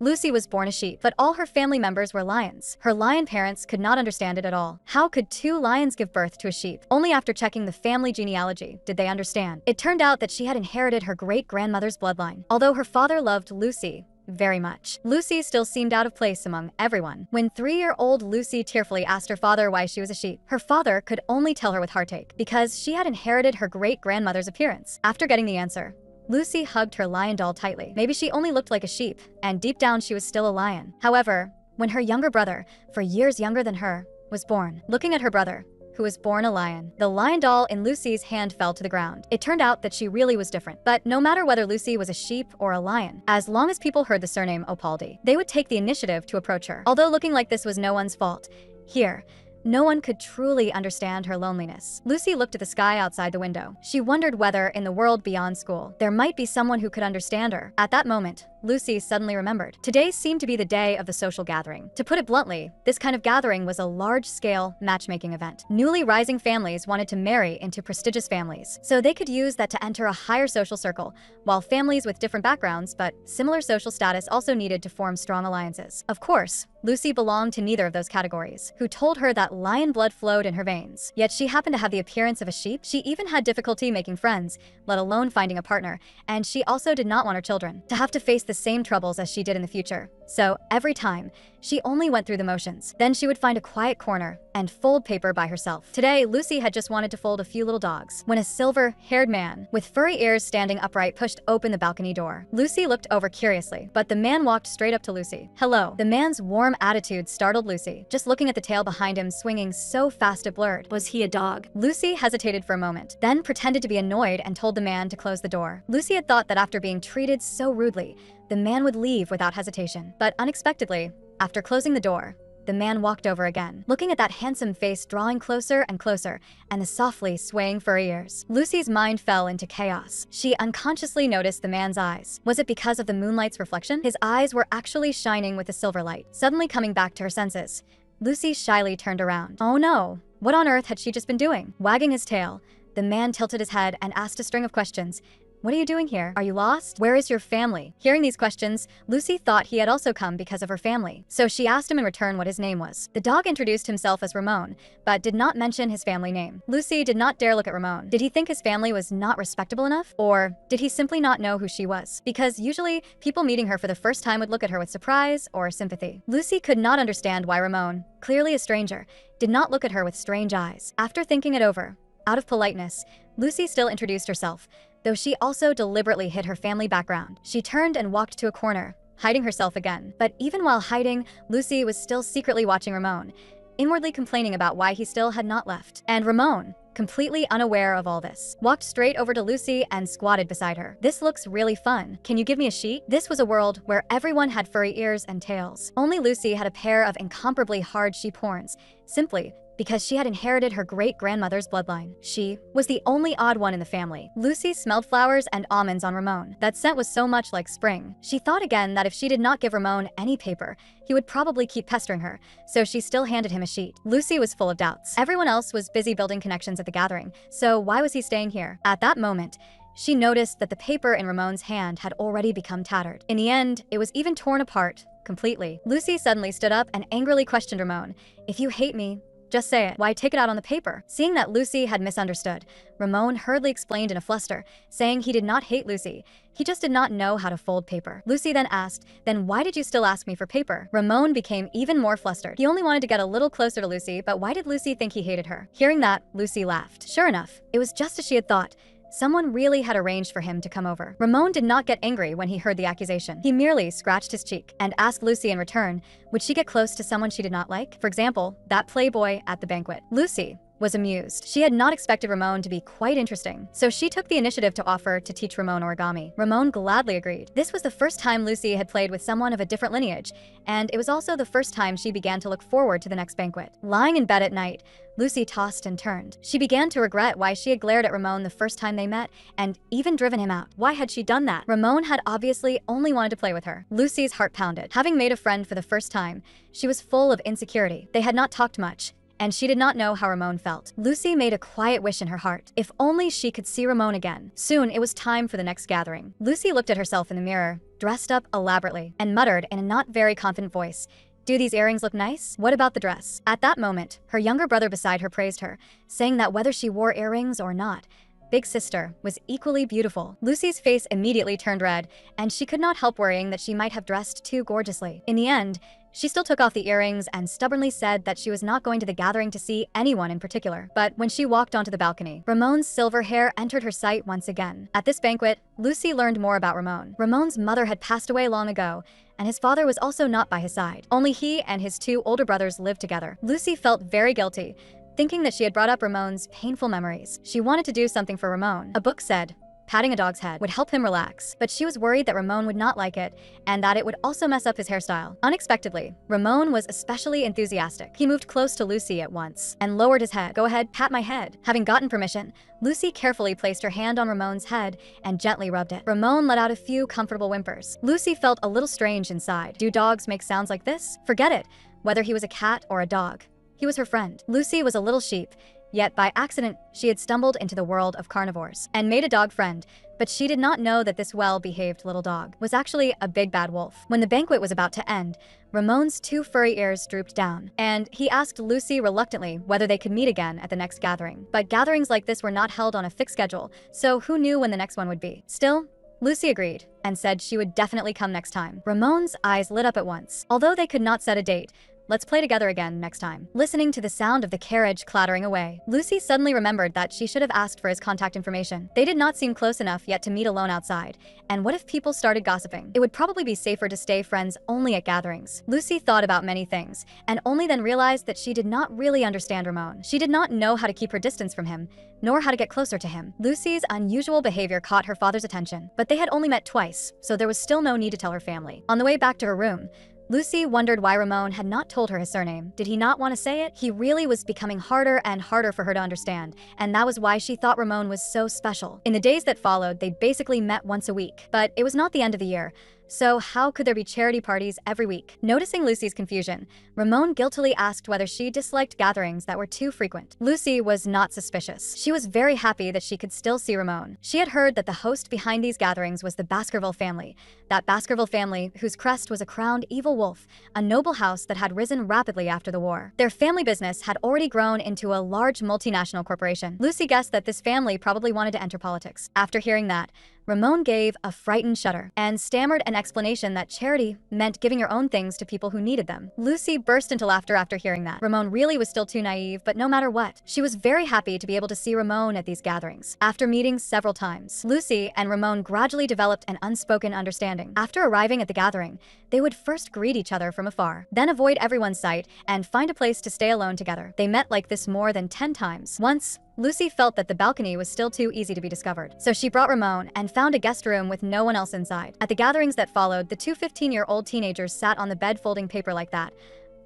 Lucy was born a sheep, but all her family members were lions. Her lion parents could not understand it at all. How could two lions give birth to a sheep? Only after checking the family genealogy did they understand. It turned out that she had inherited her great-grandmother's bloodline. Although her father loved Lucy very much, Lucy still seemed out of place among everyone. When 3-year-old Lucy tearfully asked her father why she was a sheep, her father could only tell her with heartache, because she had inherited her great-grandmother's appearance. After getting the answer, Lucy hugged her lion doll tightly. Maybe she only looked like a sheep, and deep down she was still a lion. However, when her younger brother, for years younger than her, was born, looking at her brother, who was born a lion, the lion doll in Lucy's hand fell to the ground. It turned out that she really was different. But no matter whether Lucy was a sheep or a lion, as long as people heard the surname Opaldi, they would take the initiative to approach her. Although looking like this was no one's fault, here, no one could truly understand her loneliness. Lucy looked at the sky outside the window. She wondered whether, in the world beyond school, there might be someone who could understand her. At that moment, Lucy suddenly remembered. Today seemed to be the day of the social gathering. To put it bluntly, this kind of gathering was a large-scale matchmaking event. Newly rising families wanted to marry into prestigious families, so they could use that to enter a higher social circle, while families with different backgrounds but similar social status also needed to form strong alliances. Of course, Lucy belonged to neither of those categories. Who told her that lion blood flowed in her veins? Yet she happened to have the appearance of a sheep. She even had difficulty making friends, let alone finding a partner, and she also did not want her children to have to face the same troubles as she did in the future. So every time, she only went through the motions. Then she would find a quiet corner and fold paper by herself. Today, Lucy had just wanted to fold a few little dogs when a silver-haired man with furry ears standing upright pushed open the balcony door. Lucy looked over curiously, but the man walked straight up to Lucy. Hello. The man's warm attitude startled Lucy, just looking at the tail behind him swinging so fast it blurred. Was he a dog? Lucy hesitated for a moment, then pretended to be annoyed and told the man to close the door. Lucy had thought that after being treated so rudely, the man would leave without hesitation. But unexpectedly, after closing the door, the man walked over again, looking at that handsome face drawing closer and closer, and the softly swaying furry ears. Lucy's mind fell into chaos. She unconsciously noticed the man's eyes. Was it because of the moonlight's reflection? His eyes were actually shining with a silver light. Suddenly coming back to her senses, Lucy shyly turned around. Oh no, what on earth had she just been doing? Wagging his tail, the man tilted his head and asked a string of questions. What are you doing here? Are you lost? Where is your family? Hearing these questions, Lucy thought he had also come because of her family. So she asked him in return what his name was. The dog introduced himself as Ramon, but did not mention his family name. Lucy did not dare look at Ramon. Did he think his family was not respectable enough? Or did he simply not know who she was? Because usually, people meeting her for the first time would look at her with surprise or sympathy. Lucy could not understand why Ramon, clearly a stranger, did not look at her with strange eyes. After thinking it over, out of politeness, Lucy still introduced herself, though she also deliberately hid her family background. She turned and walked to a corner, hiding herself again. But even while hiding, Lucy was still secretly watching Ramon, inwardly complaining about why he still had not left. And Ramon, completely unaware of all this, walked straight over to Lucy and squatted beside her. This looks really fun. Can you give me a sheet? This was a world where everyone had furry ears and tails. Only Lucy had a pair of incomparably hard sheep horns, simply because she had inherited her great-grandmother's bloodline. She was the only odd one in the family. Lucy smelled flowers and almonds on Ramon. That scent was so much like spring. She thought again that if she did not give Ramon any paper, he would probably keep pestering her, so she still handed him a sheet. Lucy was full of doubts. Everyone else was busy building connections at the gathering, so why was he staying here? At that moment, she noticed that the paper in Ramon's hand had already become tattered. In the end, it was even torn apart completely. Lucy suddenly stood up and angrily questioned Ramon. If you hate me, just say it. Why take it out on the paper? Seeing that Lucy had misunderstood, Ramon hurriedly explained in a fluster, saying he did not hate Lucy. He just did not know how to fold paper. Lucy then asked, then why did you still ask me for paper? Ramon became even more flustered. He only wanted to get a little closer to Lucy, but why did Lucy think he hated her? Hearing that, Lucy laughed. Sure enough, it was just as she had thought. Someone really had arranged for him to come over. Ramon did not get angry when he heard the accusation. He merely scratched his cheek and asked Lucy in return, would she get close to someone she did not like? For example, that playboy at the banquet. Lucy was amused. She had not expected Ramon to be quite interesting, so she took the initiative to offer to teach Ramon origami. Ramon gladly agreed. This was the first time Lucy had played with someone of a different lineage, and it was also the first time she began to look forward to the next banquet. Lying in bed at night, Lucy tossed and turned. She began to regret why she had glared at Ramon the first time they met, and even driven him out. Why had she done that? Ramon had obviously only wanted to play with her. Lucy's heart pounded. Having made a friend for the first time, she was full of insecurity. They had not talked much, and she did not know how Ramon felt. Lucy made a quiet wish in her heart. If only she could see Ramon again. Soon, it was time for the next gathering. Lucy looked at herself in the mirror, dressed up elaborately, and muttered in a not very confident voice, "Do these earrings look nice? What about the dress?" At that moment, her younger brother beside her praised her, saying that whether she wore earrings or not, Big Sister was equally beautiful. Lucy's face immediately turned red, and she could not help worrying that she might have dressed too gorgeously. In the end, she still took off the earrings and stubbornly said that she was not going to the gathering to see anyone in particular. But when she walked onto the balcony, Ramon's silver hair entered her sight once again. At this banquet, Lucy learned more about Ramon. Ramon's mother had passed away long ago, and his father was also not by his side. Only he and his two older brothers lived together. Lucy felt very guilty, thinking that she had brought up Ramon's painful memories. She wanted to do something for Ramon. A book said patting a dog's head would help him relax, but she was worried that Ramon would not like it and that it would also mess up his hairstyle. Unexpectedly, Ramon was especially enthusiastic. He moved close to Lucy at once and lowered his head. "Go ahead, pat my head." Having gotten permission, Lucy carefully placed her hand on Ramon's head and gently rubbed it. Ramon let out a few comfortable whimpers. Lucy felt a little strange inside. Do dogs make sounds like this? Forget it, whether he was a cat or a dog. He was her friend. Lucy was a little sheep, yet by accident, she had stumbled into the world of carnivores and made a dog friend, but she did not know that this well-behaved little dog was actually a big bad wolf. When the banquet was about to end, Ramon's two furry ears drooped down, and he asked Lucy reluctantly whether they could meet again at the next gathering. But gatherings like this were not held on a fixed schedule, so who knew when the next one would be? Still, Lucy agreed and said she would definitely come next time. Ramon's eyes lit up at once. Although they could not set a date, "Let's play together again next time." Listening to the sound of the carriage clattering away, Lucy suddenly remembered that she should have asked for his contact information. They did not seem close enough yet to meet alone outside, and what if people started gossiping? It would probably be safer to stay friends only at gatherings. Lucy thought about many things, and only then realized that she did not really understand Ramon. She did not know how to keep her distance from him, nor how to get closer to him. Lucy's unusual behavior caught her father's attention, but they had only met twice, so there was still no need to tell her family. On the way back to her room, Lucy wondered why Ramon had not told her his surname. Did he not want to say it? He really was becoming harder and harder for her to understand, and that was why she thought Ramon was so special. In the days that followed, they basically met once a week, but it was not the end of the year. So how could there be charity parties every week? Noticing Lucy's confusion, Ramon guiltily asked whether she disliked gatherings that were too frequent. Lucy was not suspicious. She was very happy that she could still see Ramon. She had heard that the host behind these gatherings was the Baskerville family, that Baskerville family whose crest was a crowned evil wolf, a noble house that had risen rapidly after the war. Their family business had already grown into a large multinational corporation. Lucy guessed that this family probably wanted to enter politics. After hearing that, Ramon gave a frightened shudder and stammered an explanation that charity meant giving your own things to people who needed them. Lucy burst into laughter after hearing that. Ramon really was still too naive, but no matter what, she was very happy to be able to see Ramon at these gatherings. After meeting several times, Lucy and Ramon gradually developed an unspoken understanding. After arriving at the gathering, they would first greet each other from afar, then avoid everyone's sight and find a place to stay alone together. They met like this more than 10 times. Once, Lucy felt that the balcony was still too easy to be discovered, so she brought Ramon and found a guest room with no one else inside. At the gatherings that followed, the two 15-year-old teenagers sat on the bed folding paper like that,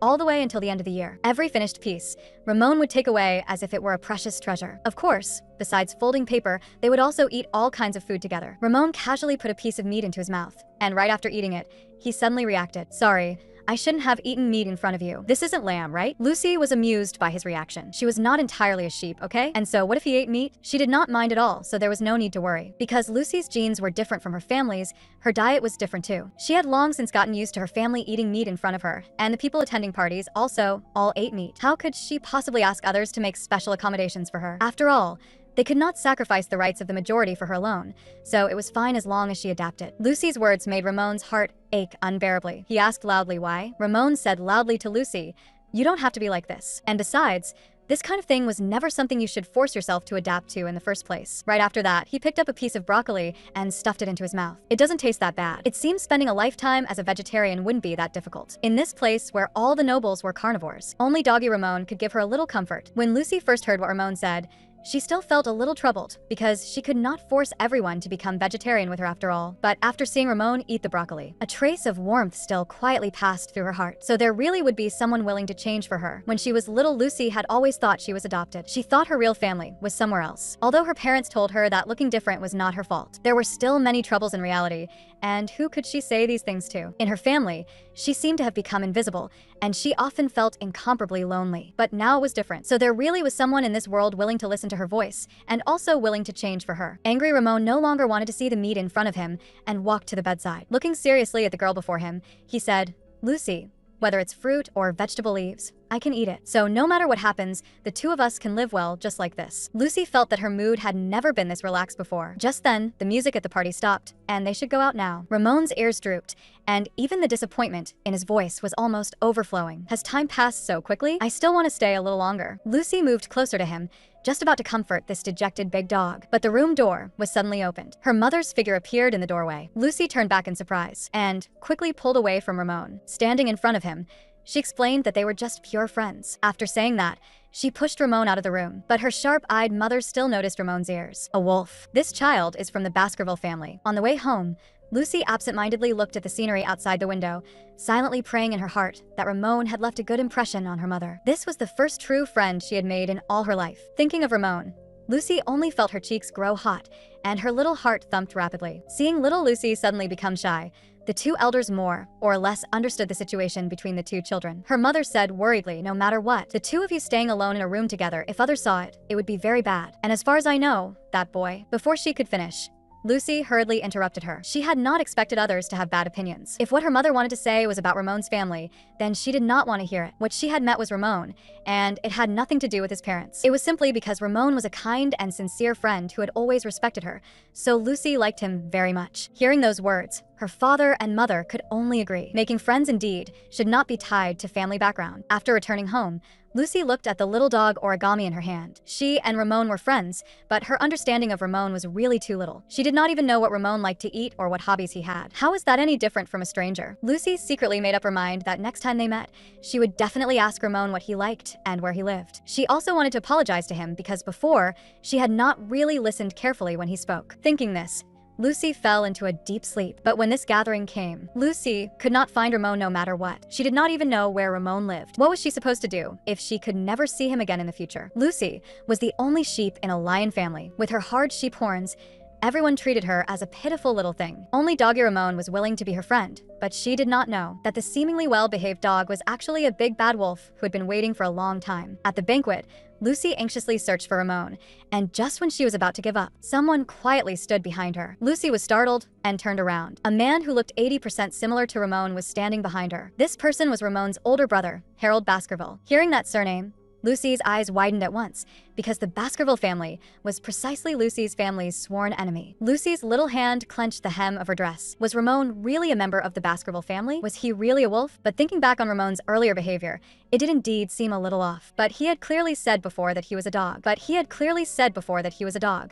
all the way until the end of the year. Every finished piece, Ramon would take away as if it were a precious treasure. Of course, besides folding paper, they would also eat all kinds of food together. Ramon casually put a piece of meat into his mouth, and right after eating it, he suddenly reacted, "Sorry, I shouldn't have eaten meat in front of you. This isn't lamb, right?" Lucy was amused by his reaction. She was not entirely a sheep, okay? And so what if he ate meat? She did not mind at all, so there was no need to worry. Because Lucy's genes were different from her family's, her diet was different too. She had long since gotten used to her family eating meat in front of her, and the people attending parties also all ate meat. How could she possibly ask others to make special accommodations for her? After all, they could not sacrifice the rights of the majority for her alone, so it was fine as long as she adapted. Lucy's words made Ramon's heart ache unbearably. He asked loudly why. Ramon said loudly to Lucy, "You don't have to be like this. And besides, this kind of thing was never something you should force yourself to adapt to in the first place." Right after that, he picked up a piece of broccoli and stuffed it into his mouth. "It doesn't taste that bad. It seems spending a lifetime as a vegetarian wouldn't be that difficult. In this place where all the nobles were carnivores, only doggy Ramon could give her a little comfort." When Lucy first heard what Ramon said, she still felt a little troubled because she could not force everyone to become vegetarian with her after all. But after seeing Ramon eat the broccoli, a trace of warmth still quietly passed through her heart. So there really would be someone willing to change for her. When she was little, Lucy had always thought she was adopted. She thought her real family was somewhere else. Although her parents told her that looking different was not her fault, there were still many troubles in reality, and who could she say these things to? In her family, she seemed to have become invisible, and she often felt incomparably lonely. But now it was different. So there really was someone in this world willing to listen to her voice, and also willing to change for her. Angry Ramon no longer wanted to see the meat in front of him and walked to the bedside. Looking seriously at the girl before him, he said, "Lucy, whether it's fruit or vegetable leaves, I can eat it. So no matter what happens, the two of us can live well just like this." Lucy felt that her mood had never been this relaxed before. Just then, the music at the party stopped, and they should go out now. Ramon's ears drooped, and even the disappointment in his voice was almost overflowing. "Has time passed so quickly? I still want to stay a little longer." Lucy moved closer to him, just about to comfort this dejected big dog. But the room door was suddenly opened. Her mother's figure appeared in the doorway. Lucy turned back in surprise and quickly pulled away from Ramon. Standing in front of him, she explained that they were just pure friends. After saying that, she pushed Ramon out of the room, but her sharp-eyed mother still noticed Ramon's ears. A wolf. This child is from the Baskerville family. On the way home, Lucy absent-mindedly looked at the scenery outside the window, silently praying in her heart that Ramon had left a good impression on her mother. This was the first true friend she had made in all her life. Thinking of Ramon, Lucy only felt her cheeks grow hot, and her little heart thumped rapidly. Seeing little Lucy suddenly become shy, the two elders more or less understood the situation between the two children. Her mother said worriedly, "No matter what, the two of you staying alone in a room together, if others saw it, it would be very bad. And as far as I know, that boy..." Before she could finish, Lucy hurriedly interrupted her. She had not expected others to have bad opinions. If what her mother wanted to say was about Ramon's family, then she did not want to hear it. What she had met was Ramon, and it had nothing to do with his parents. It was simply because Ramon was a kind and sincere friend who had always respected her, so Lucy liked him very much. Hearing those words, her father and mother could only agree. Making friends indeed should not be tied to family background. After returning home, Lucy looked at the little dog origami in her hand. She and Ramon were friends, but her understanding of Ramon was really too little. She did not even know what Ramon liked to eat or what hobbies he had. How is that any different from a stranger? Lucy secretly made up her mind that next time they met, she would definitely ask Ramon what he liked and where he lived. She also wanted to apologize to him because before, she had not really listened carefully when he spoke. Thinking this, Lucy fell into a deep sleep. But when this gathering came, Lucy could not find Ramon no matter what. She did not even know where Ramon lived. What was she supposed to do if she could never see him again in the future? Lucy was the only sheep in a lion family. With her hard sheep horns, everyone treated her as a pitiful little thing. Only doggy Ramon was willing to be her friend, but she did not know that the seemingly well-behaved dog was actually a big bad wolf who had been waiting for a long time. At the banquet, Lucy anxiously searched for Ramon, and just when she was about to give up, someone quietly stood behind her. Lucy was startled and turned around. A man who looked 80% similar to Ramon was standing behind her. This person was Ramon's older brother, Harold Baskerville. Hearing that surname, Lucy's eyes widened at once, because the Baskerville family was precisely Lucy's family's sworn enemy. Lucy's little hand clenched the hem of her dress. Was Ramon really a member of the Baskerville family? Was he really a wolf? But thinking back on Ramon's earlier behavior, it did indeed seem a little off. But he had clearly said before that he was a dog.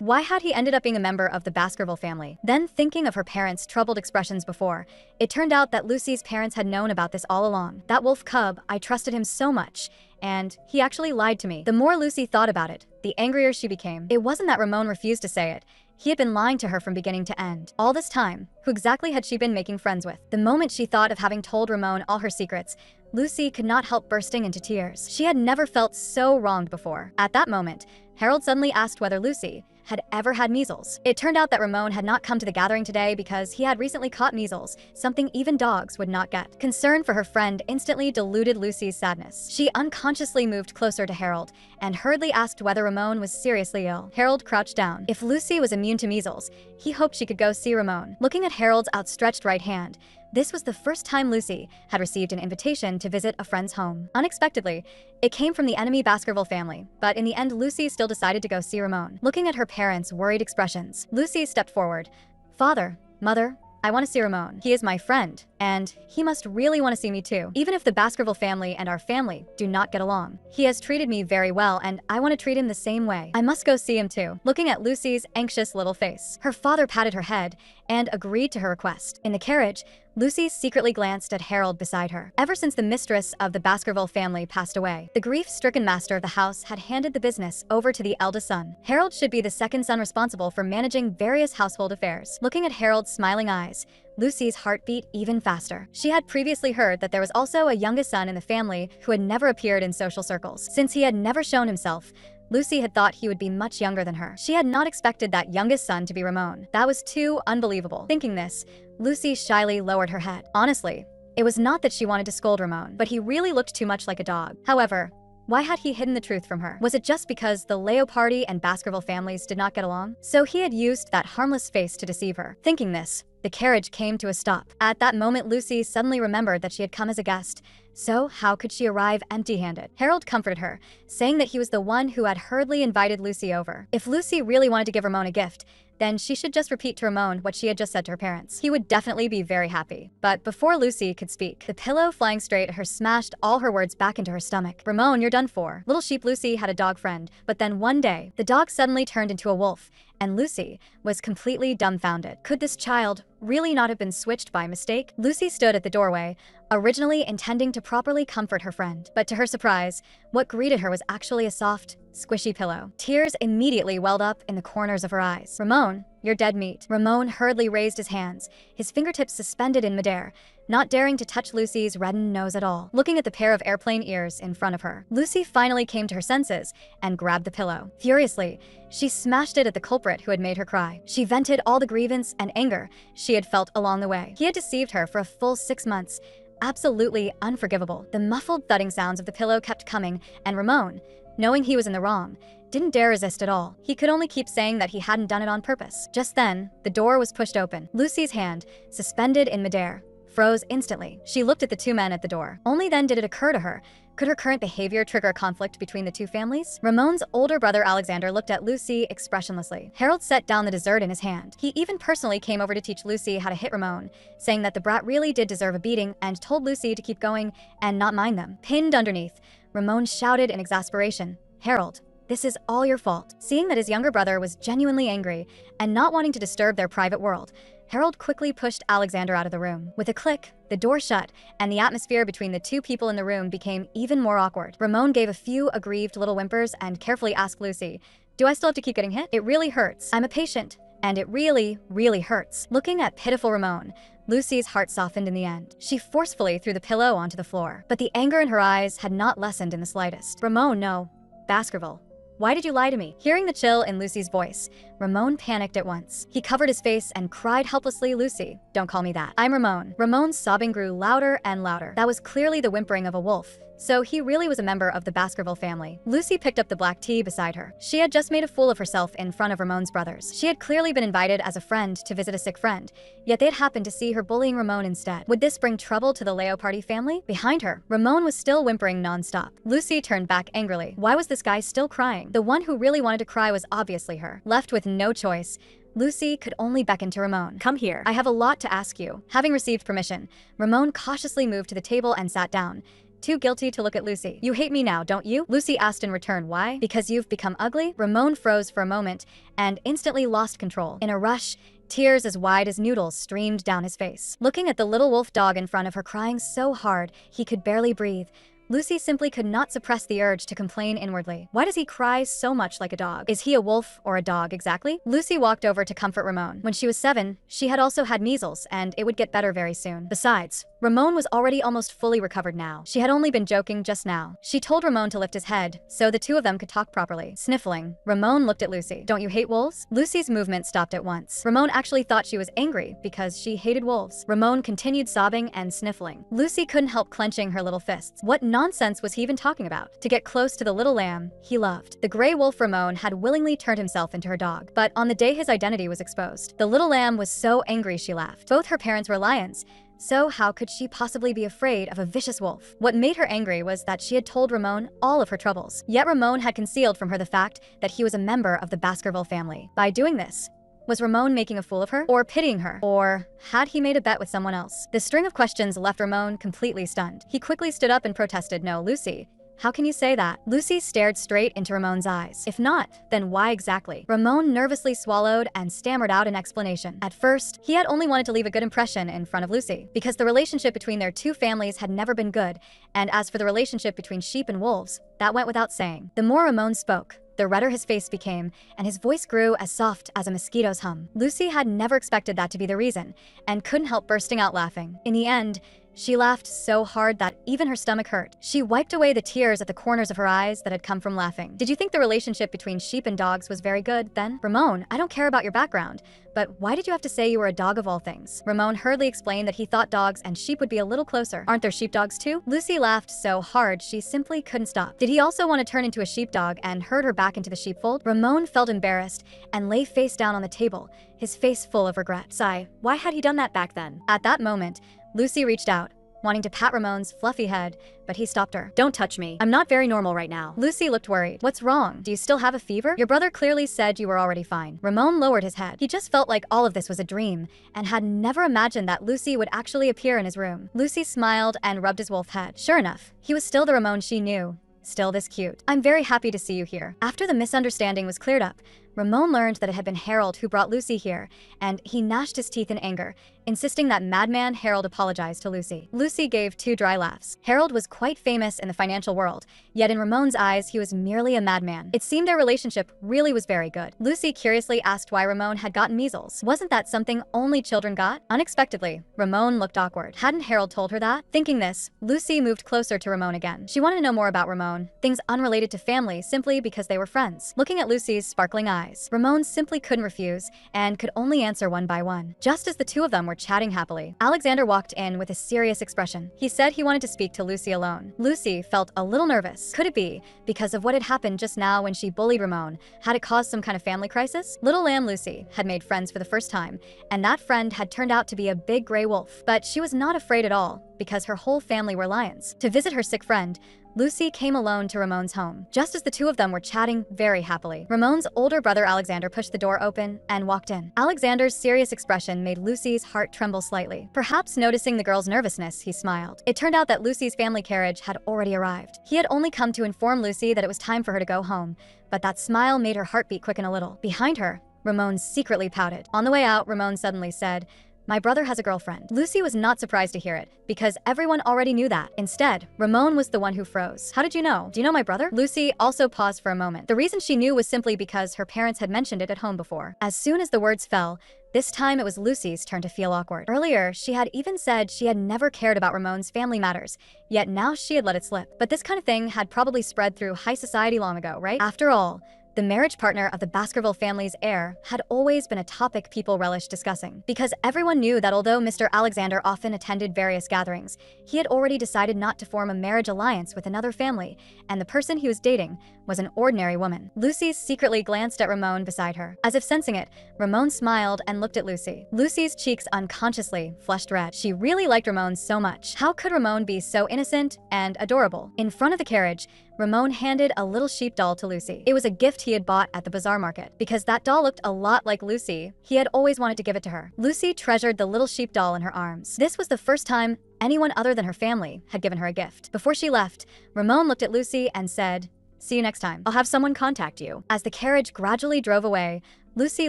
Why had he ended up being a member of the Baskerville family? Then, thinking of her parents' troubled expressions before, it turned out that Lucy's parents had known about this all along. That wolf cub, I trusted him so much, and he actually lied to me. The more Lucy thought about it, the angrier she became. It wasn't that Ramon refused to say it. He had been lying to her from beginning to end. All this time, who exactly had she been making friends with? The moment she thought of having told Ramon all her secrets, Lucy could not help bursting into tears. She had never felt so wronged before. At that moment, Harold suddenly asked whether Lucy had ever had measles. It turned out that Ramon had not come to the gathering today because he had recently caught measles, something even dogs would not get. Concern for her friend instantly diluted Lucy's sadness. She unconsciously moved closer to Harold and hurriedly asked whether Ramon was seriously ill. Harold crouched down. If Lucy was immune to measles, he hoped she could go see Ramon. Looking at Harold's outstretched right hand, this was the first time Lucy had received an invitation to visit a friend's home. Unexpectedly, it came from the enemy Baskerville family, but in the end, Lucy still decided to go see Ramon. Looking at her parents' worried expressions, Lucy stepped forward. "Father, Mother, I want to see Ramon. He is my friend, and he must really want to see me too. Even if the Baskerville family and our family do not get along, he has treated me very well, and I want to treat him the same way. I must go see him too." Looking at Lucy's anxious little face, her father patted her head and agreed to her request. In the carriage, Lucy secretly glanced at Harold beside her. Ever since the mistress of the Baskerville family passed away, the grief-stricken master of the house had handed the business over to the eldest son. Harold should be the second son responsible for managing various household affairs. Looking at Harold's smiling eyes, Lucy's heart beat even faster. She had previously heard that there was also a youngest son in the family who had never appeared in social circles. Since he had never shown himself, Lucy had thought he would be much younger than her. She had not expected that youngest son to be Ramon. That was too unbelievable. Thinking this, Lucy shyly lowered her head. Honestly, it was not that she wanted to scold Ramon, but he really looked too much like a dog. However, why had he hidden the truth from her? Was it just because the Leo party and Baskerville families did not get along? So he had used that harmless face to deceive her. Thinking this, the carriage came to a stop. At that moment, Lucy suddenly remembered that she had come as a guest. So how could she arrive empty-handed? Harold comforted her, saying that he was the one who had hurriedly invited Lucy over. If Lucy really wanted to give Ramon a gift, then she should just repeat to Ramon what she had just said to her parents. He would definitely be very happy. But before Lucy could speak, the pillow flying straight at her smashed all her words back into her stomach. Ramon, you're done for. Little sheep Lucy had a dog friend, but then one day, the dog suddenly turned into a wolf, and Lucy was completely dumbfounded. Could this child really not have been switched by mistake? Lucy stood at the doorway, originally intending to properly comfort her friend. But to her surprise, what greeted her was actually a soft, squishy pillow. Tears immediately welled up in the corners of her eyes. Ramon, you're dead meat. Ramon hurriedly raised his hands, his fingertips suspended in midair, not daring to touch Lucy's reddened nose at all. Looking at the pair of airplane ears in front of her, Lucy finally came to her senses and grabbed the pillow. Furiously, she smashed it at the culprit who had made her cry. She vented all the grievance and anger she had felt along the way. He had deceived her for a full 6 months. Absolutely unforgivable. The muffled thudding sounds of the pillow kept coming, and Ramon, knowing he was in the wrong, didn't dare resist at all. He could only keep saying that he hadn't done it on purpose. Just then, the door was pushed open. Lucy's hand, suspended in midair, froze instantly. She looked at the two men at the door. Only then did it occur to her, could her current behavior trigger a conflict between the two families? Ramon's older brother Alexander looked at Lucy expressionlessly. Harold set down the dessert in his hand. He even personally came over to teach Lucy how to hit Ramon, saying that the brat really did deserve a beating and told Lucy to keep going and not mind them. Pinned underneath, Ramon shouted in exasperation, "Harold, this is all your fault." Seeing that his younger brother was genuinely angry and not wanting to disturb their private world, Harold quickly pushed Alexander out of the room. With a click, the door shut, and the atmosphere between the two people in the room became even more awkward. Ramon gave a few aggrieved little whimpers and carefully asked Lucy, "Do I still have to keep getting hit? It really hurts. I'm a patient, and it really, really hurts." Looking at pitiful Ramon, Lucy's heart softened in the end. She forcefully threw the pillow onto the floor, but the anger in her eyes had not lessened in the slightest. "Ramon, no. Baskerville. Why did you lie to me?" Hearing the chill in Lucy's voice, Ramon panicked at once. He covered his face and cried helplessly, "Lucy, don't call me that. I'm Ramon." Ramon's sobbing grew louder and louder. That was clearly the whimpering of a wolf. So he really was a member of the Baskerville family. Lucy picked up the black tea beside her. She had just made a fool of herself in front of Ramon's brothers. She had clearly been invited as a friend to visit a sick friend, yet they'd happened to see her bullying Ramon instead. Would this bring trouble to the Leo party family? Behind her, Ramon was still whimpering non-stop. Lucy turned back angrily. Why was this guy still crying? The one who really wanted to cry was obviously her. Left with no choice, Lucy could only beckon to Ramon. "Come here. I have a lot to ask you." Having received permission, Ramon cautiously moved to the table and sat down, too guilty to look at Lucy. "You hate me now, don't you?" Lucy asked in return. "Why? Because you've become ugly?" Ramon froze for a moment and instantly lost control. In a rush, tears as wide as noodles streamed down his face. Looking at the little wolf dog in front of her crying so hard he could barely breathe, Lucy simply could not suppress the urge to complain inwardly. Why does he cry so much like a dog? Is he a wolf or a dog exactly? Lucy walked over to comfort Ramon. When she was 7, she had also had measles, and it would get better very soon. Besides, Ramon was already almost fully recovered now. She had only been joking just now. She told Ramon to lift his head, so the two of them could talk properly. Sniffling, Ramon looked at Lucy. "Don't you hate wolves?" Lucy's movement stopped at once. Ramon actually thought she was angry because she hated wolves. Ramon continued sobbing and sniffling. Lucy couldn't help clenching her little fists. What nonsense was he even talking about? To get close to the little lamb he loved. The gray wolf Ramon had willingly turned himself into her dog, but on the day his identity was exposed, the little lamb was so angry she laughed. Both her parents were lions, so how could she possibly be afraid of a vicious wolf? What made her angry was that she had told Ramon all of her troubles. Yet Ramon had concealed from her the fact that he was a member of the Baskerville family. By doing this, was Ramon making a fool of her? Or pitying her? Or had he made a bet with someone else? The string of questions left Ramon completely stunned. He quickly stood up and protested, "No, Lucy. How can you say that?" Lucy stared straight into Ramon's eyes. If not, then why exactly? Ramon nervously swallowed and stammered out an explanation. At first, he had only wanted to leave a good impression in front of Lucy, because the relationship between their two families had never been good, and as for the relationship between sheep and wolves, that went without saying. The more Ramon spoke, the redder his face became, and his voice grew as soft as a mosquito's hum. Lucy had never expected that to be the reason, and couldn't help bursting out laughing. In the end, She laughed so hard that even her stomach hurt. She wiped away the tears at the corners of her eyes that had come from laughing. Did you think the relationship between sheep and dogs was very good, then? Ramon, I don't care about your background, but why did you have to say you were a dog of all things? Ramon hurriedly explained that he thought dogs and sheep would be a little closer. Aren't there sheepdogs too? Lucy laughed so hard she simply couldn't stop. Did he also want to turn into a sheepdog and herd her back into the sheepfold? Ramon felt embarrassed and lay face down on the table, his face full of regret. Sigh, why had he done that back then? At that moment, Lucy reached out, wanting to pat Ramon's fluffy head, but he stopped her. Don't touch me. I'm not very normal right now. Lucy looked worried. What's wrong? Do you still have a fever? Your brother clearly said you were already fine. Ramon lowered his head. He just felt like all of this was a dream and had never imagined that Lucy would actually appear in his room. Lucy smiled and rubbed his wolf head. Sure enough, he was still the Ramon she knew. Still this cute. I'm very happy to see you here. After the misunderstanding was cleared up, Ramon learned that it had been Harold who brought Lucy here, and he gnashed his teeth in anger, insisting that madman Harold apologize to Lucy. Lucy gave 2 dry laughs. Harold was quite famous in the financial world, yet in Ramon's eyes, he was merely a madman. It seemed their relationship really was very good. Lucy curiously asked why Ramon had gotten measles. Wasn't that something only children got? Unexpectedly, Ramon looked awkward. Hadn't Harold told her that? Thinking this, Lucy moved closer to Ramon again. She wanted to know more about Ramon, things unrelated to family simply because they were friends. Looking at Lucy's sparkling eyes, Ramon simply couldn't refuse and could only answer one by one. Just as the two of them were chatting happily, Alexander walked in with a serious expression. He said he wanted to speak to Lucy alone. Lucy felt a little nervous. Could it be because of what had happened just now when she bullied Ramon? Had it caused some kind of family crisis? Little lamb Lucy had made friends for the first time, and that friend had turned out to be a big gray wolf. But she was not afraid at all, because her whole family were lions. To visit her sick friend, Lucy came alone to Ramon's home. Just as the two of them were chatting very happily, Ramon's older brother Alexander pushed the door open and walked in. Alexander's serious expression made Lucy's heart tremble slightly. Perhaps noticing the girl's nervousness, he smiled. It turned out that Lucy's family carriage had already arrived. He had only come to inform Lucy that it was time for her to go home, but that smile made her heartbeat quicken a little. Behind her, Ramon secretly pouted. On the way out, Ramon suddenly said, "My brother has a girlfriend." Lucy was not surprised to hear it, because everyone already knew that. Instead, Ramon was the one who froze. "How did you know? Do you know my brother?" Lucy also paused for a moment. The reason she knew was simply because her parents had mentioned it at home before. As soon as the words fell, this time it was Lucy's turn to feel awkward. Earlier, she had even said she had never cared about Ramon's family matters, yet now she had let it slip. But this kind of thing had probably spread through high society long ago, right? After all, the marriage partner of the Baskerville family's heir had always been a topic people relished discussing, because everyone knew that although Mr. Alexander often attended various gatherings, he had already decided not to form a marriage alliance with another family, and the person he was dating was an ordinary woman. Lucy secretly glanced at Ramon beside her. As if sensing it, Ramon smiled and looked at Lucy. Lucy's cheeks unconsciously flushed red. She really liked Ramon so much. How could Ramon be so innocent and adorable? In front of the carriage, Ramon handed a little sheep doll to Lucy. It was a gift he had bought at the bazaar market. Because that doll looked a lot like Lucy, he had always wanted to give it to her. Lucy treasured the little sheep doll in her arms. This was the first time anyone other than her family had given her a gift. Before she left, Ramon looked at Lucy and said, "See you next time. I'll have someone contact you." As the carriage gradually drove away, Lucy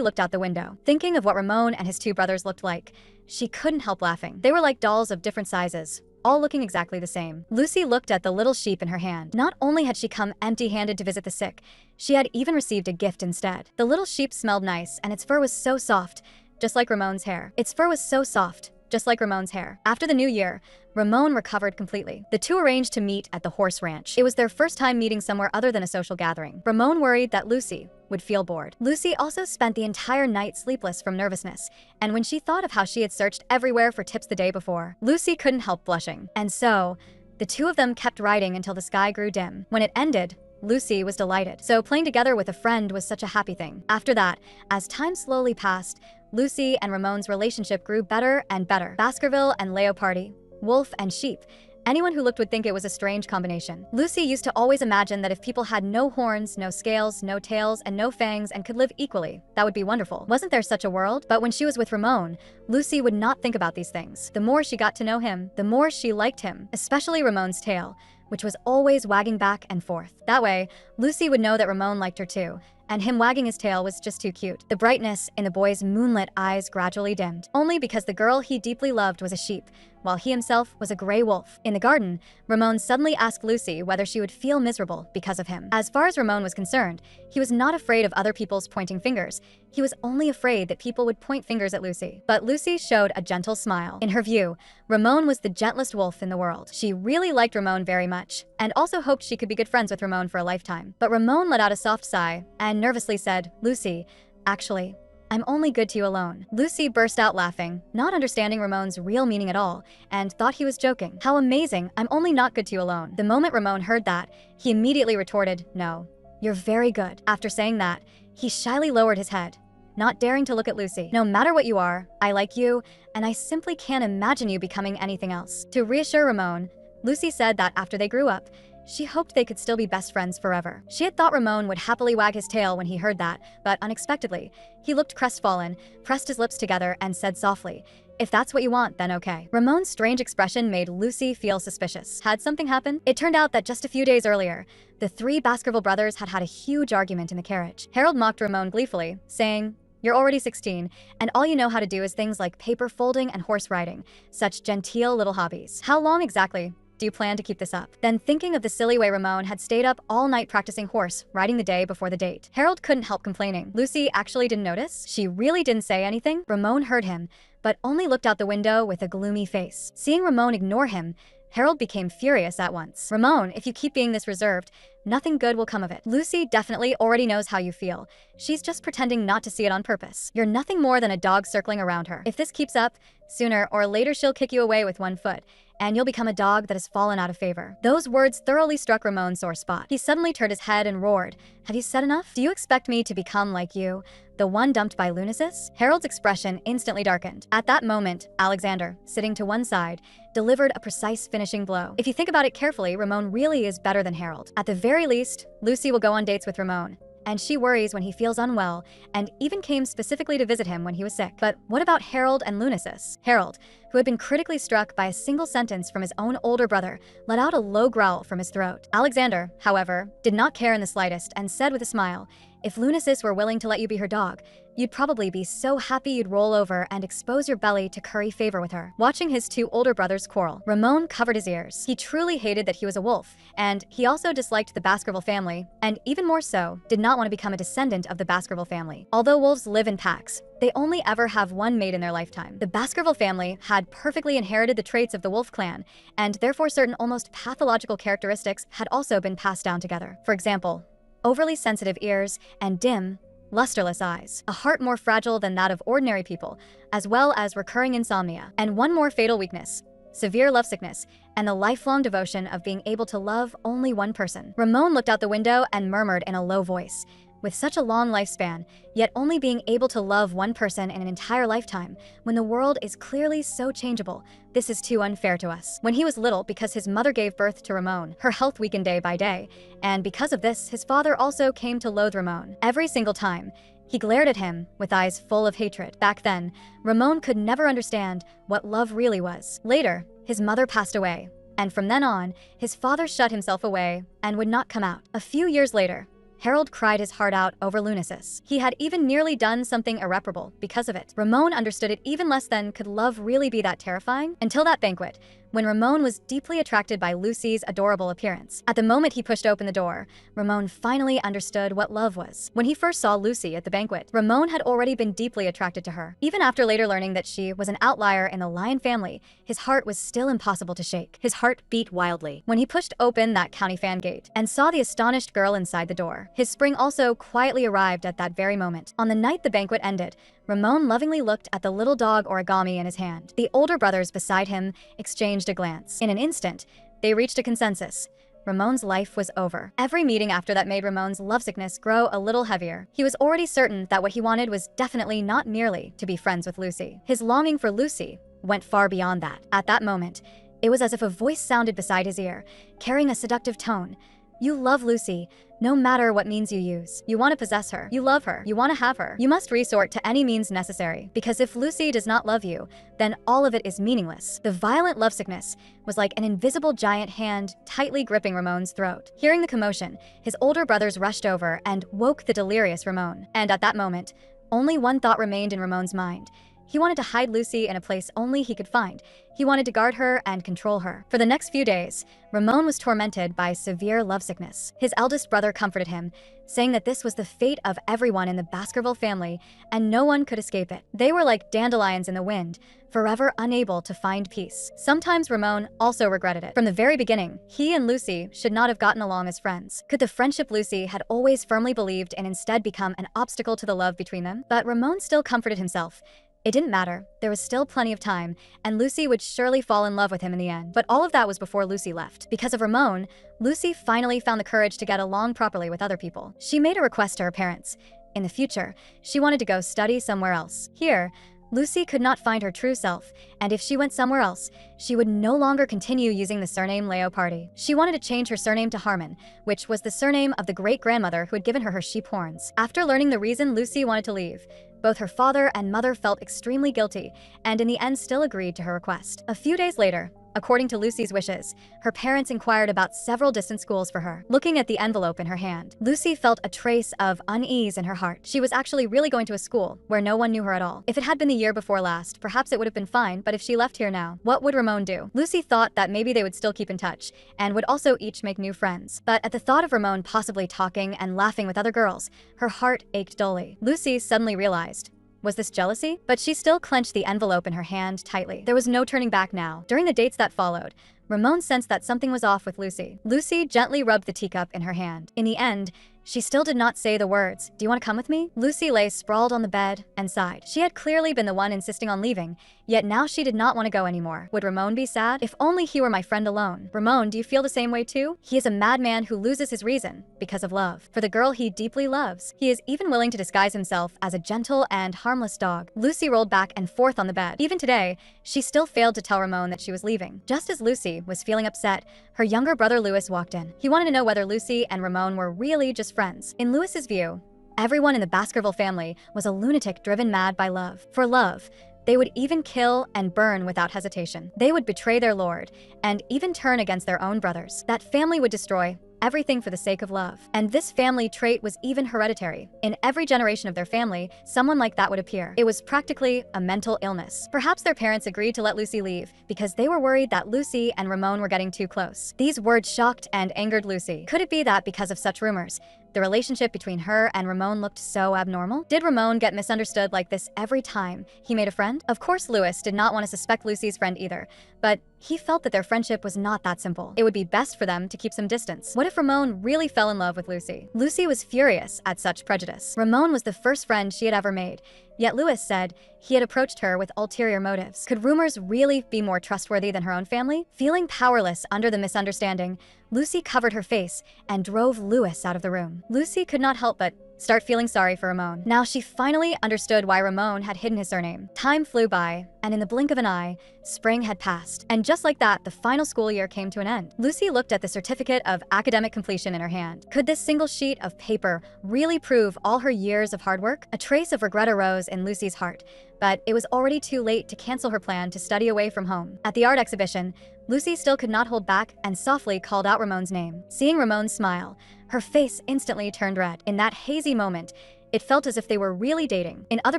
looked out the window. Thinking of what Ramon and his two brothers looked like, she couldn't help laughing. They were like dolls of different sizes, all looking exactly the same. Lucy looked at the little sheep in her hand. Not only had she come empty-handed to visit the sick, she had even received a gift instead. The little sheep smelled nice, and its fur was so soft, just like Ramon's hair. Its fur was so soft, just like Ramon's hair. After the new year, Ramon recovered completely. The two arranged to meet at the horse ranch. It was their first time meeting somewhere other than a social gathering. Ramon worried that Lucy would feel bored. Lucy also spent the entire night sleepless from nervousness, and when she thought of how she had searched everywhere for tips the day before, Lucy couldn't help blushing. And so, the two of them kept riding until the sky grew dim. When it ended, Lucy was delighted. So playing together with a friend was such a happy thing. After that, as time slowly passed, Lucy and Ramon's relationship grew better and better. Baskerville and Leopardi, wolf and sheep. Anyone who looked would think it was a strange combination. Lucy used to always imagine that if people had no horns, no scales, no tails, and no fangs and could live equally, that would be wonderful. Wasn't there such a world? But when she was with Ramon, Lucy would not think about these things. The more she got to know him, the more she liked him, especially Ramon's tail, which was always wagging back and forth. That way, Lucy would know that Ramon liked her too, and him wagging his tail was just too cute. The brightness in the boy's moonlit eyes gradually dimmed, only because the girl he deeply loved was a sheep, while he himself was a gray wolf. In the garden, Ramon suddenly asked Lucy whether she would feel miserable because of him. As far as Ramon was concerned, he was not afraid of other people's pointing fingers. He was only afraid that people would point fingers at Lucy. But Lucy showed a gentle smile. In her view, Ramon was the gentlest wolf in the world. She really liked Ramon very much, and also hoped she could be good friends with Ramon for a lifetime. But Ramon let out a soft sigh and nervously said, "Lucy, actually, I'm only good to you alone." Lucy burst out laughing, not understanding Ramon's real meaning at all, and thought he was joking. "How amazing, I'm only not good to you alone." The moment Ramon heard that, he immediately retorted, "No, you're very good." After saying that, he shyly lowered his head, not daring to look at Lucy. "No matter what you are, I like you, and I simply can't imagine you becoming anything else." To reassure Ramon, Lucy said that after they grew up, she hoped they could still be best friends forever. She had thought Ramon would happily wag his tail when he heard that, but unexpectedly, he looked crestfallen, pressed his lips together, and said softly, "If that's what you want, then okay." Ramon's strange expression made Lucy feel suspicious. Had something happened? It turned out that just a few days earlier, the three Baskerville brothers had had a huge argument in the carriage. Harold mocked Ramon gleefully, saying, "You're already 16, and all you know how to do is things like paper folding and horse riding, such genteel little hobbies. How long exactly do you plan to keep this up?" Then, thinking of the silly way Ramon had stayed up all night practicing horse riding the day before the date, Harold couldn't help complaining. Lucy actually didn't notice. She really didn't say anything. Ramon heard him, but only looked out the window with a gloomy face. Seeing Ramon ignore him, Harold became furious at once. "Ramon, if you keep being this reserved, nothing good will come of it. Lucy definitely already knows how you feel. She's just pretending not to see it on purpose. You're nothing more than a dog circling around her. If this keeps up, sooner or later she'll kick you away with one foot, and you'll become a dog that has fallen out of favor." Those words thoroughly struck Ramon's sore spot. He suddenly turned his head and roared, "Have you said enough? Do you expect me to become like you, the one dumped by Lunasis?" Harold's expression instantly darkened. At that moment, Alexander, sitting to one side, delivered a precise finishing blow. If you think about it carefully, Ramon really is better than Harold. At the very least, Lucy will go on dates with Ramon, and she worries when he feels unwell, and even came specifically to visit him when he was sick. But what about Harold and Lunasis? Harold, who had been critically struck by a single sentence from his own older brother, let out a low growl from his throat. Alexander, however, did not care in the slightest and said with a smile, "If Lunasis were willing to let you be her dog, you'd probably be so happy you'd roll over and expose your belly to curry favor with her." Watching his two older brothers quarrel, Ramon covered his ears. He truly hated that he was a wolf, and he also disliked the Baskerville family, and even more so, did not want to become a descendant of the Baskerville family. Although wolves live in packs, they only ever have one mate in their lifetime. The Baskerville family had perfectly inherited the traits of the wolf clan, and therefore certain almost pathological characteristics had also been passed down together. For example, overly sensitive ears and dim, lusterless eyes, a heart more fragile than that of ordinary people, as well as recurring insomnia, and one more fatal weakness: severe lovesickness, and the lifelong devotion of being able to love only one person. Ramon looked out the window and murmured in a low voice, "With such a long lifespan, yet only being able to love one person in an entire lifetime, when the world is clearly so changeable, this is too unfair to us." When he was little, because his mother gave birth to Ramon, her health weakened day by day, and because of this, his father also came to loathe Ramon. Every single time, he glared at him with eyes full of hatred. Back then, Ramon could never understand what love really was. Later, his mother passed away, and from then on, his father shut himself away and would not come out. A few years later, Harold cried his heart out over Lunasis. He had even nearly done something irreparable because of it. Ramon understood it even less than could love really be that terrifying? Until that banquet, when Ramon was deeply attracted by Lucy's adorable appearance. At the moment he pushed open the door, Ramon finally understood what love was. When he first saw Lucy at the banquet, Ramon had already been deeply attracted to her. Even after later learning that she was an outlier in the lion family, his heart was still impossible to shake. His heart beat wildly when he pushed open that county fan gate and saw the astonished girl inside the door. His spring also quietly arrived at that very moment. On the night the banquet ended, Ramon lovingly looked at the little dog origami in his hand. The older brothers beside him exchanged a glance. In an instant, they reached a consensus. Ramon's life was over. Every meeting after that made Ramon's lovesickness grow a little heavier. He was already certain that what he wanted was definitely not merely to be friends with Lucy. His longing for Lucy went far beyond that. At that moment, it was as if a voice sounded beside his ear, carrying a seductive tone. You love Lucy, no matter what means you use. You want to possess her. You love her. You want to have her. You must resort to any means necessary, because if Lucy does not love you, then all of it is meaningless. The violent lovesickness was like an invisible giant hand tightly gripping Ramon's throat. Hearing the commotion, his older brothers rushed over and woke the delirious Ramon. And at that moment, only one thought remained in Ramon's mind. He wanted to hide Lucy in a place only he could find. He wanted to guard her and control her. For the next few days, Ramon was tormented by severe lovesickness. His eldest brother comforted him, saying that this was the fate of everyone in the Baskerville family and no one could escape it. They were like dandelions in the wind, forever unable to find peace. Sometimes Ramon also regretted it. From the very beginning, he and Lucy should not have gotten along as friends. Could the friendship Lucy had always firmly believed in instead become an obstacle to the love between them? But Ramon still comforted himself. It didn't matter, there was still plenty of time, and Lucy would surely fall in love with him in the end. But all of that was before Lucy left. Because of Ramon, Lucy finally found the courage to get along properly with other people. She made a request to her parents. In the future, she wanted to go study somewhere else. Here, Lucy could not find her true self, and if she went somewhere else, she would no longer continue using the surname Leopardi. She wanted to change her surname to Harmon, which was the surname of the great-grandmother who had given her her sheep horns. After learning the reason Lucy wanted to leave, both her father and mother felt extremely guilty, and in the end still agreed to her request. A few days later, according to Lucy's wishes, her parents inquired about several distant schools for her. Looking at the envelope in her hand, Lucy felt a trace of unease in her heart. She was actually really going to a school where no one knew her at all. If it had been the year before last, perhaps it would have been fine, but if she left here now, what would Ramon do? Lucy thought that maybe they would still keep in touch, and would also each make new friends. But at the thought of Ramon possibly talking and laughing with other girls, her heart ached dully. Lucy suddenly realized, was this jealousy? But she still clenched the envelope in her hand tightly. There was no turning back now. During the dates that followed, Ramon sensed that something was off with Lucy. Lucy gently rubbed the teacup in her hand. In the end, she still did not say the words, "Do you want to come with me?" Lucy lay sprawled on the bed and sighed. She had clearly been the one insisting on leaving, yet now she did not want to go anymore. Would Ramon be sad? If only he were my friend alone. Ramon, do you feel the same way too? He is a madman who loses his reason because of love. For the girl he deeply loves. He is even willing to disguise himself as a gentle and harmless dog. Lucy rolled back and forth on the bed. Even today, she still failed to tell Ramon that she was leaving. Just as Lucy was feeling upset, her younger brother Louis walked in. He wanted to know whether Lucy and Ramon were really just friends. In Louis's view, everyone in the Baskerville family was a lunatic driven mad by love. For love, they would even kill and burn without hesitation. They would betray their lord and even turn against their own brothers. That family would destroy everything for the sake of love. And this family trait was even hereditary. In every generation of their family, someone like that would appear. It was practically a mental illness. Perhaps their parents agreed to let Lucy leave because they were worried that Lucy and Ramon were getting too close. These words shocked and angered Lucy. Could it be that because of such rumors, the relationship between her and Ramon looked so abnormal? Did Ramon get misunderstood like this every time he made a friend? Of course, Louis did not want to suspect Lucy's friend either, but he felt that their friendship was not that simple. It would be best for them to keep some distance. What if Ramon really fell in love with Lucy? Lucy was furious at such prejudice. Ramon was the first friend she had ever made, yet Louis said he had approached her with ulterior motives. Could rumors really be more trustworthy than her own family? Feeling powerless under the misunderstanding, Lucy covered her face and drove Louis out of the room. Lucy could not help but start feeling sorry for Ramon. Now she finally understood why Ramon had hidden his surname. Time flew by, and in the blink of an eye, spring had passed. And just like that, the final school year came to an end. Lucy looked at the certificate of academic completion in her hand. Could this single sheet of paper really prove all her years of hard work? A trace of regret arose in Lucy's heart, but it was already too late to cancel her plan to study away from home. At the art exhibition, Lucy still could not hold back and softly called out Ramon's name. Seeing Ramon smile, her face instantly turned red. In that hazy moment, it felt as if they were really dating. In other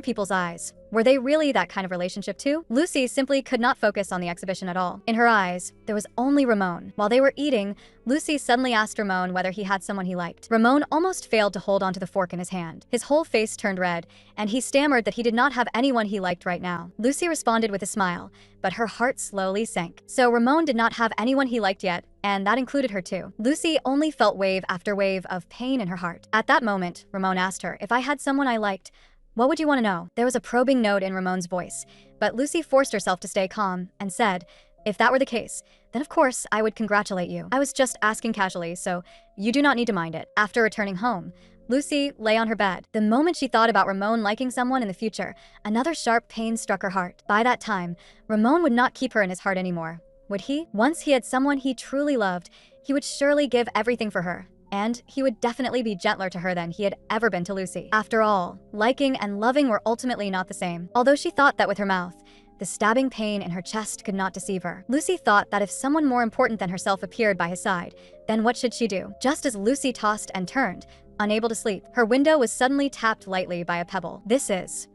people's eyes, were they really that kind of relationship too? Lucy simply could not focus on the exhibition at all. In her eyes, there was only Ramon. While they were eating, Lucy suddenly asked Ramon whether he had someone he liked. Ramon almost failed to hold onto the fork in his hand. His whole face turned red, and he stammered that he did not have anyone he liked right now. Lucy responded with a smile, but her heart slowly sank. So Ramon did not have anyone he liked yet, and that included her too. Lucy only felt wave after wave of pain in her heart. At that moment, Ramon asked her, "If I had someone I liked, what would you want to know?" There was a probing note in Ramon's voice, but Lucy forced herself to stay calm and said, "If that were the case, then of course I would congratulate you. I was just asking casually, so you do not need to mind it." After returning home, Lucy lay on her bed. The moment she thought about Ramon liking someone in the future, another sharp pain struck her heart. By that time, Ramon would not keep her in his heart anymore, would he? Once he had someone he truly loved, he would surely give everything for her. and he would definitely be gentler to her than he had ever been to Lucy. After all, liking and loving were ultimately not the same. Although she thought that with her mouth, the stabbing pain in her chest could not deceive her. Lucy thought that if someone more important than herself appeared by his side, then what should she do? Just as Lucy tossed and turned, unable to sleep, her window was suddenly tapped lightly by a pebble.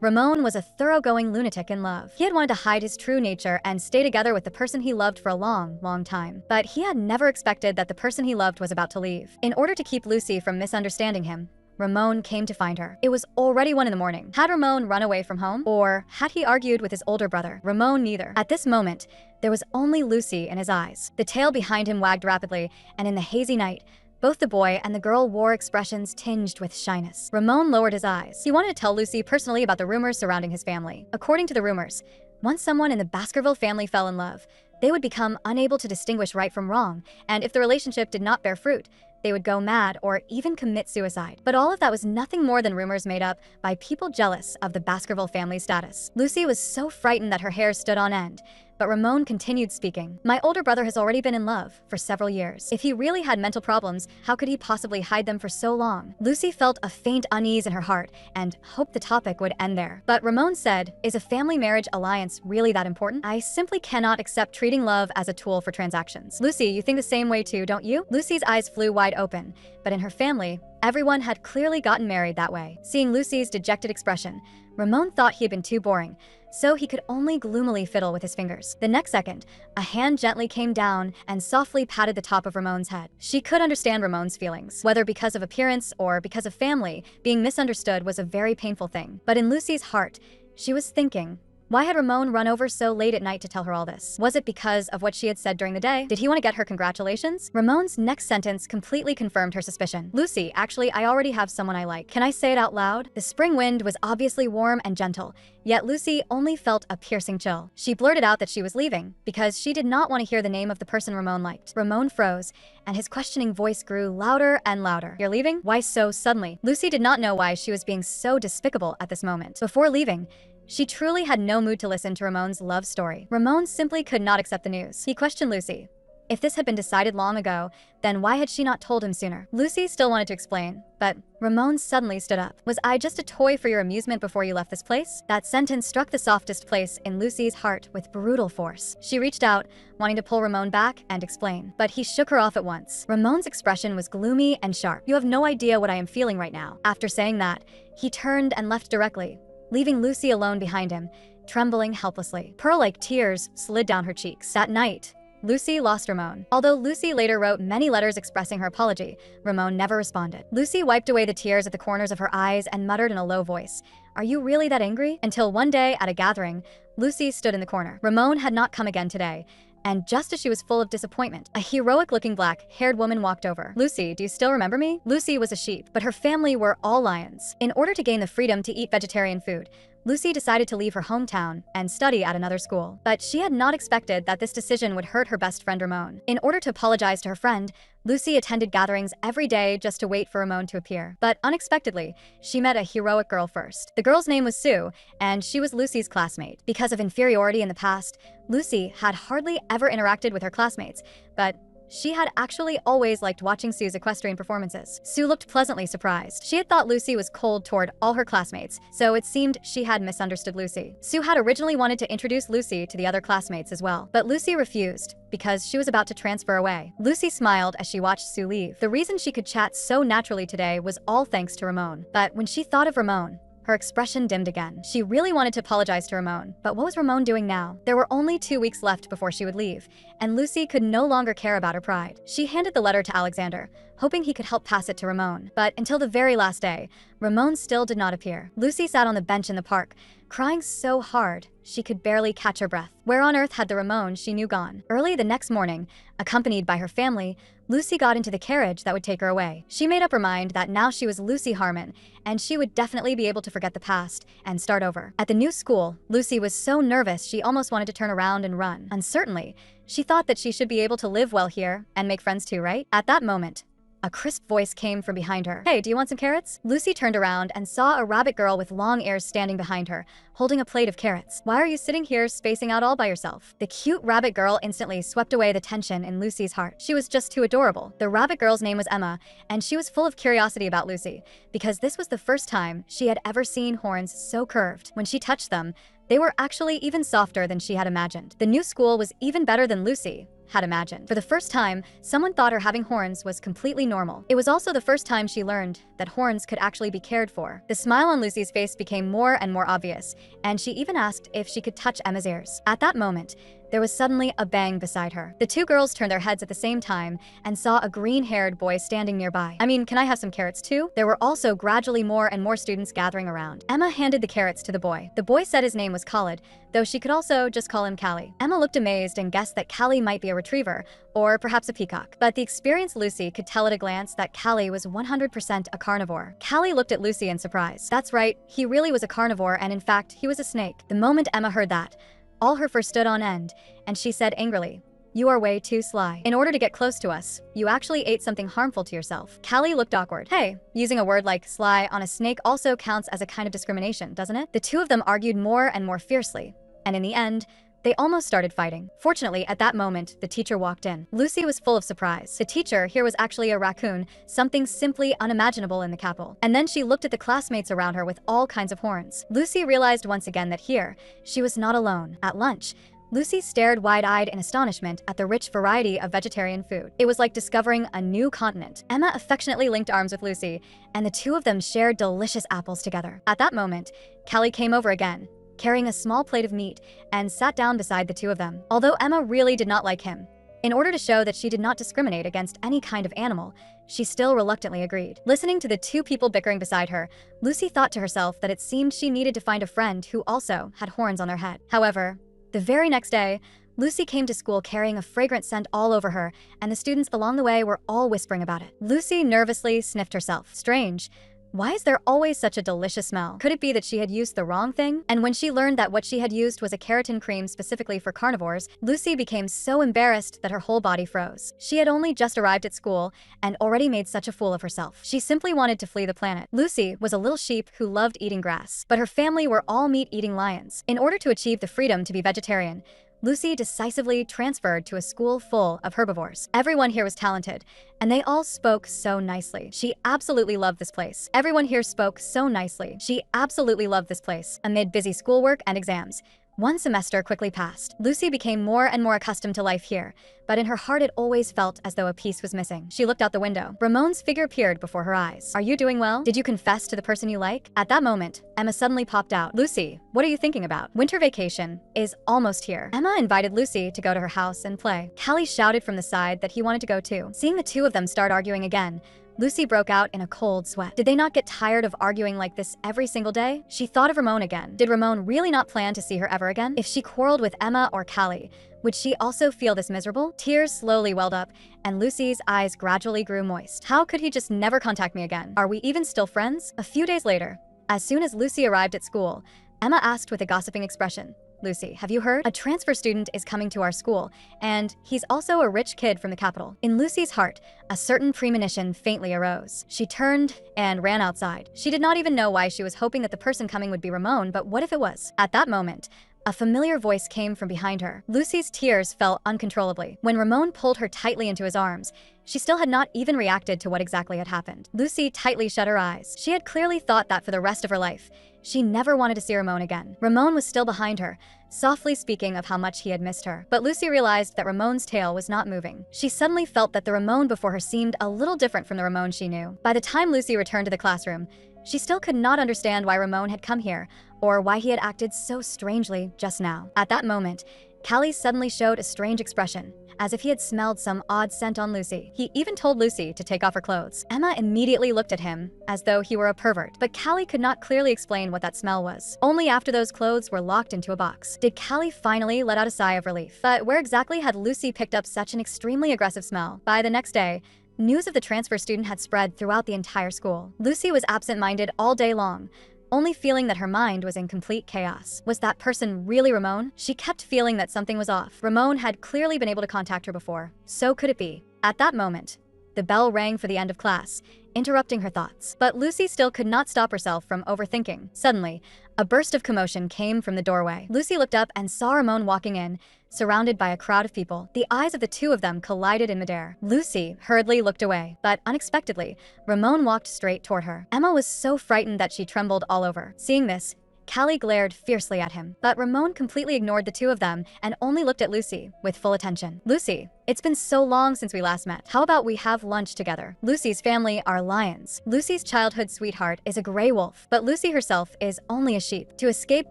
Ramon was a thoroughgoing lunatic in love. He had wanted to hide his true nature and stay together with the person he loved for a long, long time. But he had never expected that the person he loved was about to leave. In order to keep Lucy from misunderstanding him, Ramon came to find her. It was already 1 in the morning. Had Ramon run away from home? Or had he argued with his older brother? Ramon neither. At this moment, there was only Lucy in his eyes. The tail behind him wagged rapidly, and in the hazy night, both the boy and the girl wore expressions tinged with shyness. Ramon lowered his eyes. He wanted to tell Lucy personally about the rumors surrounding his family. According to the rumors, once someone in the Baskerville family fell in love, they would become unable to distinguish right from wrong, and if the relationship did not bear fruit, they would go mad or even commit suicide. But all of that was nothing more than rumors made up by people jealous of the Baskerville family status. Lucy was so frightened that her hair stood on end, but Ramon continued speaking. My older brother has already been in love for several years. If he really had mental problems, how could he possibly hide them for so long? Lucy felt a faint unease in her heart and hoped the topic would end there. But Ramon said, is a family marriage alliance really that important? I simply cannot accept treating love as a tool for transactions. Lucy, you think the same way too, don't you? Lucy's eyes flew wide open, but in her family, everyone had clearly gotten married that way. Seeing Lucy's dejected expression, Ramon thought he had been too boring, so he could only gloomily fiddle with his fingers. The next second, a hand gently came down and softly patted the top of Ramon's head. She could understand Ramon's feelings. Whether because of appearance or because of family, being misunderstood was a very painful thing. But in Lucy's heart, she was thinking, why had Ramon run over so late at night to tell her all this? Was it because of what she had said during the day? Did he want to get her congratulations? Ramon's next sentence completely confirmed her suspicion. Lucy, actually, I already have someone I like. Can I say it out loud? The spring wind was obviously warm and gentle, yet Lucy only felt a piercing chill. She blurted out that she was leaving because she did not want to hear the name of the person Ramon liked. Ramon froze, and his questioning voice grew louder and louder. You're leaving? Why so suddenly? Lucy did not know why she was being so despicable at this moment. Before leaving, she truly had no mood to listen to Ramon's love story. Ramon simply could not accept the news. He questioned Lucy. If this had been decided long ago, then why had she not told him sooner? Lucy still wanted to explain, but Ramon suddenly stood up. Was I just a toy for your amusement before you left this place? That sentence struck the softest place in Lucy's heart with brutal force. She reached out, wanting to pull Ramon back and explain, but he shook her off at once. Ramon's expression was gloomy and sharp. You have no idea what I am feeling right now. After saying that, he turned and left directly, leaving Lucy alone behind him, trembling helplessly. Pearl-like tears slid down her cheeks. That night, Lucy lost Ramon. Although Lucy later wrote many letters expressing her apology, Ramon never responded. Lucy wiped away the tears at the corners of her eyes and muttered in a low voice, "Are you really that angry?" Until one day, at a gathering, Lucy stood in the corner. Ramon had not come again today, and just as she was full of disappointment, a heroic-looking black-haired woman walked over. Lucy, do you still remember me? Lucy was a sheep, but her family were all lions. In order to gain the freedom to eat vegetarian food, Lucy decided to leave her hometown and study at another school. But she had not expected that this decision would hurt her best friend Ramon. In order to apologize to her friend, Lucy attended gatherings every day just to wait for Ramon to appear. But unexpectedly, she met a heroic girl first. The girl's name was Sue, and she was Lucy's classmate. Because of inferiority in the past, Lucy had hardly ever interacted with her classmates, but she had actually always liked watching Sue's equestrian performances. Sue looked pleasantly surprised. She had thought Lucy was cold toward all her classmates, so it seemed she had misunderstood Lucy. Sue had originally wanted to introduce Lucy to the other classmates as well, but Lucy refused because she was about to transfer away. Lucy smiled as she watched Sue leave. The reason she could chat so naturally today was all thanks to Ramon. But when she thought of Ramon, her expression dimmed again. She really wanted to apologize to Ramon, but what was Ramon doing now? There were only 2 weeks left before she would leave, and Lucy could no longer care about her pride. She handed the letter to Alexander, hoping he could help pass it to Ramon. But until the very last day, Ramon still did not appear. Lucy sat on the bench in the park, crying so hard she could barely catch her breath. Where on earth had the Ramon she knew gone? Early the next morning, accompanied by her family, Lucy got into the carriage that would take her away. She made up her mind that now she was Lucy Harmon, and she would definitely be able to forget the past and start over. At the new school, Lucy was so nervous she almost wanted to turn around and run. Uncertainly, she thought that she should be able to live well here and make friends too, right? At that moment, A crisp voice came from behind her. Hey, do you want some carrots? Lucy turned around and saw a rabbit girl with long ears standing behind her, holding a plate of carrots. Why are you sitting here spacing out all by yourself? The cute rabbit girl instantly swept away the tension in Lucy's heart. She was just too adorable. The rabbit girl's name was Emma, and she was full of curiosity about Lucy, because this was the first time she had ever seen horns so curved. When she touched them, they were actually even softer than she had imagined. The new school was even better than Lucy had imagined. For the first time, someone thought her having horns was completely normal. It was also the first time she learned that horns could actually be cared for. The smile on Lucy's face became more and more obvious, and she even asked if she could touch Emma's ears. At that moment, there was suddenly a bang beside her. The two girls turned their heads at the same time and saw a green-haired boy standing nearby. I mean, can I have some carrots too? There were also gradually more and more students gathering around. Emma handed the carrots to the boy. The boy said his name was Khalid, though she could also just call him Callie. Emma looked amazed and guessed that Callie might be a retriever, or perhaps a peacock. But the experienced Lucy could tell at a glance that Callie was 100% a carnivore. Callie looked at Lucy in surprise. That's right, he really was a carnivore, and in fact, he was a snake. The moment Emma heard that, all her fur stood on end, and she said angrily, "You are way too sly. In order to get close to us, you actually ate something harmful to yourself." Callie looked awkward. Hey, using a word like sly on a snake also counts as a kind of discrimination, doesn't it? The two of them argued more and more fiercely, and in the end, they almost started fighting. Fortunately, at that moment, the teacher walked in. Lucy was full of surprise. The teacher here was actually a raccoon, something simply unimaginable in the capital. And then she looked at the classmates around her with all kinds of horns. Lucy realized once again that here, she was not alone. At lunch, Lucy stared wide-eyed in astonishment at the rich variety of vegetarian food. It was like discovering a new continent. Emma affectionately linked arms with Lucy, and the two of them shared delicious apples together. At that moment, Callie came over again, carrying a small plate of meat, and sat down beside the two of them. Although Emma really did not like him, in order to show that she did not discriminate against any kind of animal, she still reluctantly agreed. Listening to the two people bickering beside her, Lucy thought to herself that it seemed she needed to find a friend who also had horns on their head. However, the very next day, Lucy came to school carrying a fragrant scent all over her, and the students along the way were all whispering about it. Lucy nervously sniffed herself. Strange. Why is there always such a delicious smell? Could it be that she had used the wrong thing? And when she learned that what she had used was a keratin cream specifically for carnivores, Lucy became so embarrassed that her whole body froze. She had only just arrived at school and already made such a fool of herself. She simply wanted to flee the planet. Lucy was a little sheep who loved eating grass, but her family were all meat-eating lions. In order to achieve the freedom to be vegetarian, Lucy decisively transferred to a school full of herbivores. Everyone here was talented, and they all spoke so nicely. She absolutely loved this place. Everyone here spoke so nicely. She absolutely loved this place. Amid busy schoolwork and exams, one semester quickly passed. Lucy became more and more accustomed to life here, but in her heart it always felt as though a piece was missing. She looked out the window. Ramon's figure appeared before her eyes. Are you doing well? Did you confess to the person you like? At that moment, Emma suddenly popped out. Lucy, what are you thinking about? Winter vacation is almost here. Emma invited Lucy to go to her house and play. Callie shouted from the side that he wanted to go too. Seeing the two of them start arguing again, Lucy broke out in a cold sweat. Did they not get tired of arguing like this every single day? She thought of Ramon again. Did Ramon really not plan to see her ever again? If she quarreled with Emma or Callie, would she also feel this miserable? Tears slowly welled up, and Lucy's eyes gradually grew moist. How could he just never contact me again? Are we even still friends? A few days later, as soon as Lucy arrived at school, Emma asked with a gossiping expression, Lucy, have you heard? A transfer student is coming to our school, and he's also a rich kid from the capital. In Lucy's heart, a certain premonition faintly arose. She turned and ran outside. She did not even know why she was hoping that the person coming would be Ramon, but what if it was? At that moment, a familiar voice came from behind her. Lucy's tears fell uncontrollably. When Ramon pulled her tightly into his arms, she still had not even reacted to what exactly had happened. Lucy tightly shut her eyes. She had clearly thought that for the rest of her life, she never wanted to see Ramon again. Ramon was still behind her, softly speaking of how much he had missed her. But Lucy realized that Ramon's tail was not moving. She suddenly felt that the Ramon before her seemed a little different from the Ramon she knew. By the time Lucy returned to the classroom, she still could not understand why Ramon had come here, or why he had acted so strangely just now. At that moment, Callie suddenly showed a strange expression, as if he had smelled some odd scent on Lucy. He even told Lucy to take off her clothes. Emma immediately looked at him, as though he were a pervert, but Callie could not clearly explain what that smell was. Only after those clothes were locked into a box did Callie finally let out a sigh of relief. But where exactly had Lucy picked up such an extremely aggressive smell? By the next day, news of the transfer student had spread throughout the entire school. Lucy was absent-minded all day long, only feeling that her mind was in complete chaos. Was that person really Ramon? She kept feeling that something was off. Ramon had clearly been able to contact her before. So could it be? At that moment, the bell rang for the end of class, interrupting her thoughts. But Lucy still could not stop herself from overthinking. Suddenly, a burst of commotion came from the doorway. Lucy looked up and saw Ramon walking in, surrounded by a crowd of people. The eyes of the two of them collided in midair. Lucy hurriedly looked away, but unexpectedly, Ramon walked straight toward her. Emma was so frightened that she trembled all over. Seeing this, Callie glared fiercely at him, but Ramon completely ignored the two of them and only looked at Lucy with full attention. "Lucy, it's been so long since we last met. How about we have lunch together? Lucy's family are lions. Lucy's childhood sweetheart is a gray wolf, but Lucy herself is only a sheep." To escape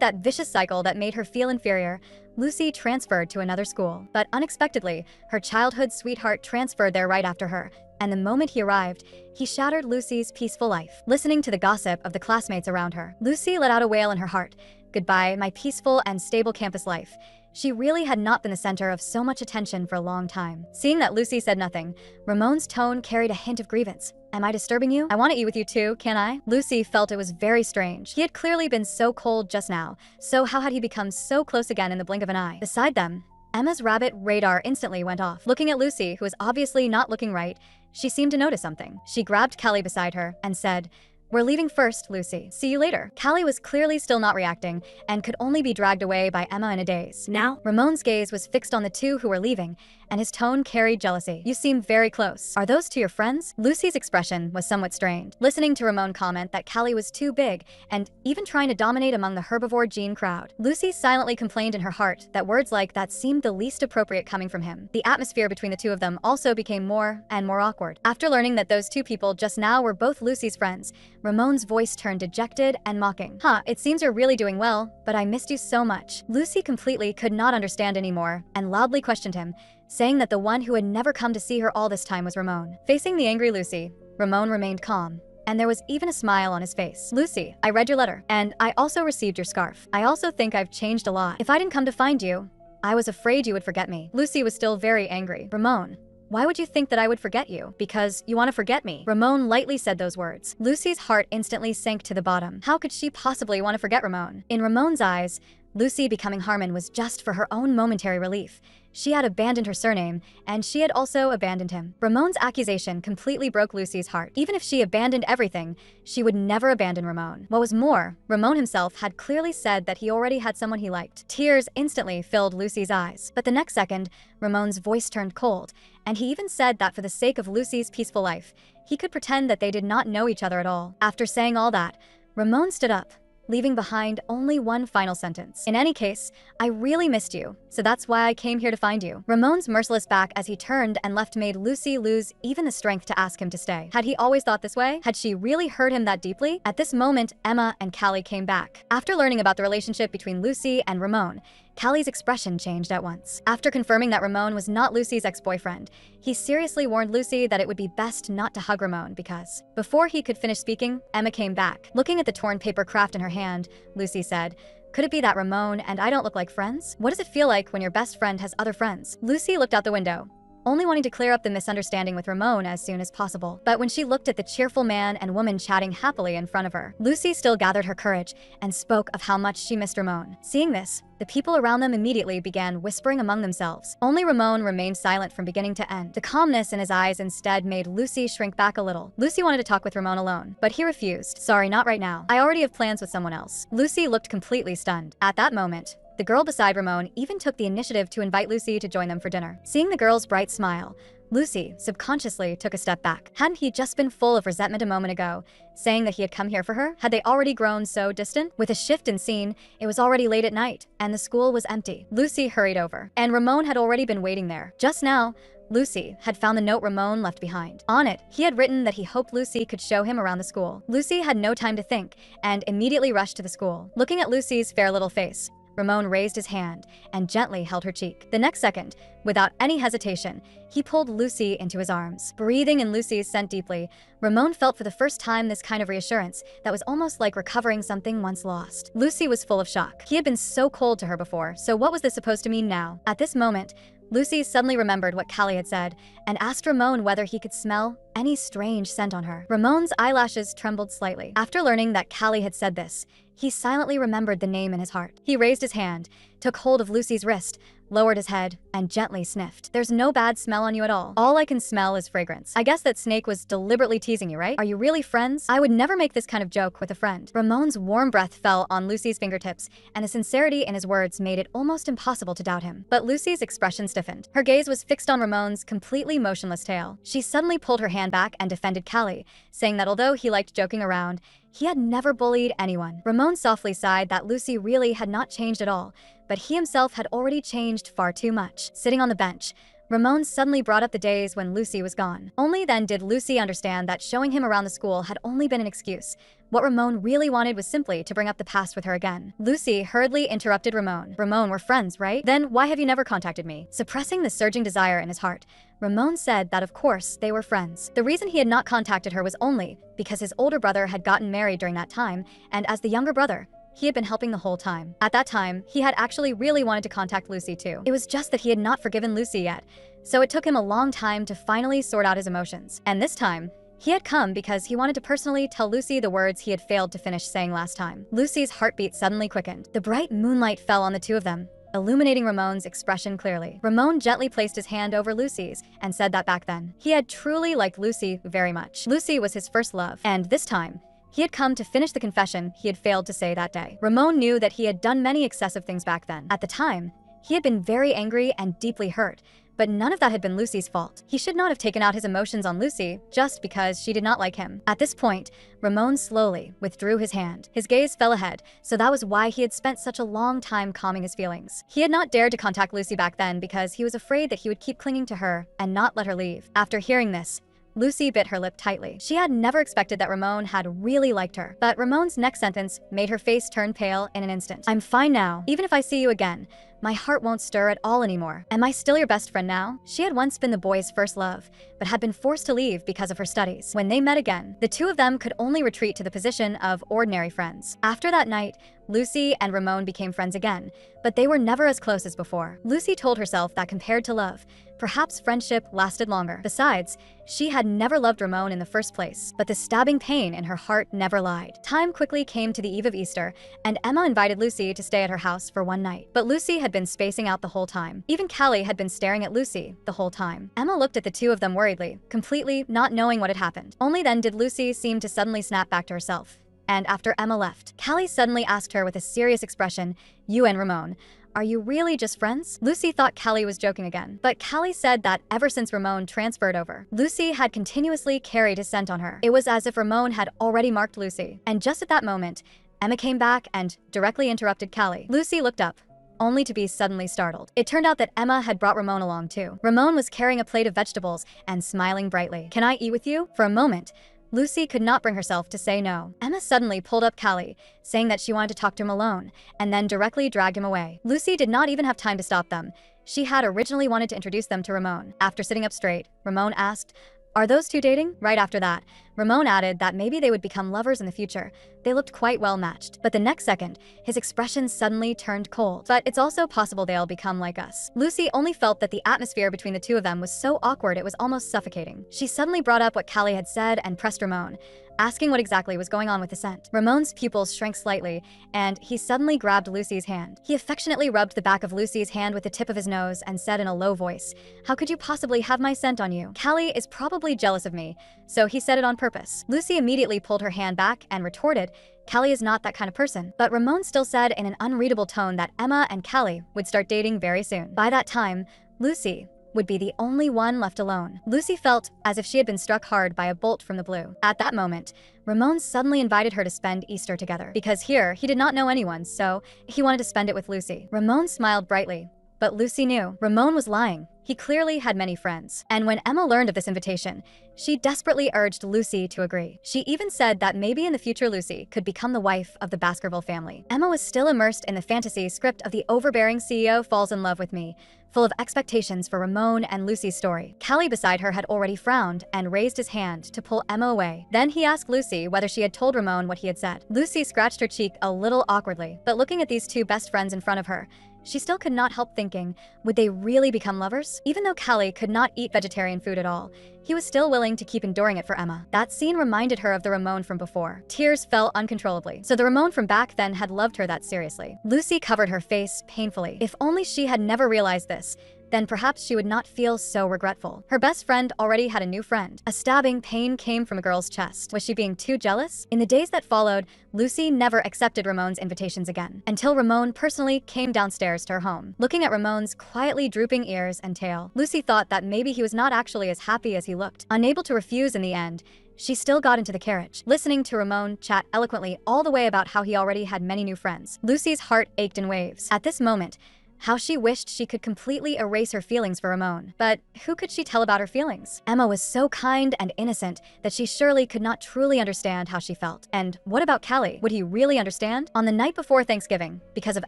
that vicious cycle that made her feel inferior, Lucy transferred to another school. But unexpectedly, her childhood sweetheart transferred there right after her, and the moment he arrived, he shattered Lucy's peaceful life. Listening to the gossip of the classmates around her, Lucy let out a wail in her heart. "Goodbye, my peaceful and stable campus life." She really had not been the center of so much attention for a long time. Seeing that Lucy said nothing, Ramon's tone carried a hint of grievance. "Am I disturbing you? I want to eat with you too, can I?" Lucy felt it was very strange. He had clearly been so cold just now, so how had he become so close again in the blink of an eye? Beside them, Emma's rabbit radar instantly went off. Looking at Lucy, who was obviously not looking right, she seemed to notice something. She grabbed Callie beside her and said, "We're leaving first, Lucy. See you later." Callie was clearly still not reacting and could only be dragged away by Emma in a daze. Now, Ramon's gaze was fixed on the two who were leaving, and his tone carried jealousy. "You seem very close. Are those two your friends?" Lucy's expression was somewhat strained, listening to Ramon comment that Callie was too big and even trying to dominate among the herbivore gene crowd. Lucy silently complained in her heart that words like that seemed the least appropriate coming from him. The atmosphere between the two of them also became more and more awkward. After learning that those two people just now were both Lucy's friends, Ramon's voice turned dejected and mocking. It seems you're really doing well, but I missed you so much." Lucy completely could not understand anymore and loudly questioned him, saying that the one who had never come to see her all this time was Ramon. Facing the angry Lucy, Ramon remained calm, and there was even a smile on his face. "Lucy, I read your letter, and I also received your scarf. I also think I've changed a lot. If I didn't come to find you, I was afraid you would forget me." Lucy was still very angry. "Ramon, why would you think that I would forget you? Because you want to forget me." Ramon lightly said those words. Lucy's heart instantly sank to the bottom. How could she possibly want to forget Ramon? In Ramon's eyes, Lucy becoming Harmon was just for her own momentary relief. She had abandoned her surname, and she had also abandoned him. Ramon's accusation completely broke Lucy's heart. Even if she abandoned everything, she would never abandon Ramon. What was more, Ramon himself had clearly said that he already had someone he liked. Tears instantly filled Lucy's eyes. But the next second, Ramon's voice turned cold, and he even said that for the sake of Lucy's peaceful life, he could pretend that they did not know each other at all. After saying all that, Ramon stood up, leaving behind only one final sentence. "In any case, I really missed you, so that's why I came here to find you." Ramon's merciless back as he turned and left made Lucy lose even the strength to ask him to stay. Had he always thought this way? Had she really hurt him that deeply? At this moment, Emma and Callie came back. After learning about the relationship between Lucy and Ramon, Callie's expression changed at once. After confirming that Ramon was not Lucy's ex-boyfriend, he seriously warned Lucy that it would be best not to hug Ramon because… Before he could finish speaking, Emma came back. Looking at the torn paper craft in her hand, Lucy said, "Could it be that Ramon and I don't look like friends? What does it feel like when your best friend has other friends?" Lucy looked out the window, only wanting to clear up the misunderstanding with Ramon as soon as possible. But when she looked at the cheerful man and woman chatting happily in front of her, Lucy still gathered her courage and spoke of how much she missed Ramon. Seeing this, the people around them immediately began whispering among themselves. Only Ramon remained silent from beginning to end. The calmness in his eyes instead made Lucy shrink back a little. Lucy wanted to talk with Ramon alone, but he refused. "Sorry, not right now. I already have plans with someone else." Lucy looked completely stunned. At that moment, the girl beside Ramon even took the initiative to invite Lucy to join them for dinner. Seeing the girl's bright smile, Lucy subconsciously took a step back. Hadn't he just been full of resentment a moment ago, saying that he had come here for her? Had they already grown so distant? With a shift in scene, it was already late at night, and the school was empty. Lucy hurried over, and Ramon had already been waiting there. Just now, Lucy had found the note Ramon left behind. On it, he had written that he hoped Lucy could show him around the school. Lucy had no time to think, and immediately rushed to the school. Looking at Lucy's fair little face, Ramon raised his hand and gently held her cheek. The next second, without any hesitation, he pulled Lucy into his arms. Breathing in Lucy's scent deeply, Ramon felt for the first time this kind of reassurance that was almost like recovering something once lost. Lucy was full of shock. He had been so cold to her before, so what was this supposed to mean now? At this moment, Lucy suddenly remembered what Callie had said and asked Ramon whether he could smell any strange scent on her. Ramon's eyelashes trembled slightly. After learning that Callie had said this, he silently remembered the name in his heart. He raised his hand, took hold of Lucy's wrist, lowered his head, and gently sniffed. There's no bad smell on you at all. All I can smell is fragrance. I guess that snake was deliberately teasing you, right? Are you really friends? I would never make this kind of joke with a friend. Ramon's warm breath fell on Lucy's fingertips, and the sincerity in his words made it almost impossible to doubt him. But Lucy's expression stiffened. Her gaze was fixed on Ramon's completely motionless tail. She suddenly pulled her hand back and defended Callie, saying that although he liked joking around, he had never bullied anyone. Ramon softly sighed that Lucy really had not changed at all, but he himself had already changed far too much. Sitting on the bench, Ramon suddenly brought up the days when Lucy was gone. Only then did Lucy understand that showing him around the school had only been an excuse. What Ramon really wanted was simply to bring up the past with her again. Lucy hurriedly interrupted Ramon. Ramon, we're friends, right? Then why have you never contacted me? Suppressing the surging desire in his heart, Ramon said that of course they were friends. The reason he had not contacted her was only because his older brother had gotten married during that time, and as the younger brother, he had been helping the whole time. At that time, he had actually really wanted to contact Lucy too. It was just that he had not forgiven Lucy yet, so it took him a long time to finally sort out his emotions. And this time, he had come because he wanted to personally tell Lucy the words he had failed to finish saying last time. Lucy's heartbeat suddenly quickened. The bright moonlight fell on the two of them, illuminating Ramon's expression clearly. Ramon gently placed his hand over Lucy's and said that back then, he had truly liked Lucy very much. Lucy was his first love, and this time, he had come to finish the confession he had failed to say that day. Ramon knew that he had done many excessive things back then. At the time, he had been very angry and deeply hurt, but none of that had been Lucy's fault. He should not have taken out his emotions on Lucy just because she did not like him. At this point, Ramon slowly withdrew his hand. His gaze fell ahead, so that was why he had spent such a long time calming his feelings. He had not dared to contact Lucy back then because he was afraid that he would keep clinging to her and not let her leave. After hearing this, Lucy bit her lip tightly. She had never expected that Ramon had really liked her, but Ramon's next sentence made her face turn pale in an instant. I'm fine now. Even if I see you again, my heart won't stir at all anymore. Am I still your best friend now? She had once been the boy's first love, but had been forced to leave because of her studies. When they met again, the two of them could only retreat to the position of ordinary friends. After that night, Lucy and Ramon became friends again, but they were never as close as before. Lucy told herself that compared to love, perhaps friendship lasted longer. Besides, she had never loved Ramon in the first place, but the stabbing pain in her heart never lied. Time quickly came to the eve of Easter, and Emma invited Lucy to stay at her house for one night. But Lucy had been spacing out the whole time. Even Callie had been staring at Lucy the whole time. Emma looked at the two of them worriedly, completely not knowing what had happened. Only then did Lucy seem to suddenly snap back to herself. And after Emma left, Callie suddenly asked her with a serious expression, "You and Ramon, are you really just friends?" Lucy thought Callie was joking again, but Callie said that ever since Ramon transferred over, Lucy had continuously carried his scent on her. It was as if Ramon had already marked Lucy. And just at that moment, Emma came back and directly interrupted Callie. Lucy looked up, only to be suddenly startled. It turned out that Emma had brought Ramon along too. Ramon was carrying a plate of vegetables and smiling brightly. "Can I eat with you?" For a moment, Lucy could not bring herself to say no. Emma suddenly pulled up Callie, saying that she wanted to talk to him alone, and then directly dragged him away. Lucy did not even have time to stop them. She had originally wanted to introduce them to Ramon. After sitting up straight, Ramon asked, "Are those two dating?" Right after that, Ramon added that maybe they would become lovers in the future. They looked quite well matched. But the next second, his expression suddenly turned cold. "But it's also possible they'll become like us." Lucy only felt that the atmosphere between the two of them was so awkward it was almost suffocating. She suddenly brought up what Callie had said and pressed Ramon, asking what exactly was going on with the scent. Ramon's pupils shrank slightly, and he suddenly grabbed Lucy's hand. He affectionately rubbed the back of Lucy's hand with the tip of his nose and said in a low voice, "How could you possibly have my scent on you? Callie is probably jealous of me, so he said it on purpose." Lucy immediately pulled her hand back and retorted, "Callie is not that kind of person." But Ramon still said in an unreadable tone that Emma and Callie would start dating very soon. By that time, Lucy would be the only one left alone. Lucy felt as if she had been struck hard by a bolt from the blue. At that moment, Ramon suddenly invited her to spend Easter together. Because here, he did not know anyone, so he wanted to spend it with Lucy. Ramon smiled brightly, but Lucy knew Ramon was lying. He clearly had many friends. And when Emma learned of this invitation, she desperately urged Lucy to agree. She even said that maybe in the future Lucy could become the wife of the Baskerville family. Emma was still immersed in the fantasy script of the overbearing CEO falls in love with me, full of expectations for Ramon and Lucy's story. Callie beside her had already frowned and raised his hand to pull Emma away. Then he asked Lucy whether she had told Ramon what he had said. Lucy scratched her cheek a little awkwardly, but looking at these two best friends in front of her, she still could not help thinking, would they really become lovers? Even though Callie could not eat vegetarian food at all, he was still willing to keep enduring it for Emma. That scene reminded her of the Ramon from before. Tears fell uncontrollably. So the Ramon from back then had loved her that seriously. Lucy covered her face painfully. If only she had never realized this, then perhaps she would not feel so regretful. Her best friend already had a new friend. A stabbing pain came from a girl's chest. Was she being too jealous? In the days that followed, Lucy never accepted Ramon's invitations again, until Ramon personally came downstairs to her home. Looking at Ramon's quietly drooping ears and tail, Lucy thought that maybe he was not actually as happy as he looked. Unable to refuse in the end, she still got into the carriage. Listening to Ramon chat eloquently all the way about how he already had many new friends, Lucy's heart ached in waves. At this moment, how she wished she could completely erase her feelings for Ramon. But who could she tell about her feelings? Emma was so kind and innocent that she surely could not truly understand how she felt. And what about Callie? Would he really understand? On the night before Thanksgiving, because of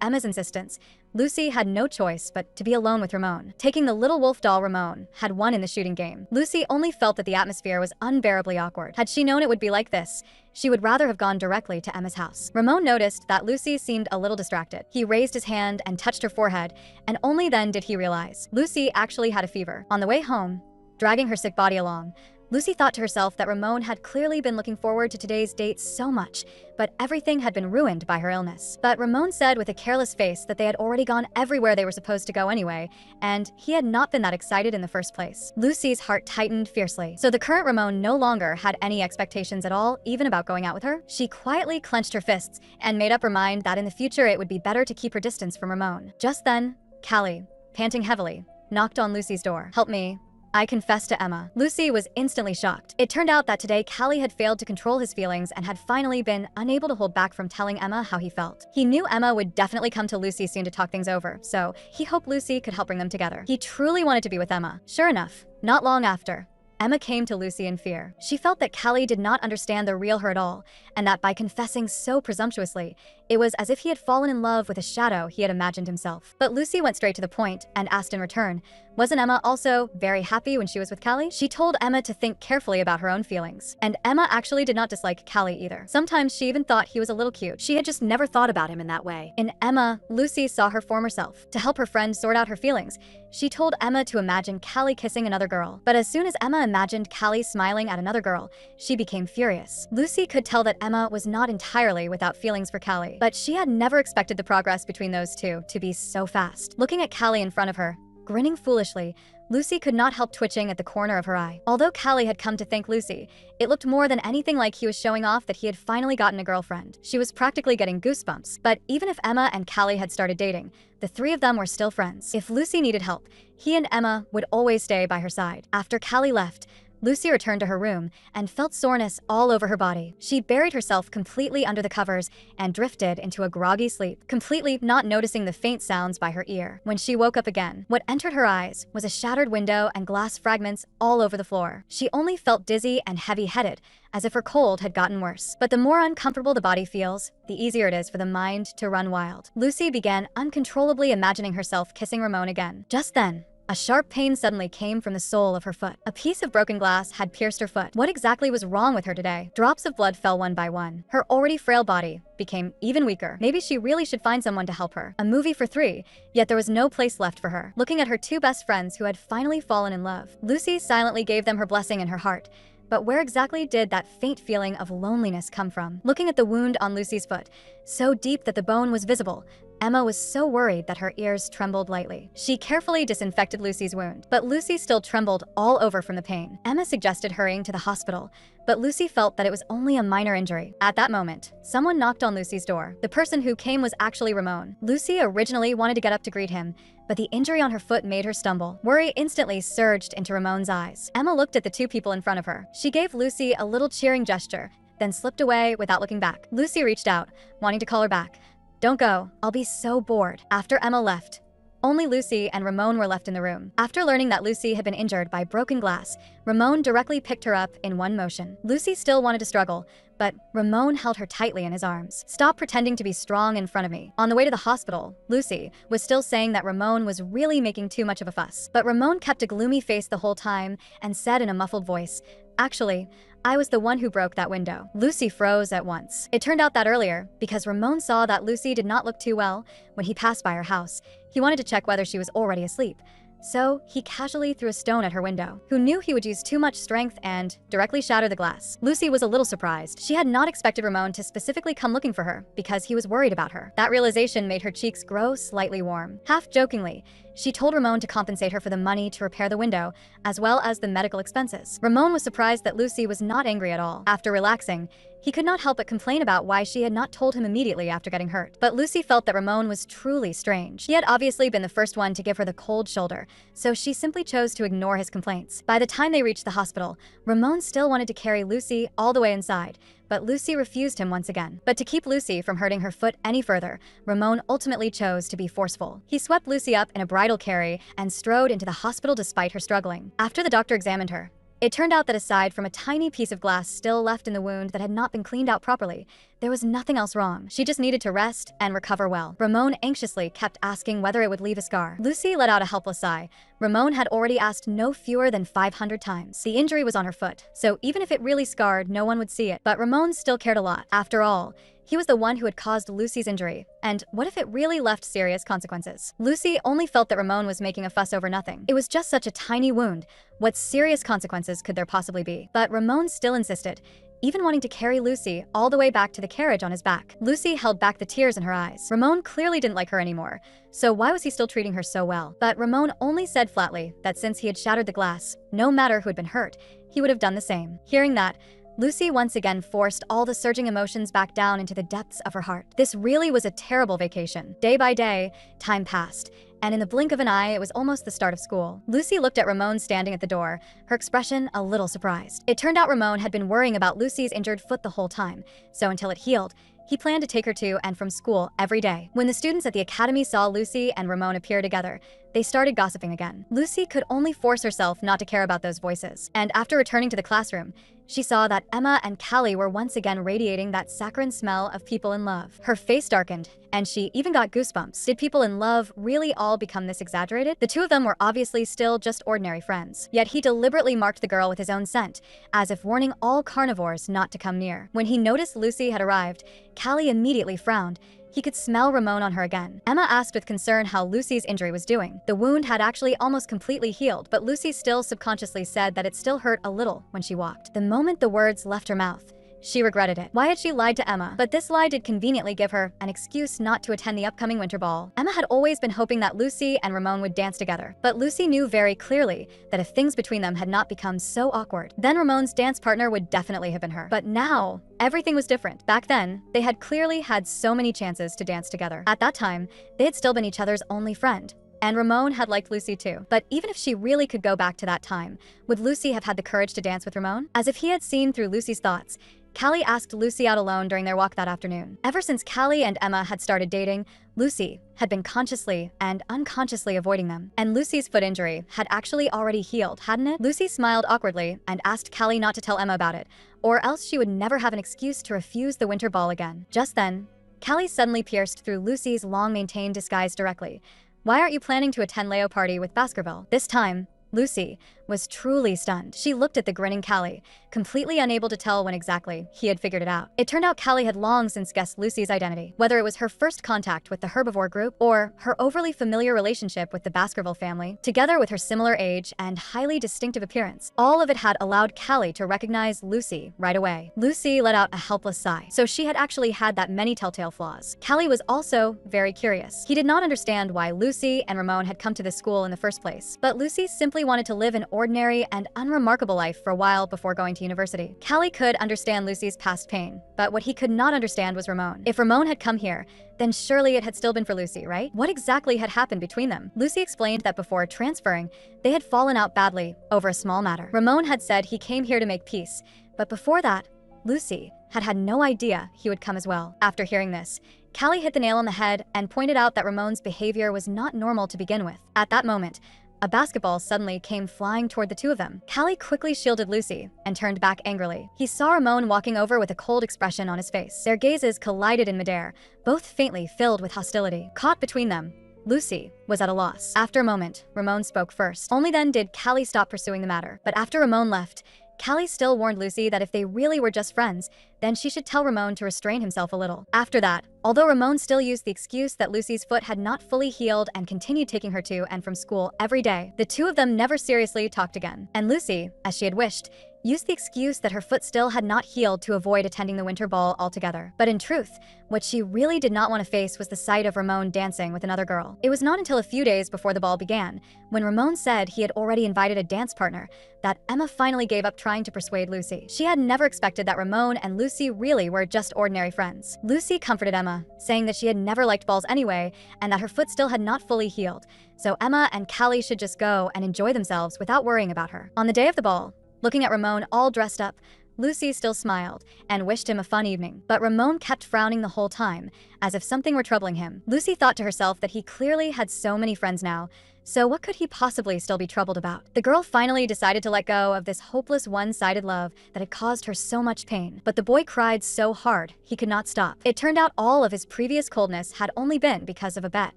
Emma's insistence, Lucy had no choice but to be alone with Ramon. Taking the little wolf doll Ramon had won in the shooting game. Lucy only felt that the atmosphere was unbearably awkward. Had she known it would be like this, she would rather have gone directly to Emma's house. Ramon noticed that Lucy seemed a little distracted. He raised his hand and touched her forehead, and only then did he realize Lucy actually had a fever. On the way home, dragging her sick body along, Lucy thought to herself that Ramon had clearly been looking forward to today's date so much, but everything had been ruined by her illness. But Ramon said with a careless face that they had already gone everywhere they were supposed to go anyway, and he had not been that excited in the first place. Lucy's heart tightened fiercely. So the current Ramon no longer had any expectations at all, even about going out with her? She quietly clenched her fists and made up her mind that in the future it would be better to keep her distance from Ramon. Just then, Callie, panting heavily, knocked on Lucy's door. "Help me," I confessed to Emma. Lucy was instantly shocked. It turned out that today Callie had failed to control his feelings and had finally been unable to hold back from telling Emma how he felt. He knew Emma would definitely come to Lucy soon to talk things over, so he hoped Lucy could help bring them together. He truly wanted to be with Emma. Sure enough, not long after, Emma came to Lucy in fear. She felt that Callie did not understand the real her at all, and that by confessing so presumptuously, it was as if he had fallen in love with a shadow he had imagined himself. But Lucy went straight to the point and asked in return, wasn't Emma also very happy when she was with Callie? She told Emma to think carefully about her own feelings. And Emma actually did not dislike Callie either. Sometimes she even thought he was a little cute. She had just never thought about him in that way. In Emma, Lucy saw her former self. To help her friend sort out her feelings, she told Emma to imagine Callie kissing another girl. But as soon as Emma imagined Callie smiling at another girl, she became furious. Lucy could tell that Emma was not entirely without feelings for Callie, but she had never expected the progress between those two to be so fast. Looking at Callie in front of her, grinning foolishly, Lucy could not help twitching at the corner of her eye. Although Callie had come to thank Lucy, it looked more than anything like he was showing off that he had finally gotten a girlfriend. She was practically getting goosebumps. But even if Emma and Callie had started dating, the three of them were still friends. If Lucy needed help, he and Emma would always stay by her side. After Callie left, Lucy returned to her room and felt soreness all over her body. She buried herself completely under the covers and drifted into a groggy sleep, completely not noticing the faint sounds by her ear. When she woke up again, what entered her eyes was a shattered window and glass fragments all over the floor. She only felt dizzy and heavy-headed, as if her cold had gotten worse. But the more uncomfortable the body feels, the easier it is for the mind to run wild. Lucy began uncontrollably imagining herself kissing Ramon again. Just then, a sharp pain suddenly came from the sole of her foot. A piece of broken glass had pierced her foot. What exactly was wrong with her today? Drops of blood fell one by one. Her already frail body became even weaker. Maybe she really should find someone to help her. A movie for three, yet there was no place left for her. Looking at her two best friends who had finally fallen in love, Lucy silently gave them her blessing in her heart. But where exactly did that faint feeling of loneliness come from? Looking at the wound on Lucy's foot, so deep that the bone was visible, Emma was so worried that her ears trembled lightly. She carefully disinfected Lucy's wound, but Lucy still trembled all over from the pain. Emma suggested hurrying to the hospital, but Lucy felt that it was only a minor injury. At that moment, someone knocked on Lucy's door. The person who came was actually Ramon. Lucy originally wanted to get up to greet him, but the injury on her foot made her stumble. Worry instantly surged into Ramon's eyes. Emma looked at the two people in front of her. She gave Lucy a little cheering gesture, then slipped away without looking back. Lucy reached out, wanting to call her back. "Don't go, I'll be so bored." After Emma left, only Lucy and Ramon were left in the room. After learning that Lucy had been injured by broken glass, Ramon directly picked her up in one motion. Lucy still wanted to struggle, but Ramon held her tightly in his arms. "Stop pretending to be strong in front of me." On the way to the hospital, Lucy was still saying that Ramon was really making too much of a fuss. But Ramon kept a gloomy face the whole time and said in a muffled voice, "Actually, I was the one who broke that window. Lucy froze at once. It turned out that earlier, because Ramon saw that Lucy did not look too well when he passed by her house, he wanted to check whether she was already asleep. So he casually threw a stone at her window. Who knew he would use too much strength and directly shatter the glass? Lucy was a little surprised. She had not expected Ramon to specifically come looking for her because he was worried about her. That realization made her cheeks grow slightly warm. Half jokingly, she told Ramon to compensate her for the money to repair the window, as well as the medical expenses. Ramon was surprised that Lucy was not angry at all. After relaxing, he could not help but complain about why she had not told him immediately after getting hurt. But Lucy felt that Ramon was truly strange. He had obviously been the first one to give her the cold shoulder, so she simply chose to ignore his complaints. By the time they reached the hospital, Ramon still wanted to carry Lucy all the way inside, but Lucy refused him once again. But to keep Lucy from hurting her foot any further, Ramon ultimately chose to be forceful. He swept Lucy up in a bridal carry and strode into the hospital despite her struggling. After the doctor examined her, it turned out that aside from a tiny piece of glass still left in the wound that had not been cleaned out properly, there was nothing else wrong. She just needed to rest and recover well. Ramon anxiously kept asking whether it would leave a scar. Lucy let out a helpless sigh. Ramon had already asked no fewer than 500 times. The injury was on her foot, so even if it really scarred, no one would see it. But Ramon still cared a lot. After all, he was the one who had caused Lucy's injury, and what if it really left serious consequences? Lucy only felt that Ramon was making a fuss over nothing. It was just such a tiny wound. What serious consequences could there possibly be? But Ramon still insisted, even wanting to carry Lucy all the way back to the carriage on his back. Lucy held back the tears in her eyes. Ramon clearly didn't like her anymore, so why was he still treating her so well? But Ramon only said flatly that since he had shattered the glass, no matter who had been hurt, he would have done the same. Hearing that, Lucy once again forced all the surging emotions back down into the depths of her heart. This really was a terrible vacation. Day by day, time passed, and in the blink of an eye, it was almost the start of school. Lucy looked at Ramon standing at the door, her expression a little surprised. It turned out Ramon had been worrying about Lucy's injured foot the whole time, so until it healed, he planned to take her to and from school every day. When the students at the academy saw Lucy and Ramon appear together, they started gossiping again. Lucy could only force herself not to care about those voices, and after returning to the classroom, she saw that Emma and Callie were once again radiating that saccharine smell of people in love. Her face darkened, and she even got goosebumps. Did people in love really all become this exaggerated? The two of them were obviously still just ordinary friends, yet he deliberately marked the girl with his own scent, as if warning all carnivores not to come near. When he noticed Lucy had arrived, Callie immediately frowned. He could smell Ramon on her again. Emma asked with concern how Lucy's injury was doing. The wound had actually almost completely healed, but Lucy still subconsciously said that it still hurt a little when she walked. The moment the words left her mouth, she regretted it. Why had she lied to Emma? But this lie did conveniently give her an excuse not to attend the upcoming winter ball. Emma had always been hoping that Lucy and Ramon would dance together, but Lucy knew very clearly that if things between them had not become so awkward, then Ramon's dance partner would definitely have been her. But now, everything was different. Back then, they had clearly had so many chances to dance together. At that time, they had still been each other's only friend. And Ramon had liked Lucy too. But even if she really could go back to that time, would Lucy have had the courage to dance with Ramon? As if he had seen through Lucy's thoughts, Callie asked Lucy out alone during their walk that afternoon. Ever since Callie and Emma had started dating, Lucy had been consciously and unconsciously avoiding them. And Lucy's foot injury had actually already healed, hadn't it? Lucy smiled awkwardly and asked Callie not to tell Emma about it, or else she would never have an excuse to refuse the winter ball again. Just then, Callie suddenly pierced through Lucy's long-maintained disguise directly. Why aren't you planning to attend Leo party with Baskerville? This time, Lucy was truly stunned. She looked at the grinning Callie, completely unable to tell when exactly he had figured it out. It turned out Callie had long since guessed Lucy's identity. Whether it was her first contact with the herbivore group or her overly familiar relationship with the Baskerville family, together with her similar age and highly distinctive appearance, all of it had allowed Callie to recognize Lucy right away. Lucy let out a helpless sigh. So she had actually had that many telltale flaws. Callie was also very curious. He did not understand why Lucy and Ramon had come to this school in the first place, but Lucy simply wanted to live an ordinary and unremarkable life for a while before going to university. Callie could understand Lucy's past pain, but what he could not understand was Ramon. If Ramon had come here, then surely it had still been for Lucy, right? What exactly had happened between them? Lucy explained that before transferring, they had fallen out badly over a small matter. Ramon had said he came here to make peace, but before that, Lucy had had no idea he would come as well. After hearing this, Callie hit the nail on the head and pointed out that Ramon's behavior was not normal to begin with. At that moment, a basketball suddenly came flying toward the two of them. Callie quickly shielded Lucy and turned back angrily. He saw Ramon walking over with a cold expression on his face. Their gazes collided in midair, both faintly filled with hostility. Caught between them, Lucy was at a loss. After a moment, Ramon spoke first. Only then did Callie stop pursuing the matter. But after Ramon left, Callie still warned Lucy that if they really were just friends, then she should tell Ramon to restrain himself a little. After that, although Ramon still used the excuse that Lucy's foot had not fully healed and continued taking her to and from school every day, the two of them never seriously talked again. And Lucy, as she had wished, used the excuse that her foot still had not healed to avoid attending the winter ball altogether. But in truth, what she really did not want to face was the sight of Ramon dancing with another girl. It was not until a few days before the ball began, when Ramon said he had already invited a dance partner, that Emma finally gave up trying to persuade Lucy. She had never expected that Ramon and Lucy really were just ordinary friends. Lucy comforted Emma, saying that she had never liked balls anyway, and that her foot still had not fully healed, so Emma and Callie should just go and enjoy themselves without worrying about her. On the day of the ball, looking at Ramon all dressed up, Lucy still smiled and wished him a fun evening. But Ramon kept frowning the whole time, as if something were troubling him. Lucy thought to herself that he clearly had so many friends now, so what could he possibly still be troubled about? The girl finally decided to let go of this hopeless one-sided love that had caused her so much pain. But the boy cried so hard, he could not stop. It turned out all of his previous coldness had only been because of a bet.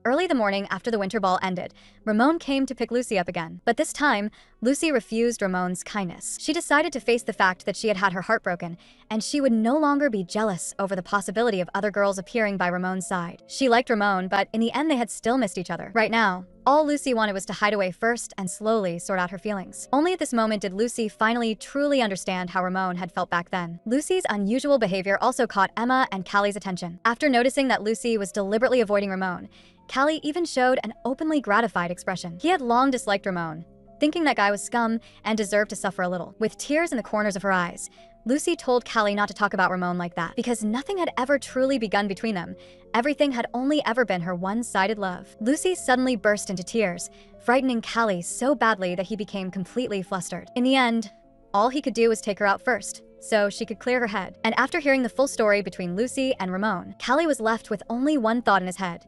Early the morning after the winter ball ended, Ramon came to pick Lucy up again. But this time, Lucy refused Ramon's kindness. She decided to face the fact that she had had her heart broken, and she would no longer be jealous over the possibility of other girls appearing by Ramon's side. She liked Ramon, but in the end they had still missed each other. Right now, all Lucy wanted was to hide away first and slowly sort out her feelings. Only at this moment did Lucy finally truly understand how Ramon had felt back then. Lucy's unusual behavior also caught Emma and Callie's attention. After noticing that Lucy was deliberately avoiding Ramon, Callie even showed an openly gratified expression. He had long disliked Ramon, thinking that guy was scum and deserved to suffer a little. With tears in the corners of her eyes, Lucy told Callie not to talk about Ramon like that, because nothing had ever truly begun between them. Everything had only ever been her one-sided love. Lucy suddenly burst into tears, frightening Callie so badly that he became completely flustered. In the end, all he could do was take her out first, so she could clear her head. And after hearing the full story between Lucy and Ramon, Callie was left with only one thought in his head.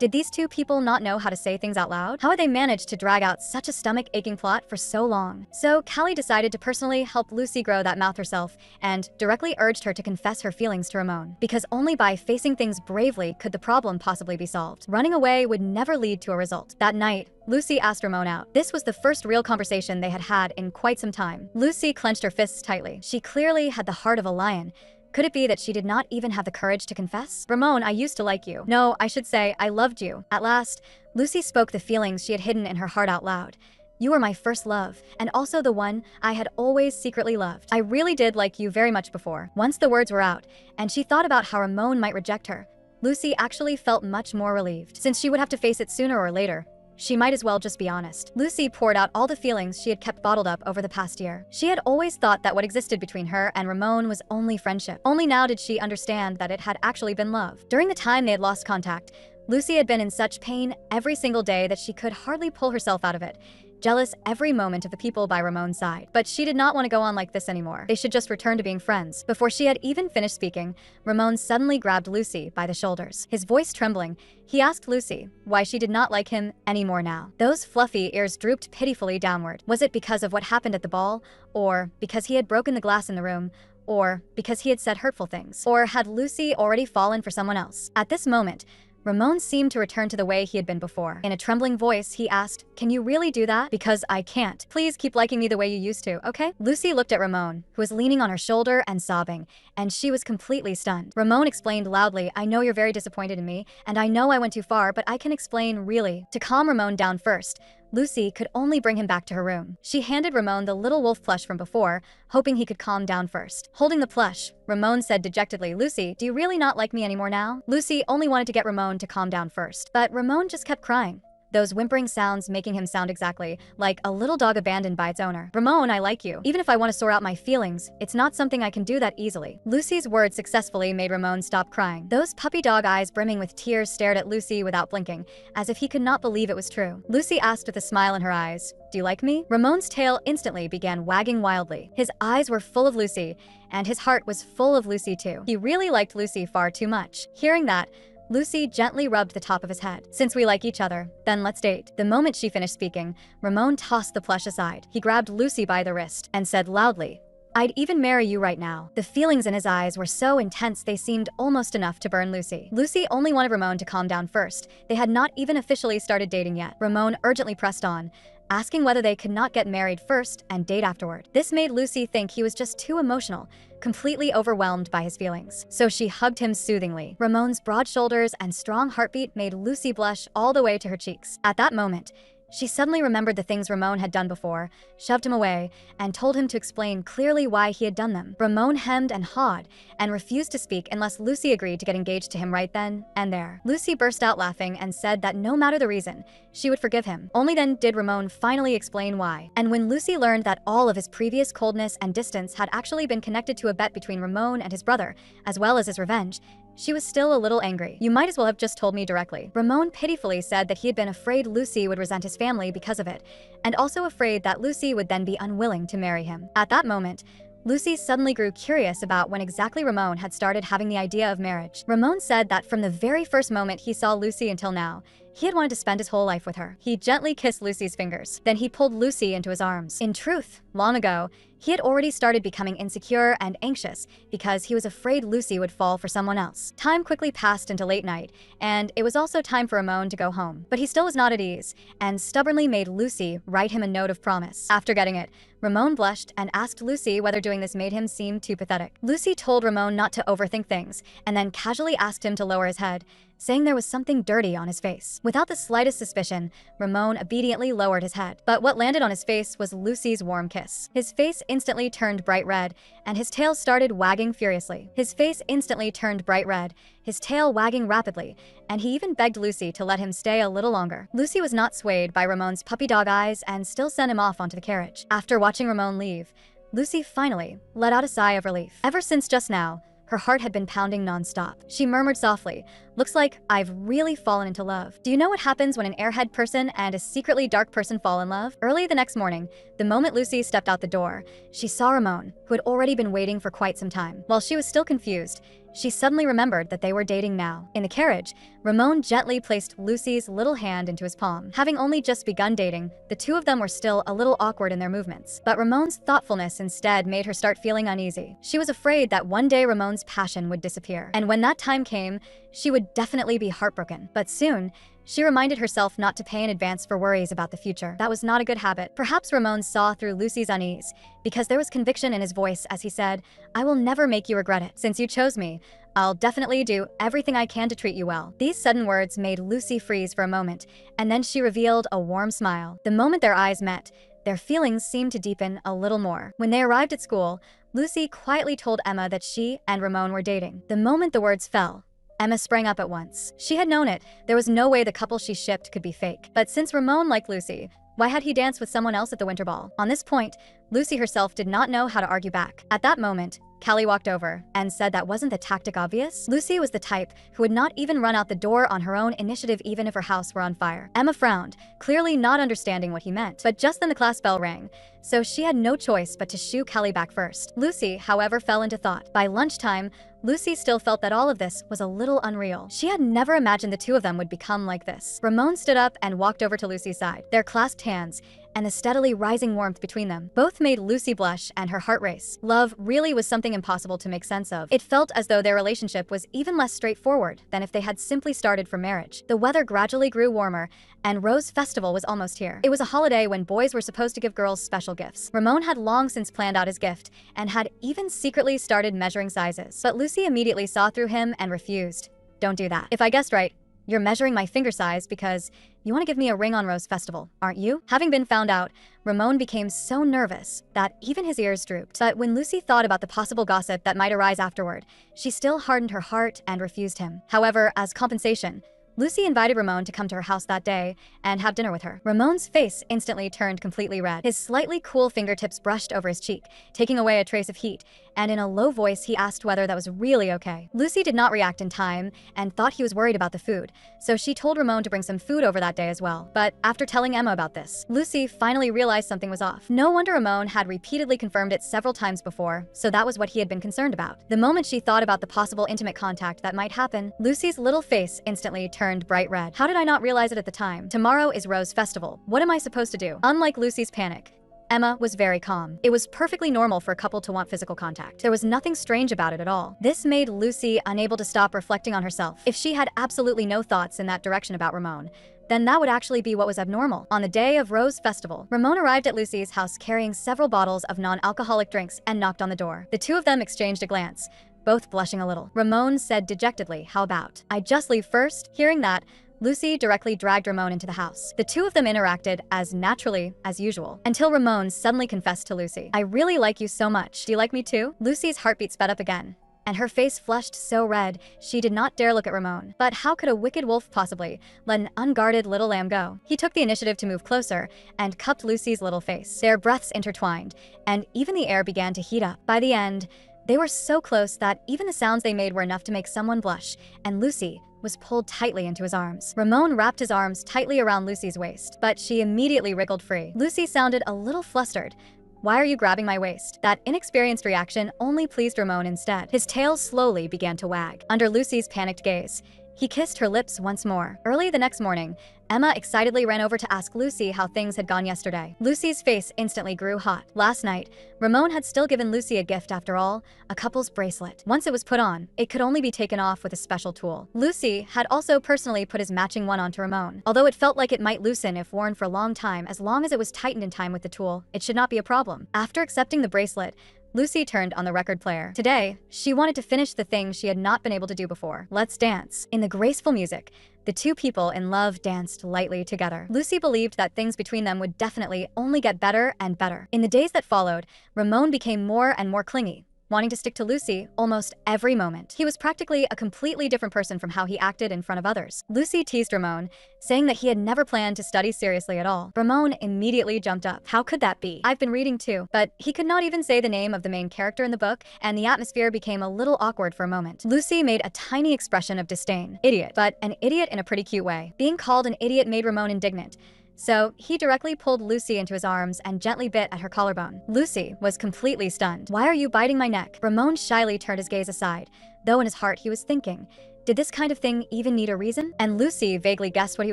Did these two people not know how to say things out loud? How had they managed to drag out such a stomach-aching plot for so long? So Callie decided to personally help Lucy grow that mouth herself and directly urged her to confess her feelings to Ramon, because only by facing things bravely could the problem possibly be solved. Running away would never lead to a result. That night, Lucy asked Ramon out. This was the first real conversation they had had in quite some time. Lucy clenched her fists tightly. She clearly had the heart of a lion. Could it be that she did not even have the courage to confess? Ramon, I used to like you. No, I should say, I loved you. At last, Lucy spoke the feelings she had hidden in her heart out loud. You were my first love, and also the one I had always secretly loved. I really did like you very much before. Once the words were out, and she thought about how Ramon might reject her, Lucy actually felt much more relieved. Since she would have to face it sooner or later, she might as well just be honest. Lucy poured out all the feelings she had kept bottled up over the past year. She had always thought that what existed between her and Ramon was only friendship. Only now did she understand that it had actually been love. During the time they had lost contact, Lucy had been in such pain every single day that she could hardly pull herself out of it, jealous every moment of the people by Ramon's side. But she did not want to go on like this anymore. They should just return to being friends. Before she had even finished speaking, Ramon suddenly grabbed Lucy by the shoulders. His voice trembling, he asked Lucy why she did not like him anymore now. Those fluffy ears drooped pitifully downward. Was it because of what happened at the ball? Or because he had broken the glass in the room? Or because he had said hurtful things? Or had Lucy already fallen for someone else? At this moment, Ramon seemed to return to the way he had been before. In a trembling voice, he asked, "Can you really do that? Because I can't. Please keep liking me the way you used to, okay?" Lucy looked at Ramon, who was leaning on her shoulder and sobbing, and she was completely stunned. Ramon explained loudly, "I know you're very disappointed in me, and I know I went too far, but I can explain really." To calm Ramon down first, Lucy could only bring him back to her room. She handed Ramon the little wolf plush from before, hoping he could calm down first. Holding the plush, Ramon said dejectedly, "Lucy, do you really not like me anymore now?" Lucy only wanted to get Ramon to calm down first, but Ramon just kept crying, those whimpering sounds making him sound exactly like a little dog abandoned by its owner. "Ramon, I like you. Even if I want to sort out my feelings, it's not something I can do that easily." Lucy's words successfully made Ramon stop crying. Those puppy dog eyes brimming with tears stared at Lucy without blinking, as if he could not believe it was true. Lucy asked with a smile in her eyes, "Do you like me?" Ramon's tail instantly began wagging wildly. His eyes were full of Lucy, and his heart was full of Lucy too. He really liked Lucy far too much. Hearing that, Lucy gently rubbed the top of his head. "Since we like each other, then let's date." The moment she finished speaking, Ramon tossed the plush aside. He grabbed Lucy by the wrist and said loudly, "I'd even marry you right now." The feelings in his eyes were so intense they seemed almost enough to burn Lucy. Lucy only wanted Ramon to calm down first. They had not even officially started dating yet. Ramon urgently pressed on, asking whether they could not get married first and date afterward. This made Lucy think he was just too emotional, completely overwhelmed by his feelings. So she hugged him soothingly. Ramon's broad shoulders and strong heartbeat made Lucy blush all the way to her cheeks. At that moment, she suddenly remembered the things Ramon had done before, shoved him away, and told him to explain clearly why he had done them. Ramon hemmed and hawed and refused to speak unless Lucy agreed to get engaged to him right then and there. Lucy burst out laughing and said that no matter the reason, she would forgive him. Only then did Ramon finally explain why. And when Lucy learned that all of his previous coldness and distance had actually been connected to a bet between Ramon and his brother, as well as his revenge, she was still a little angry. "You might as well have just told me directly." Ramon pitifully said that he had been afraid Lucy would resent his family because of it, and also afraid that Lucy would then be unwilling to marry him. At that moment, Lucy suddenly grew curious about when exactly Ramon had started having the idea of marriage. Ramon said that from the very first moment he saw Lucy until now, he had wanted to spend his whole life with her. He gently kissed Lucy's fingers. Then he pulled Lucy into his arms. In truth, long ago, he had already started becoming insecure and anxious because he was afraid Lucy would fall for someone else. Time quickly passed into late night, and it was also time for Ramon to go home. But he still was not at ease, and stubbornly made Lucy write him a note of promise. After getting it, Ramon blushed and asked Lucy whether doing this made him seem too pathetic. Lucy told Ramon not to overthink things, and then casually asked him to lower his head, saying there was something dirty on his face. Without the slightest suspicion, Ramon obediently lowered his head. But what landed on his face was Lucy's warm kiss. His face instantly turned bright red, and his tail started wagging furiously. His face instantly turned bright red, his tail wagging rapidly, and he even begged Lucy to let him stay a little longer. Lucy was not swayed by Ramon's puppy dog eyes and still sent him off onto the carriage. After watching Ramon leave, Lucy finally let out a sigh of relief. Ever since just now, her heart had been pounding non-stop. She murmured softly, "Looks like I've really fallen into love." Do you know what happens when an airhead person and a secretly dark person fall in love? Early the next morning, the moment Lucy stepped out the door, she saw Ramon, who had already been waiting for quite some time. While she was still confused, she suddenly remembered that they were dating now. In the carriage, Ramon gently placed Lucy's little hand into his palm. Having only just begun dating, the two of them were still a little awkward in their movements. But Ramon's thoughtfulness instead made her start feeling uneasy. She was afraid that one day Ramon's passion would disappear. And when that time came, she would definitely be heartbroken. But soon, she reminded herself not to pay in advance for worries about the future. That was not a good habit. Perhaps Ramon saw through Lucy's unease, because there was conviction in his voice as he said, "I will never make you regret it. Since you chose me, I'll definitely do everything I can to treat you well." These sudden words made Lucy freeze for a moment, and then she revealed a warm smile. The moment their eyes met, their feelings seemed to deepen a little more. When they arrived at school, Lucy quietly told Emma that she and Ramon were dating. The moment the words fell, Emma sprang up at once. She had known it. There was no way the couple she shipped could be fake. But since Ramon liked Lucy, why had he danced with someone else at the winter ball? On this point, Lucy herself did not know how to argue back. At that moment, Callie walked over and said that wasn't the tactic obvious. Lucy was the type who would not even run out the door on her own initiative even if her house were on fire. Emma frowned, clearly not understanding what he meant. But just then the class bell rang, so she had no choice but to shoo Callie back first. Lucy, however, fell into thought. By lunchtime, Lucy still felt that all of this was a little unreal. She had never imagined the two of them would become like this. Ramon stood up and walked over to Lucy's side. Their clasped hands, and the steadily rising warmth between them both made Lucy blush and her heart race. Love really was something impossible to make sense of. It felt as though their relationship was even less straightforward than if they had simply started for marriage. The weather gradually grew warmer, and Rose Festival was almost here. It was a holiday when boys were supposed to give girls special gifts. Ramon had long since planned out his gift, and had even secretly started measuring sizes. But Lucy immediately saw through him and refused. "Don't do that. If I guessed right, you're measuring my finger size because you want to give me a ring on Rose Festival, aren't you?" Having been found out, Ramon became so nervous that even his ears drooped. But when Lucy thought about the possible gossip that might arise afterward, she still hardened her heart and refused him. However, as compensation, Lucy invited Ramon to come to her house that day and have dinner with her. Ramon's face instantly turned completely red. His slightly cool fingertips brushed over his cheek, taking away a trace of heat, and in a low voice he asked whether that was really okay. Lucy did not react in time and thought he was worried about the food, so she told Ramon to bring some food over that day as well. But after telling Emma about this, Lucy finally realized something was off. No wonder Ramon had repeatedly confirmed it several times before, so that was what he had been concerned about. The moment she thought about the possible intimate contact that might happen, Lucy's little face instantly turned bright red. How did I not realize it at the time? Tomorrow is Rose Festival. What am I supposed to do? Unlike Lucy's panic, Emma was very calm. It was perfectly normal for a couple to want physical contact. There was nothing strange about it at all. This made Lucy unable to stop reflecting on herself. If she had absolutely no thoughts in that direction about Ramon, then that would actually be what was abnormal. On the day of Rose Festival, Ramon arrived at Lucy's house carrying several bottles of non-alcoholic drinks and knocked on the door. The two of them exchanged a glance, both blushing a little. Ramon said dejectedly, "How about I just leave first?" Hearing that, Lucy directly dragged Ramon into the house. The two of them interacted as naturally as usual, until Ramon suddenly confessed to Lucy, "I really like you so much. Do you like me too?" Lucy's heartbeat sped up again, and her face flushed so red she did not dare look at Ramon. But how could a wicked wolf possibly let an unguarded little lamb go? He took the initiative to move closer and cupped Lucy's little face. Their breaths intertwined, and even the air began to heat up. By the end, they were so close that even the sounds they made were enough to make someone blush, and Lucy was pulled tightly into his arms. Ramon wrapped his arms tightly around Lucy's waist, but she immediately wriggled free. Lucy sounded a little flustered. "Why are you grabbing my waist?" That inexperienced reaction only pleased Ramon instead. His tail slowly began to wag. Under Lucy's panicked gaze, he kissed her lips once more. Early the next morning, Emma excitedly ran over to ask Lucy how things had gone yesterday. Lucy's face instantly grew hot. Last night, Ramon had still given Lucy a gift after all, a couple's bracelet. Once it was put on, it could only be taken off with a special tool. Lucy had also personally put his matching one onto Ramon. Although it felt like it might loosen if worn for a long time, as long as it was tightened in time with the tool, it should not be a problem. After accepting the bracelet, Lucy turned on the record player. Today, she wanted to finish the thing she had not been able to do before. Let's dance. In the graceful music, the two people in love danced lightly together. Lucy believed that things between them would definitely only get better and better. In the days that followed, Ramon became more and more clingy, wanting to stick to Lucy almost every moment. He was practically a completely different person from how he acted in front of others. Lucy teased Ramon, saying that he had never planned to study seriously at all. Ramon immediately jumped up. "How could that be? I've been reading too." But he could not even say the name of the main character in the book, and the atmosphere became a little awkward for a moment. Lucy made a tiny expression of disdain. Idiot, but an idiot in a pretty cute way. Being called an idiot made Ramon indignant, so he directly pulled Lucy into his arms and gently bit at her collarbone. Lucy was completely stunned. "Why are you biting my neck?" Ramon shyly turned his gaze aside, though in his heart he was thinking, did this kind of thing even need a reason? And Lucy vaguely guessed what he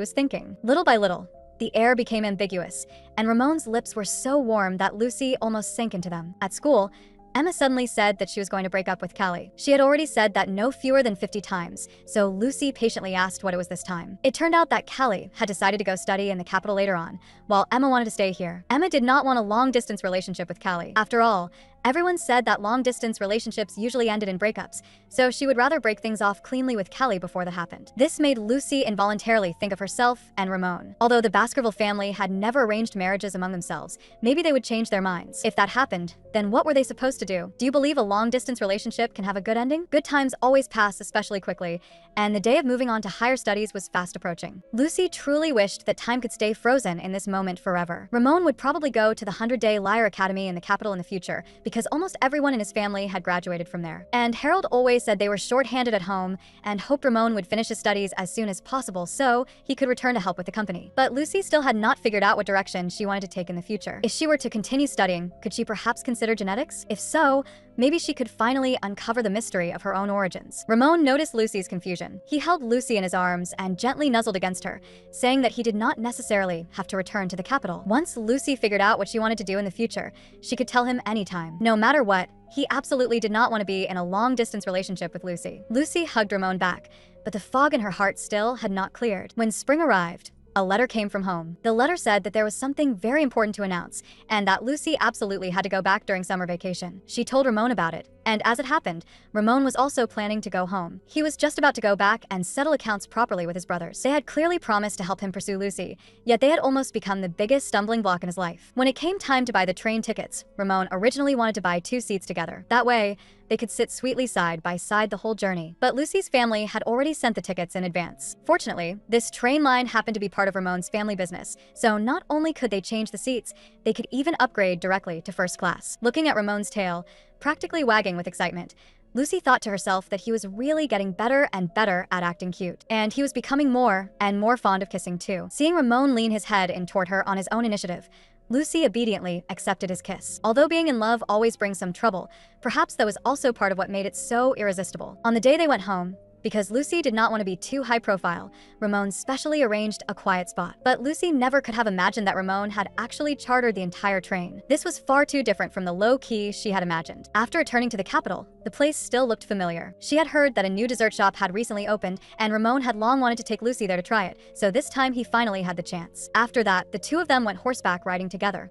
was thinking. Little by little, the air became ambiguous, and Ramon's lips were so warm that Lucy almost sank into them. At school, Emma suddenly said that she was going to break up with Callie. She had already said that no fewer than 50 times, so Lucy patiently asked what it was this time. It turned out that Callie had decided to go study in the capital later on, while Emma wanted to stay here. Emma did not want a long-distance relationship with Callie. After all, everyone said that long-distance relationships usually ended in breakups, so she would rather break things off cleanly with Callie before that happened. This made Lucy involuntarily think of herself and Ramon. Although the Baskerville family had never arranged marriages among themselves, maybe they would change their minds. If that happened, then what were they supposed to do? Do you believe a long-distance relationship can have a good ending? Good times always pass especially quickly, and the day of moving on to higher studies was fast approaching. Lucy truly wished that time could stay frozen in this moment forever. Ramon would probably go to the 100-day Lyre Academy in the capital in the future, because almost everyone in his family had graduated from there. And Harold always said they were short-handed at home and hoped Ramon would finish his studies as soon as possible so he could return to help with the company. But Lucy still had not figured out what direction she wanted to take in the future. If she were to continue studying, could she perhaps consider genetics? If so, maybe she could finally uncover the mystery of her own origins. Ramon noticed Lucy's confusion. He held Lucy in his arms and gently nuzzled against her, saying that he did not necessarily have to return to the capital. Once Lucy figured out what she wanted to do in the future, she could tell him anytime. No matter what, he absolutely did not want to be in a long-distance relationship with Lucy. Lucy hugged Ramon back, but the fog in her heart still had not cleared. When spring arrived, a letter came from home. The letter said that there was something very important to announce, and that Lucy absolutely had to go back during summer vacation. She told Ramon about it, and as it happened, Ramon was also planning to go home. He was just about to go back and settle accounts properly with his brothers. They had clearly promised to help him pursue Lucy, yet they had almost become the biggest stumbling block in his life. When it came time to buy the train tickets, Ramon originally wanted to buy 2 seats together. That way, they could sit sweetly side by side the whole journey. But Lucy's family had already sent the tickets in advance. Fortunately, this train line happened to be part of Ramon's family business, so not only could they change the seats, they could even upgrade directly to first class. Looking at Ramon's tail, practically wagging with excitement, Lucy thought to herself that he was really getting better and better at acting cute. And he was becoming more and more fond of kissing too. Seeing Ramon lean his head in toward her on his own initiative, Lucy obediently accepted his kiss. Although being in love always brings some trouble, perhaps that was also part of what made it so irresistible. On the day they went home, Because Lucy did not want to be too high profile, Ramon specially arranged a quiet spot. But Lucy never could have imagined that Ramon had actually chartered the entire train. This was far too different from the low-key she had imagined. After returning to the capital, the place still looked familiar. She had heard that a new dessert shop had recently opened, and Ramon had long wanted to take Lucy there to try it, so this time he finally had the chance. After that, the two of them went horseback riding together.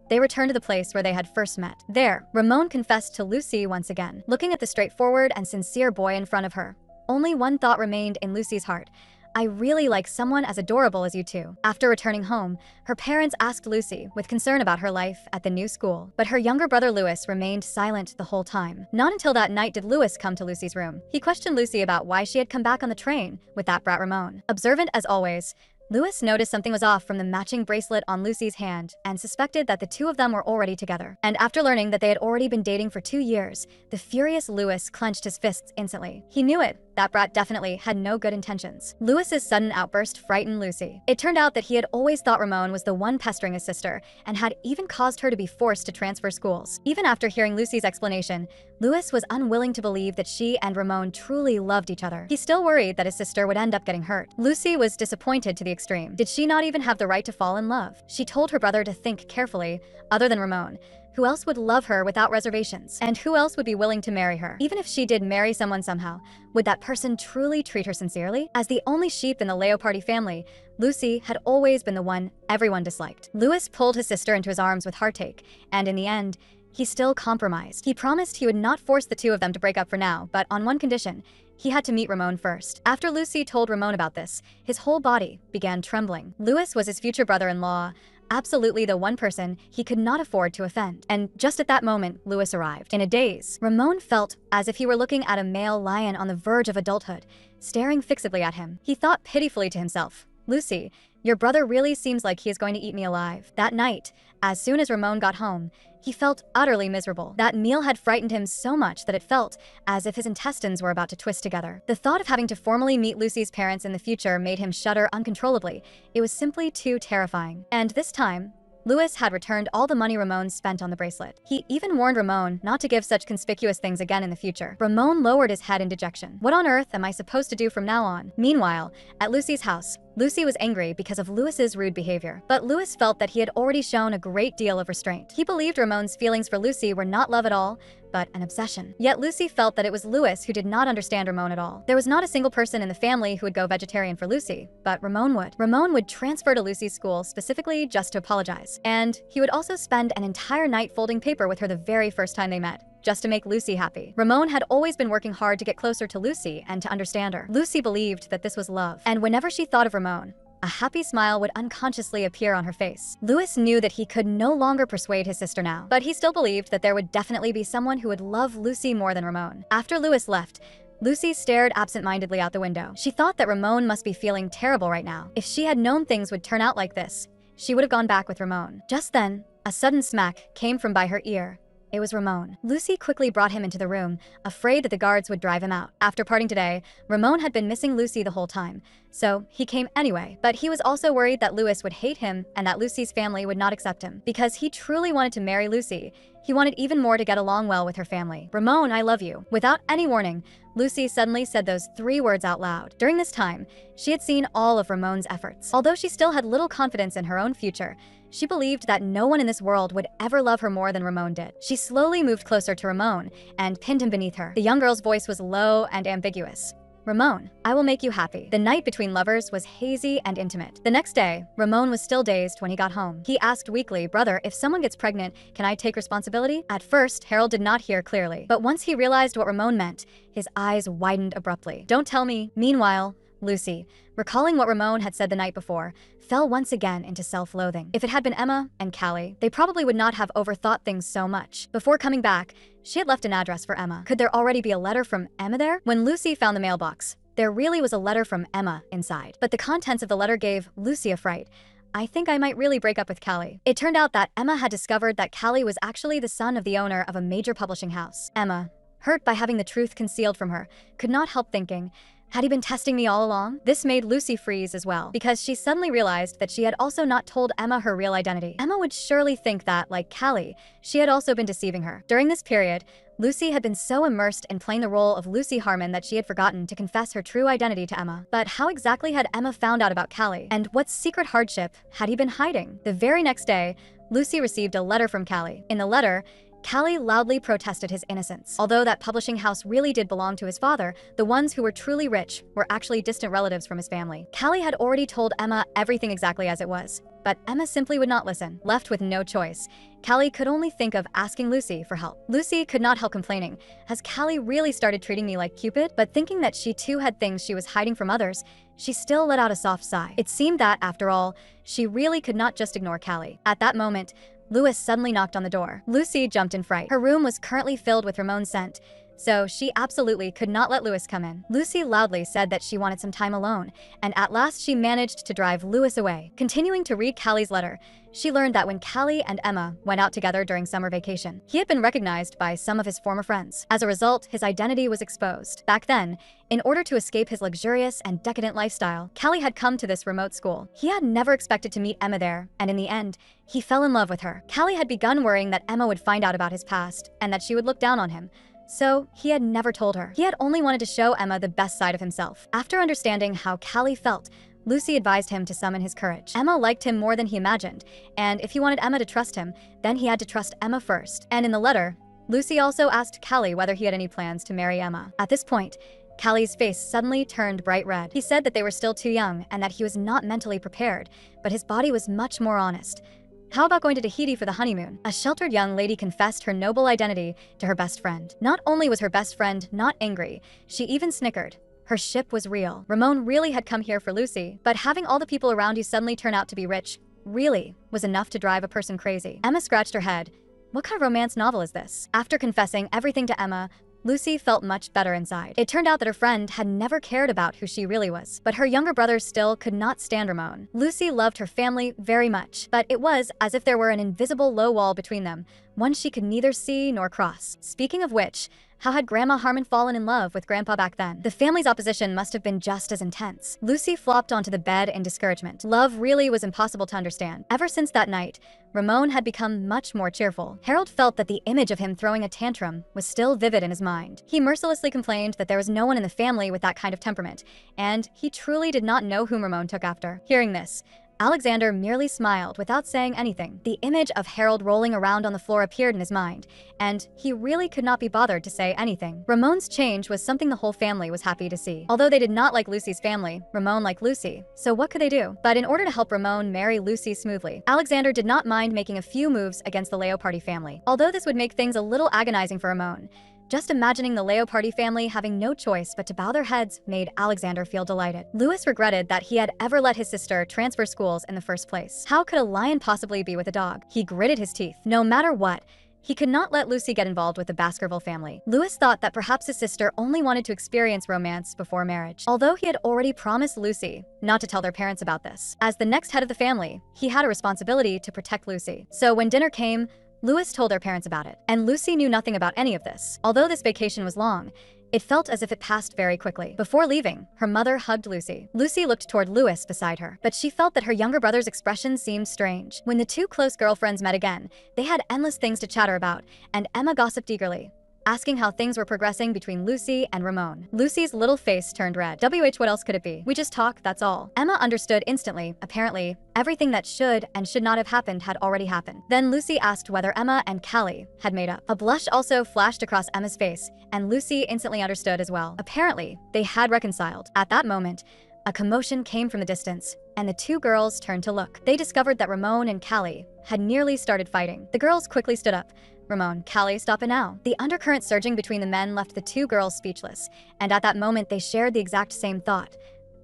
They returned to the place where they had first met. There, Ramon confessed to Lucy once again, looking at the straightforward and sincere boy in front of her. Only one thought remained in Lucy's heart. I really like someone as adorable as you two. After returning home, her parents asked Lucy with concern about her life at the new school. But her younger brother Louis remained silent the whole time. Not until that night did Louis come to Lucy's room. He questioned Lucy about why she had come back on the train with that brat Ramon. Observant as always, Louis noticed something was off from the matching bracelet on Lucy's hand and suspected that the two of them were already together. And after learning that they had already been dating for 2 years, the furious Louis clenched his fists instantly. He knew it. That brat definitely had no good intentions. Louis's sudden outburst frightened Lucy. It turned out that he had always thought Ramon was the one pestering his sister and had even caused her to be forced to transfer schools. Even after hearing Lucy's explanation, Louis was unwilling to believe that she and Ramon truly loved each other. He still worried that his sister would end up getting hurt. Lucy was disappointed to the extreme. Did she not even have the right to fall in love? She told her brother to think carefully, other than Ramon. Who else would love her without reservations? And who else would be willing to marry her? Even if she did marry someone somehow, would that person truly treat her sincerely? As the only sheep in the Leopardi family, Lucy had always been the one everyone disliked. Louis pulled his sister into his arms with heartache, and in the end, he still compromised. He promised he would not force the two of them to break up for now, but on one condition. He had to meet Ramon first. After Lucy told Ramon about this, his whole body began trembling. Louis was his future brother-in-law, absolutely the one person he could not afford to offend. And just at that moment, Louis arrived. In a daze, Ramon felt as if he were looking at a male lion on the verge of adulthood, staring fixedly at him. He thought pitifully to himself, Lucy, your brother really seems like he is going to eat me alive. That night, as soon as Ramon got home, he felt utterly miserable. That meal had frightened him so much that it felt as if his intestines were about to twist together. The thought of having to formally meet Lucy's parents in the future made him shudder uncontrollably. It was simply too terrifying. And this time, Louis had returned all the money Ramon spent on the bracelet. He even warned Ramon not to give such conspicuous things again in the future. Ramon lowered his head in dejection. What on earth am I supposed to do from now on? Meanwhile, at Lucy's house, Lucy was angry because of Louis's rude behavior, but Louis felt that he had already shown a great deal of restraint. He believed Ramon's feelings for Lucy were not love at all, but an obsession. Yet Lucy felt that it was Louis who did not understand Ramon at all. There was not a single person in the family who would go vegetarian for Lucy, but Ramon would. Ramon would transfer to Lucy's school specifically just to apologize, and he would also spend an entire night folding paper with her the very first time they met, just to make Lucy happy. Ramon had always been working hard to get closer to Lucy and to understand her. Lucy believed that this was love, and whenever she thought of Ramon, a happy smile would unconsciously appear on her face. Louis knew that he could no longer persuade his sister now, but he still believed that there would definitely be someone who would love Lucy more than Ramon. After Louis left, Lucy stared absent-mindedly out the window. She thought that Ramon must be feeling terrible right now. If she had known things would turn out like this, she would have gone back with Ramon. Just then, a sudden smack came from by her ear. It was Ramon. Lucy quickly brought him into the room, afraid that the guards would drive him out. After parting today, Ramon had been missing Lucy the whole time, so he came anyway. But he was also worried that Louis would hate him and that Lucy's family would not accept him. Because he truly wanted to marry Lucy, he wanted even more to get along well with her family. Ramon, I love you. Without any warning, Lucy suddenly said those 3 words out loud. During this time, she had seen all of Ramon's efforts. Although she still had little confidence in her own future, she believed that no one in this world would ever love her more than Ramon did. She slowly moved closer to Ramon and pinned him beneath her. The young girl's voice was low and ambiguous. Ramon, I will make you happy. The night between lovers was hazy and intimate. The next day, Ramon was still dazed when he got home. He asked weakly, brother, if someone gets pregnant, can I take responsibility? At first, Harold did not hear clearly, but once he realized what Ramon meant, his eyes widened abruptly. Don't tell me. Meanwhile, Lucy, recalling what Ramon had said the night before, fell once again into self-loathing. If it had been Emma and Callie, they probably would not have overthought things so much. Before coming back, she had left an address for Emma. Could there already be a letter from Emma there? When Lucy found the mailbox, there really was a letter from Emma inside. But the contents of the letter gave Lucy a fright. I think I might really break up with Callie. It turned out that Emma had discovered that Callie was actually the son of the owner of a major publishing house. Emma, hurt by having the truth concealed from her, could not help thinking, Had he been testing me all along? This made Lucy freeze as well, because she suddenly realized that she had also not told Emma her real identity. Emma would surely think that, like Callie, she had also been deceiving her. During this period, Lucy had been so immersed in playing the role of Lucy Harmon that she had forgotten to confess her true identity to Emma. But how exactly had Emma found out about Callie? And what secret hardship had he been hiding? The very next day, Lucy received a letter from Callie. In the letter, Callie loudly protested his innocence. Although that publishing house really did belong to his father, the ones who were truly rich were actually distant relatives from his family. Callie had already told Emma everything exactly as it was, but Emma simply would not listen. Left with no choice, Callie could only think of asking Lucy for help. Lucy could not help complaining. Has Callie really started treating me like Cupid? But thinking that she too had things she was hiding from others, she still let out a soft sigh. It seemed that, after all, she really could not just ignore Callie. At that moment, Louis suddenly knocked on the door. Lucy jumped in fright. Her room was currently filled with Ramon's scent, so she absolutely could not let Louis come in. Lucy loudly said that she wanted some time alone, and at last she managed to drive Louis away. Continuing to read Callie's letter, she learned that when Callie and Emma went out together during summer vacation, he had been recognized by some of his former friends. As a result, his identity was exposed. Back then, in order to escape his luxurious and decadent lifestyle, Callie had come to this remote school. He had never expected to meet Emma there, and in the end, he fell in love with her. Callie had begun worrying that Emma would find out about his past, and that she would look down on him. So, he had never told her. He had only wanted to show Emma the best side of himself. After understanding how Callie felt, Lucy advised him to summon his courage. Emma liked him more than he imagined, and if he wanted Emma to trust him, then he had to trust Emma first. And in the letter, Lucy also asked Callie whether he had any plans to marry Emma. At this point, Callie's face suddenly turned bright red. He said that they were still too young and that he was not mentally prepared, but his body was much more honest. How about going to Tahiti for the honeymoon? A sheltered young lady confessed her noble identity to her best friend. Not only was her best friend not angry, she even snickered. Her ship was real. Ramon really had come here for Lucy, but having all the people around you suddenly turn out to be rich really was enough to drive a person crazy. Emma scratched her head. What kind of romance novel is this? After confessing everything to Emma, Lucy felt much better inside. It turned out that her friend had never cared about who she really was, but her younger brother still could not stand Ramon. Lucy loved her family very much, but it was as if there were an invisible low wall between them, one she could neither see nor cross. Speaking of which, how had Grandma Harmon fallen in love with Grandpa back then? The family's opposition must have been just as intense. Lucy flopped onto the bed in discouragement. Love really was impossible to understand. Ever since that night, Ramon had become much more cheerful. Harold felt that the image of him throwing a tantrum was still vivid in his mind. He mercilessly complained that there was no one in the family with that kind of temperament, and he truly did not know whom Ramon took after. Hearing this, Alexander merely smiled without saying anything. The image of Harold rolling around on the floor appeared in his mind, and he really could not be bothered to say anything. Ramon's change was something the whole family was happy to see. Although they did not like Lucy's family, Ramon liked Lucy, so what could they do? But in order to help Ramon marry Lucy smoothly, Alexander did not mind making a few moves against the Leopardi family. Although this would make things a little agonizing for Ramon, just imagining the Leopardi family having no choice but to bow their heads made Alexander feel delighted. Louis regretted that he had ever let his sister transfer schools in the first place. How could a lion possibly be with a dog? He gritted his teeth. No matter what, he could not let Lucy get involved with the Baskerville family. Louis thought that perhaps his sister only wanted to experience romance before marriage, although he had already promised Lucy not to tell their parents about this. As the next head of the family, he had a responsibility to protect Lucy. So when dinner came, Louis told their parents about it, and Lucy knew nothing about any of this. Although this vacation was long, it felt as if it passed very quickly. Before leaving, her mother hugged Lucy. Lucy looked toward Louis beside her, but she felt that her younger brother's expression seemed strange. When the two close girlfriends met again, they had endless things to chatter about, and Emma gossiped eagerly, asking how things were progressing between Lucy and Ramon. Lucy's little face turned red. What else could it be? We just talk, that's all. Emma understood instantly. Apparently, everything that should and should not have happened had already happened. Then Lucy asked whether Emma and Callie had made up. A blush also flashed across Emma's face, and Lucy instantly understood as well. Apparently, they had reconciled. At that moment, a commotion came from the distance, and the two girls turned to look. They discovered that Ramon and Callie had nearly started fighting. The girls quickly stood up. Ramon, Callie, stop it now. The undercurrent surging between the men left the two girls speechless, and at that moment they shared the exact same thought.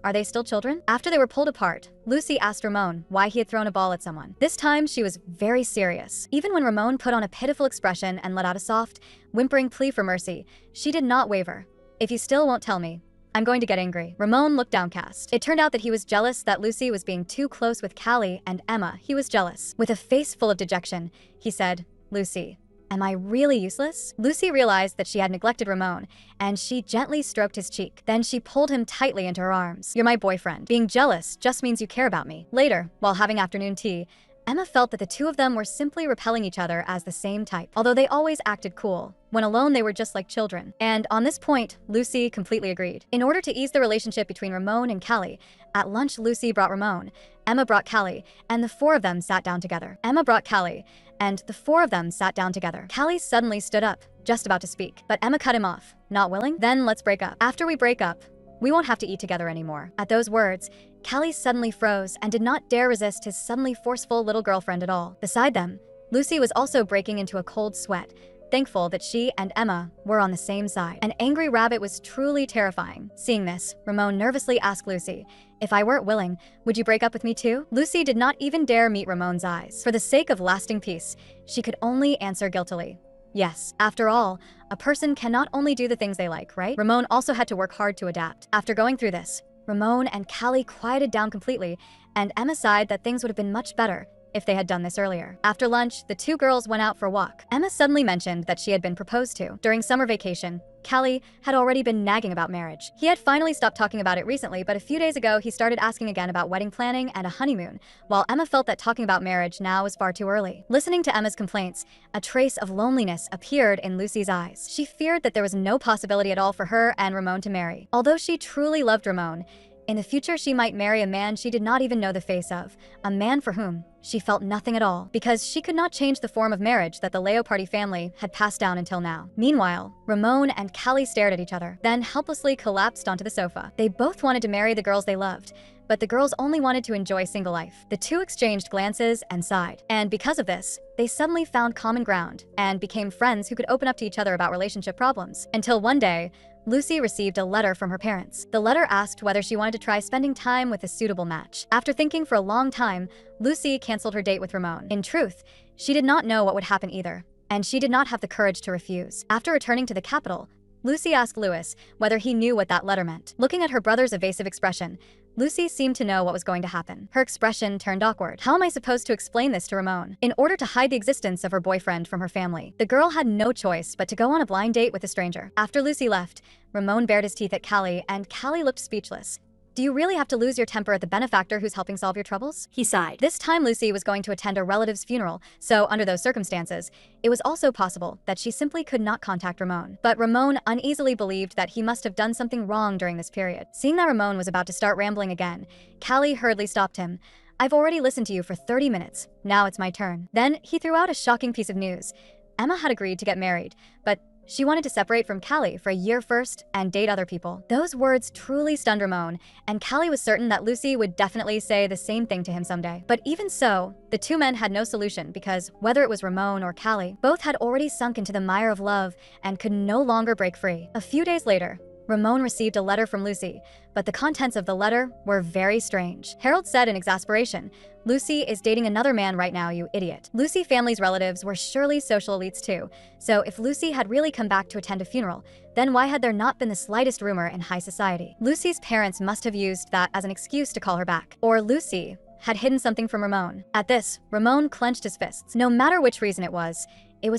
Are they still children? After they were pulled apart, Lucy asked Ramon why he had thrown a ball at someone. This time, she was very serious. Even when Ramon put on a pitiful expression and let out a soft, whimpering plea for mercy, she did not waver. If you still won't tell me, I'm going to get angry. Ramon looked downcast. It turned out that he was jealous that Lucy was being too close with Callie and Emma. He was jealous. With a face full of dejection, he said, Lucy, Am I really useless? Lucy realized that she had neglected Ramon, and she gently stroked his cheek. Then she pulled him tightly into her arms. You're my boyfriend. Being jealous just means you care about me. Later, while having afternoon tea, Emma felt that the two of them were simply repelling each other as the same type, although they always acted cool. When alone, they were just like children. And on this point, Lucy completely agreed. In order to ease the relationship between Ramon and Callie, at lunch Lucy brought Ramon, Emma brought Callie, and the four of them sat down together. Emma brought Callie, and the four of them sat down together. Callie suddenly stood up, just about to speak, but Emma cut him off. Not willing? Then let's break up. After we break up, we won't have to eat together anymore. At those words, Callie suddenly froze and did not dare resist his suddenly forceful little girlfriend at all. Beside them, Lucy was also breaking into a cold sweat, thankful that she and Emma were on the same side. An angry rabbit was truly terrifying. Seeing this, Ramon nervously asked Lucy, if I weren't willing, would you break up with me too? Lucy did not even dare meet Ramon's eyes. For the sake of lasting peace, she could only answer guiltily. Yes, after all, a person cannot only do the things they like, right? Ramon also had to work hard to adapt. After going through this, Ramon and Callie quieted down completely, and Emma sighed that things would have been much better if they had done this earlier. After lunch, the two girls went out for a walk. Emma suddenly mentioned that she had been proposed to. During summer vacation, Callie had already been nagging about marriage. He had finally stopped talking about it recently, but a few days ago he started asking again about wedding planning and a honeymoon, while Emma felt that talking about marriage now was far too early. Listening to Emma's complaints, a trace of loneliness appeared in Lucy's eyes. She feared that there was no possibility at all for her and Ramon to marry. Although she truly loved Ramon, in the future she might marry a man she did not even know the face of, a man for whom she felt nothing at all, because she could not change the form of marriage that the Leopardi family had passed down until now. Meanwhile, Ramon and Callie stared at each other, then helplessly collapsed onto the sofa. They both wanted to marry the girls they loved, but the girls only wanted to enjoy single life. The two exchanged glances and sighed, and because of this, they suddenly found common ground and became friends who could open up to each other about relationship problems. Until one day, Lucy received a letter from her parents. The letter asked whether she wanted to try spending time with a suitable match. After thinking for a long time, Lucy canceled her date with Ramon. In truth, she did not know what would happen either, and she did not have the courage to refuse. After returning to the capital, Lucy asked Louis whether he knew what that letter meant. Looking at her brother's evasive expression, Lucy seemed to know what was going to happen. Her expression turned awkward. How am I supposed to explain this to Ramon? In order to hide the existence of her boyfriend from her family, the girl had no choice but to go on a blind date with a stranger. After Lucy left, Ramon bared his teeth at Callie, and Callie looked speechless. Do you really have to lose your temper at the benefactor who's helping solve your troubles? He sighed. This time Lucy was going to attend a relative's funeral, so under those circumstances, it was also possible that she simply could not contact Ramon. But Ramon uneasily believed that he must have done something wrong during this period. Seeing that Ramon was about to start rambling again, Callie hurriedly stopped him. I've already listened to you for 30 minutes. Now it's my turn. Then he threw out a shocking piece of news. Emma had agreed to get married, but she wanted to separate from Callie for a year first and date other people. Those words truly stunned Ramon, and Callie was certain that Lucy would definitely say the same thing to him someday. But even so, the two men had no solution because whether it was Ramon or Callie, both had already sunk into the mire of love and could no longer break free. A few days later, Ramon received a letter from Lucy, but the contents of the letter were very strange. Harold said in exasperation, Lucy is dating another man right now, you idiot. Lucy family's relatives were surely social elites too, so if Lucy had really come back to attend a funeral, then why had there not been the slightest rumor in high society? Lucy's parents must have used that as an excuse to call her back. Or Lucy had hidden something from Ramon. At this, Ramon clenched his fists. No matter which reason it was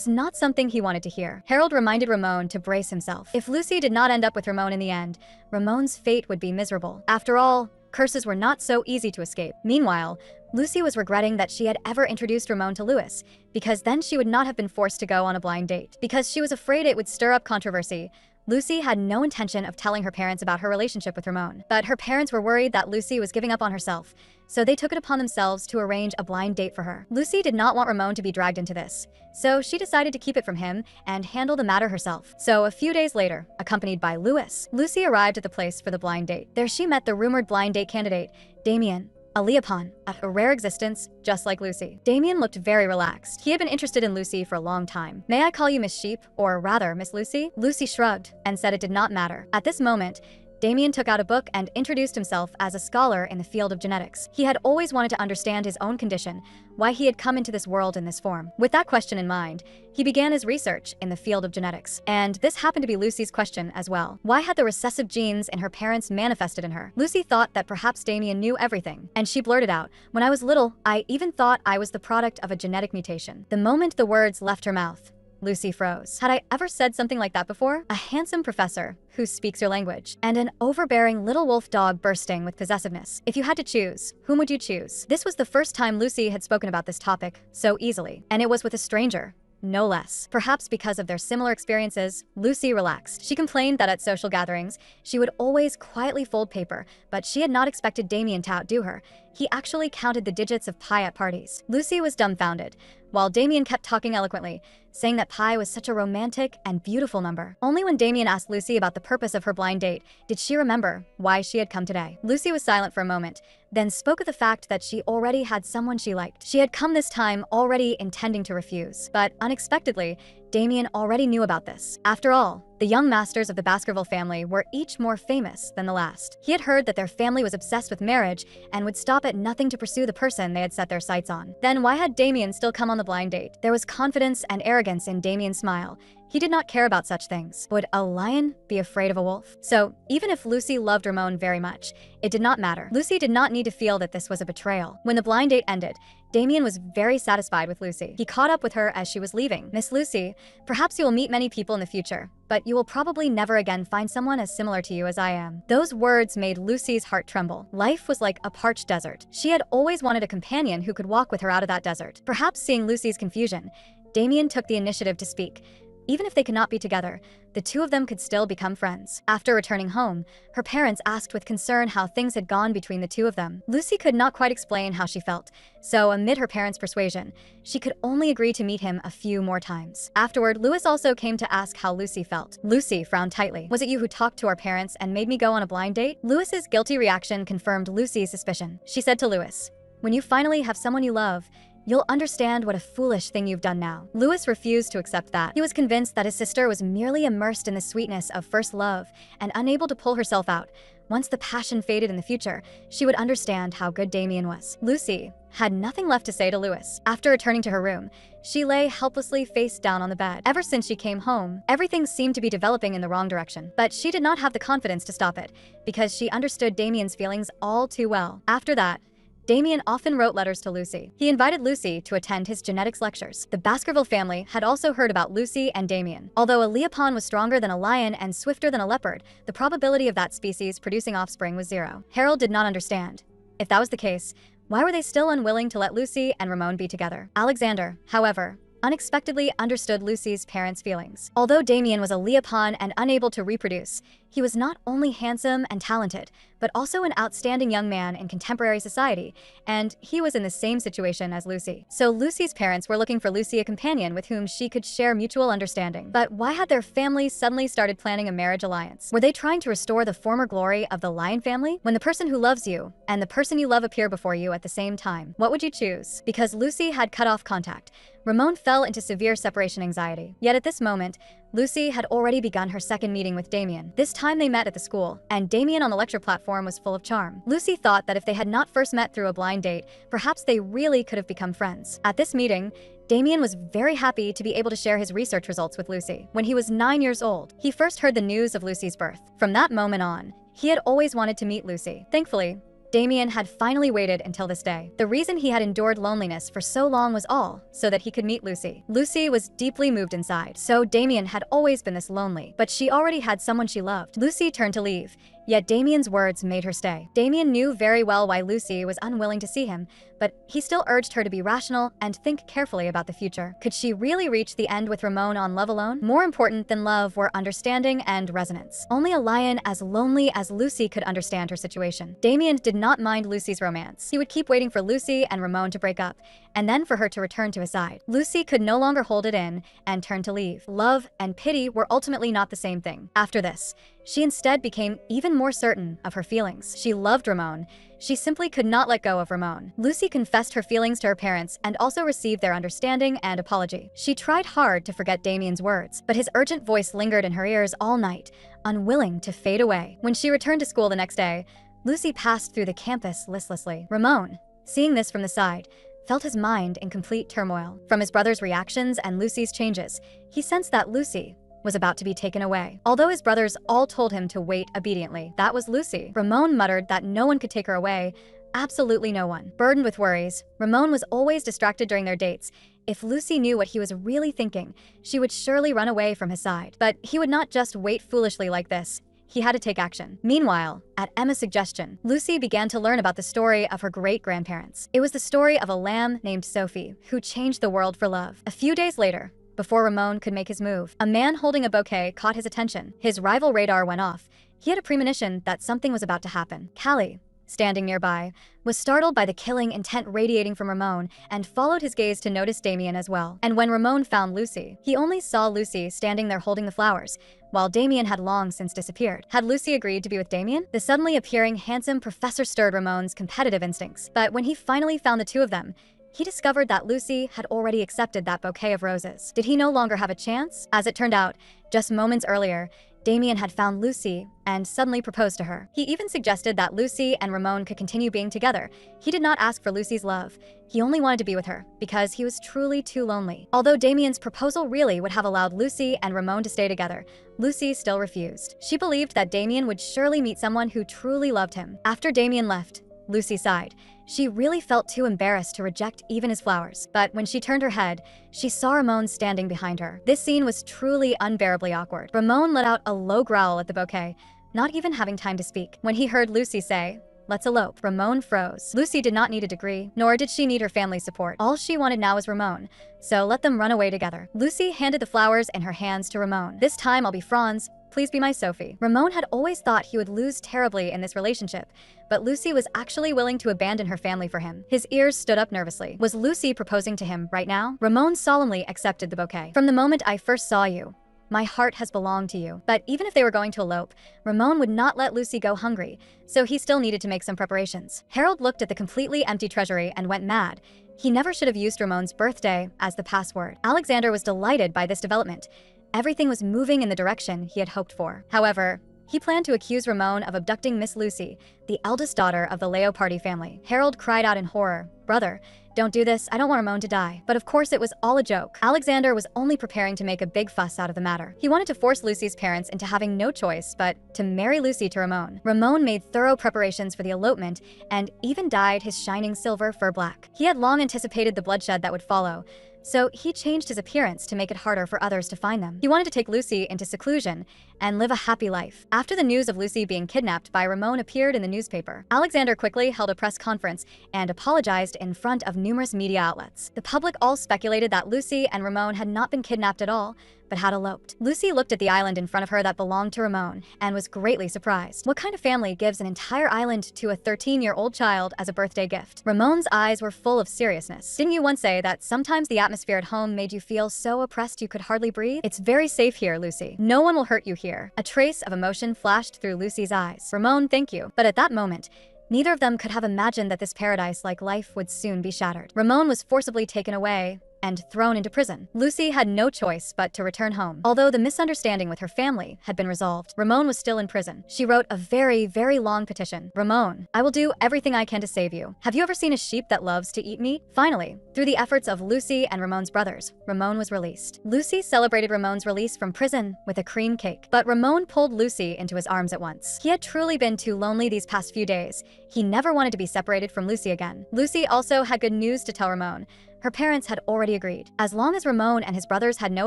not something he wanted to hear. Harold reminded Ramon to brace himself. If Lucy did not end up with Ramon in the end, Ramon's fate would be miserable. After all, curses were not so easy to escape. Meanwhile, Lucy was regretting that she had ever introduced Ramon to Louis, because then she would not have been forced to go on a blind date. Because she was afraid it would stir up controversy, Lucy had no intention of telling her parents about her relationship with Ramon. But her parents were worried that Lucy was giving up on herself, so they took it upon themselves to arrange a blind date for her. Lucy did not want Ramon to be dragged into this, so she decided to keep it from him and handle the matter herself. So a few days later, accompanied by Louis, Lucy arrived at the place for the blind date. There she met the rumored blind date candidate, Damien, a Leopon, a rare existence, just like Lucy. Damien looked very relaxed. He had been interested in Lucy for a long time. May I call you Miss Sheep, or rather, Miss Lucy? Lucy shrugged and said it did not matter. At this moment, Damien took out a book and introduced himself as a scholar in the field of genetics. He had always wanted to understand his own condition, why he had come into this world in this form. With that question in mind, he began his research in the field of genetics. And this happened to be Lucy's question as well. Why had the recessive genes in her parents manifested in her? Lucy thought that perhaps Damien knew everything, and she blurted out, "When I was little, I even thought I was the product of a genetic mutation." The moment the words left her mouth, Lucy froze. Had I ever said something like that before? A handsome professor who speaks your language, and an overbearing little wolf dog bursting with possessiveness. If you had to choose, whom would you choose? This was the first time Lucy had spoken about this topic so easily, and it was with a stranger. No less. Perhaps because of their similar experiences, Lucy relaxed. She complained that at social gatherings, she would always quietly fold paper, but she had not expected Damien to outdo her. He actually counted the digits of pi at parties. Lucy was dumbfounded, while Damien kept talking eloquently, saying that pi was such a romantic and beautiful number. Only when Damien asked Lucy about the purpose of her blind date did she remember why she had come today. Lucy was silent for a moment, then spoke of the fact that she already had someone she liked. She had come this time already intending to refuse, but unexpectedly, Damien already knew about this. After all, the young masters of the Baskerville family were each more famous than the last. He had heard that their family was obsessed with marriage and would stop at nothing to pursue the person they had set their sights on. Then why had Damien still come on the blind date? There was confidence and arrogance in Damien's smile. He did not care about such things. Would a lion be afraid of a wolf? So, even if Lucy loved Ramon very much, it did not matter. Lucy did not need to feel that this was a betrayal. When the blind date ended, Damien was very satisfied with Lucy. He caught up with her as she was leaving. "Miss Lucy, perhaps you will meet many people in the future, but you will probably never again find someone as similar to you as I am." Those words made Lucy's heart tremble. Life was like a parched desert. She had always wanted a companion who could walk with her out of that desert. Perhaps seeing Lucy's confusion, Damien took the initiative to speak. Even if they could not be together, the two of them could still become friends. After returning home, her parents asked with concern how things had gone between the two of them. Lucy could not quite explain how she felt, so amid her parents' persuasion, she could only agree to meet him a few more times. Afterward, Louis also came to ask how Lucy felt. Lucy frowned tightly. "Was it you who talked to our parents and made me go on a blind date?" Louis's guilty reaction confirmed Lucy's suspicion. She said to Louis, "When you finally have someone you love, you'll understand what a foolish thing you've done now." Louis refused to accept that. He was convinced that his sister was merely immersed in the sweetness of first love and unable to pull herself out. Once the passion faded in the future, she would understand how good Damien was. Lucy had nothing left to say to Louis. After returning to her room, she lay helplessly face down on the bed. Ever since she came home, everything seemed to be developing in the wrong direction. But she did not have the confidence to stop it, because she understood Damien's feelings all too well. After that, Damien often wrote letters to Lucy. He invited Lucy to attend his genetics lectures. The Baskerville family had also heard about Lucy and Damien. Although a leopard was stronger than a lion and swifter than a leopard, the probability of that species producing offspring was 0. Harold did not understand. If that was the case, why were they still unwilling to let Lucy and Ramon be together? Alexander, however, unexpectedly understood Lucy's parents' feelings. Although Damien was a leopard and unable to reproduce, he was not only handsome and talented, but also an outstanding young man in contemporary society, and he was in the same situation as Lucy. So Lucy's parents were looking for Lucy a companion with whom she could share mutual understanding. But why had their families suddenly started planning a marriage alliance? Were they trying to restore the former glory of the lion family? When the person who loves you and the person you love appear before you at the same time, what would you choose? Because Lucy had cut off contact, Ramon fell into severe separation anxiety. Yet at this moment, Lucy had already begun her second meeting with Damien. This time they met at the school, and Damien on the lecture platform was full of charm. Lucy thought that if they had not first met through a blind date, perhaps they really could have become friends. At this meeting, Damien was very happy to be able to share his research results with Lucy. When he was 9 years old, he first heard the news of Lucy's birth. From that moment on, he had always wanted to meet Lucy. Thankfully, Damien had finally waited until this day. The reason he had endured loneliness for so long was all so that he could meet Lucy. Lucy was deeply moved inside, so Damien had always been this lonely, but she already had someone she loved. Lucy turned to leave, yet Damien's words made her stay. Damien knew very well why Lucy was unwilling to see him, but he still urged her to be rational and think carefully about the future. Could she really reach the end with Ramon on love alone? More important than love were understanding and resonance. Only a lion as lonely as Lucy could understand her situation. Damien did not mind Lucy's romance. He would keep waiting for Lucy and Ramon to break up, and then for her to return to his side. Lucy could no longer hold it in and turned to leave. Love and pity were ultimately not the same thing. After this, she instead became even more certain of her feelings. She loved Ramon. She simply could not let go of Ramon. Lucy confessed her feelings to her parents and also received their understanding and apology. She tried hard to forget Damien's words, but his urgent voice lingered in her ears all night, unwilling to fade away. When she returned to school the next day, Lucy passed through the campus listlessly. Ramon, seeing this from the side, felt his mind in complete turmoil. From his brother's reactions and Lucy's changes, he sensed that Lucy was about to be taken away. Although his brothers all told him to wait obediently, that was Lucy. Ramon muttered that no one could take her away. Absolutely no one. Burdened with worries, Ramon was always distracted during their dates. If Lucy knew what he was really thinking, she would surely run away from his side. But he would not just wait foolishly like this. He had to take action. Meanwhile, at Emma's suggestion, Lucy began to learn about the story of her great-grandparents. It was the story of a lamb named Sophie, who changed the world for love. A few days later, before Ramon could make his move, a man holding a bouquet caught his attention. His rival radar went off. He had a premonition that something was about to happen. Callie, standing nearby, was startled by the killing intent radiating from Ramon and followed his gaze to notice Damien as well. And when Ramon found Lucy, he only saw Lucy standing there holding the flowers, while Damien had long since disappeared. Had Lucy agreed to be with Damien? The suddenly appearing handsome professor stirred Ramon's competitive instincts. But when he finally found the two of them, he discovered that Lucy had already accepted that bouquet of roses. Did he no longer have a chance? As it turned out, just moments earlier, Damien had found Lucy and suddenly proposed to her. He even suggested that Lucy and Ramon could continue being together. He did not ask for Lucy's love. He only wanted to be with her because he was truly too lonely. Although Damien's proposal really would have allowed Lucy and Ramon to stay together, Lucy still refused. She believed that Damien would surely meet someone who truly loved him. After Damien left, Lucy sighed. She really felt too embarrassed to reject even his flowers. But when she turned her head, she saw Ramon standing behind her. This scene was truly unbearably awkward. Ramon let out a low growl at the bouquet, not even having time to speak. When he heard Lucy say, "Let's elope," Ramon froze. Lucy did not need a degree, nor did she need her family's support. All she wanted now was Ramon, so let them run away together. Lucy handed the flowers in her hands to Ramon. "This time I'll be Franz. Please be my Sophie." Ramon had always thought he would lose terribly in this relationship, but Lucy was actually willing to abandon her family for him. His ears stood up nervously. Was Lucy proposing to him right now? Ramon solemnly accepted the bouquet. "From the moment I first saw you, my heart has belonged to you." But even if they were going to elope, Ramon would not let Lucy go hungry, so he still needed to make some preparations. Harold looked at the completely empty treasury and went mad. He never should have used Ramon's birthday as the password. Alexander was delighted by this development. Everything was moving in the direction he had hoped for. However, he planned to accuse Ramon of abducting Miss Lucy, the eldest daughter of the Leopardi family. Harold cried out in horror, "Brother, don't do this, I don't want Ramon to die." But of course it was all a joke. Alexander was only preparing to make a big fuss out of the matter. He wanted to force Lucy's parents into having no choice but to marry Lucy to Ramon. Ramon made thorough preparations for the elopement and even dyed his shining silver fur black. He had long anticipated the bloodshed that would follow, so he changed his appearance to make it harder for others to find them. He wanted to take Lucy into seclusion and live a happy life. After the news of Lucy being kidnapped by Ramon appeared in the newspaper, Alexander quickly held a press conference and apologized in front of numerous media outlets. The public all speculated that Lucy and Ramon had not been kidnapped at all, but had eloped. Lucy looked at the island in front of her that belonged to Ramon and was greatly surprised. What kind of family gives an entire island to a 13-year-old child as a birthday gift? Ramon's eyes were full of seriousness. "Didn't you once say that sometimes the atmosphere at home made you feel so oppressed you could hardly breathe? It's very safe here, Lucy. No one will hurt you here." A trace of emotion flashed through Lucy's eyes. "Ramon, thank you." But at that moment, neither of them could have imagined that this paradise-like life would soon be shattered. Ramon was forcibly taken away and thrown into prison. Lucy had no choice but to return home. Although the misunderstanding with her family had been resolved, Ramon was still in prison. She wrote a very, very long petition. "Ramon, I will do everything I can to save you. Have you ever seen a sheep that loves to eat meat?" Finally, through the efforts of Lucy and Ramon's brothers, Ramon was released. Lucy celebrated Ramon's release from prison with a cream cake, but Ramon pulled Lucy into his arms at once. He had truly been too lonely these past few days. He never wanted to be separated from Lucy again. Lucy also had good news to tell Ramon. Her parents had already agreed. As long as Ramon and his brothers had no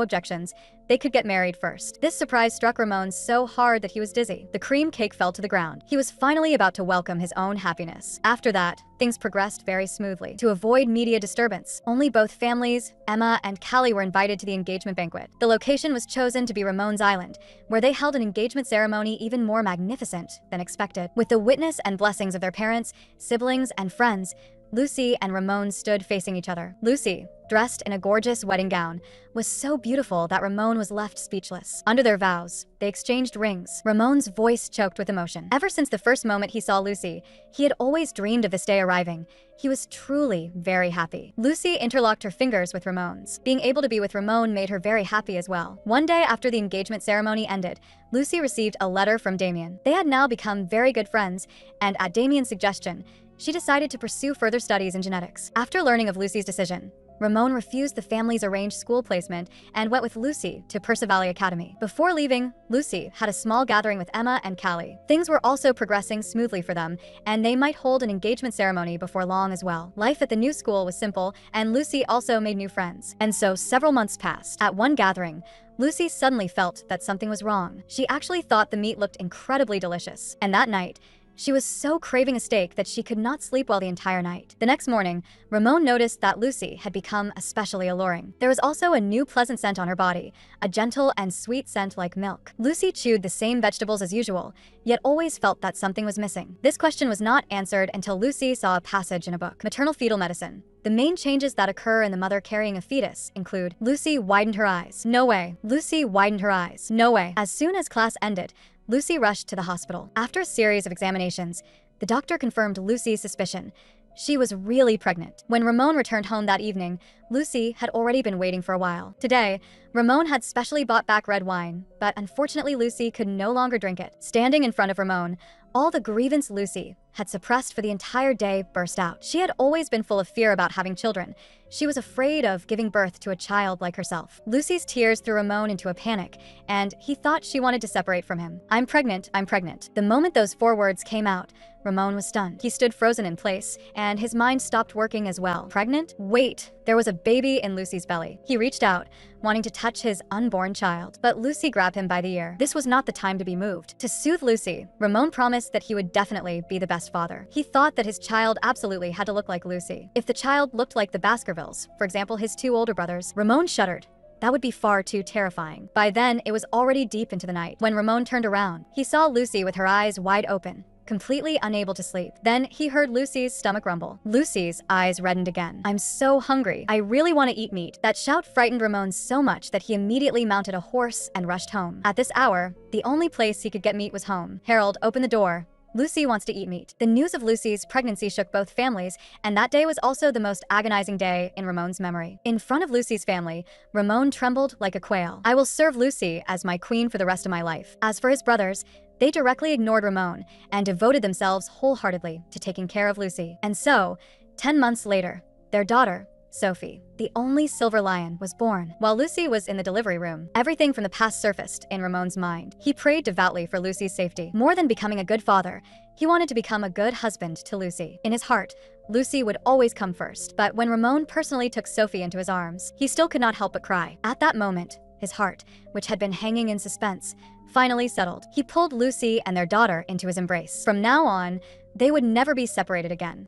objections, they could get married first. This surprise struck Ramon so hard that he was dizzy. The cream cake fell to the ground. He was finally about to welcome his own happiness. After that, things progressed very smoothly. To avoid media disturbance, only both families, Emma and Callie, were invited to the engagement banquet. The location was chosen to be Ramon's island, where they held an engagement ceremony even more magnificent than expected. With the witness and blessings of their parents, siblings, and friends, Lucy and Ramon stood facing each other. Lucy, dressed in a gorgeous wedding gown, was so beautiful that Ramon was left speechless. Under their vows, they exchanged rings. Ramon's voice choked with emotion. Ever since the first moment he saw Lucy, he had always dreamed of this day arriving. He was truly very happy. Lucy interlocked her fingers with Ramon's. Being able to be with Ramon made her very happy as well. One day after the engagement ceremony ended, Lucy received a letter from Damien. They had now become very good friends, and at Damien's suggestion, she decided to pursue further studies in genetics. After learning of Lucy's decision, Ramon refused the family's arranged school placement and went with Lucy to Percivalle Academy. Before leaving, Lucy had a small gathering with Emma and Callie. Things were also progressing smoothly for them, and they might hold an engagement ceremony before long as well. Life at the new school was simple, and Lucy also made new friends. And so several months passed. At one gathering, Lucy suddenly felt that something was wrong. She actually thought the meat looked incredibly delicious. And that night, she was so craving a steak that she could not sleep well the entire night. The next morning, Ramon noticed that Lucy had become especially alluring. There was also a new pleasant scent on her body, a gentle and sweet scent like milk. Lucy chewed the same vegetables as usual, yet always felt that something was missing. This question was not answered until Lucy saw a passage in a book. Maternal fetal medicine. The main changes that occur in the mother carrying a fetus include: Lucy widened her eyes. No way. Lucy widened her eyes. No way. As soon as class ended, Lucy rushed to the hospital. After a series of examinations, the doctor confirmed Lucy's suspicion. She was really pregnant. When Ramon returned home that evening, Lucy had already been waiting for a while. Today, Ramon had specially bought back red wine, but unfortunately Lucy could no longer drink it. Standing in front of Ramon, all the grievance Lucy had suppressed for the entire day burst out. She had always been full of fear about having children. She was afraid of giving birth to a child like herself. Lucy's tears threw Ramon into a panic, and he thought she wanted to separate from him. I'm pregnant, I'm pregnant. The moment those 4 words came out, Ramon was stunned. He stood frozen in place, and his mind stopped working as well. Pregnant? Wait, there was a baby in Lucy's belly. He reached out, wanting to touch his unborn child, but Lucy grabbed him by the ear. This was not the time to be moved. To soothe Lucy, Ramon promised that he would definitely be the best father. He thought that his child absolutely had to look like Lucy. If the child looked like the Baskervilles, for example his 2 older brothers, Ramon shuddered. That would be far too terrifying. By then, it was already deep into the night. When Ramon turned around, he saw Lucy with her eyes wide open, completely unable to sleep. Then he heard Lucy's stomach rumble. Lucy's eyes reddened again. I'm so hungry. I really want to eat meat. That shout frightened Ramon so much that he immediately mounted a horse and rushed home. At this hour, the only place he could get meat was home. Harold, open the door. Lucy wants to eat meat. The news of Lucy's pregnancy shook both families, and that day was also the most agonizing day in Ramon's memory. In front of Lucy's family, Ramon trembled like a quail. I will serve Lucy as my queen for the rest of my life. As for his brothers, they directly ignored Ramon and devoted themselves wholeheartedly to taking care of Lucy. And so, 10 months later, their daughter, Sophie, the only silver lion, was born. While Lucy was in the delivery room, everything from the past surfaced in Ramon's mind. He prayed devoutly for Lucy's safety. More than becoming a good father, he wanted to become a good husband to Lucy. In his heart, Lucy would always come first. But when Ramon personally took Sophie into his arms, he still could not help but cry. At that moment, his heart, which had been hanging in suspense, finally settled. He pulled Lucy and their daughter into his embrace. From now on, they would never be separated again.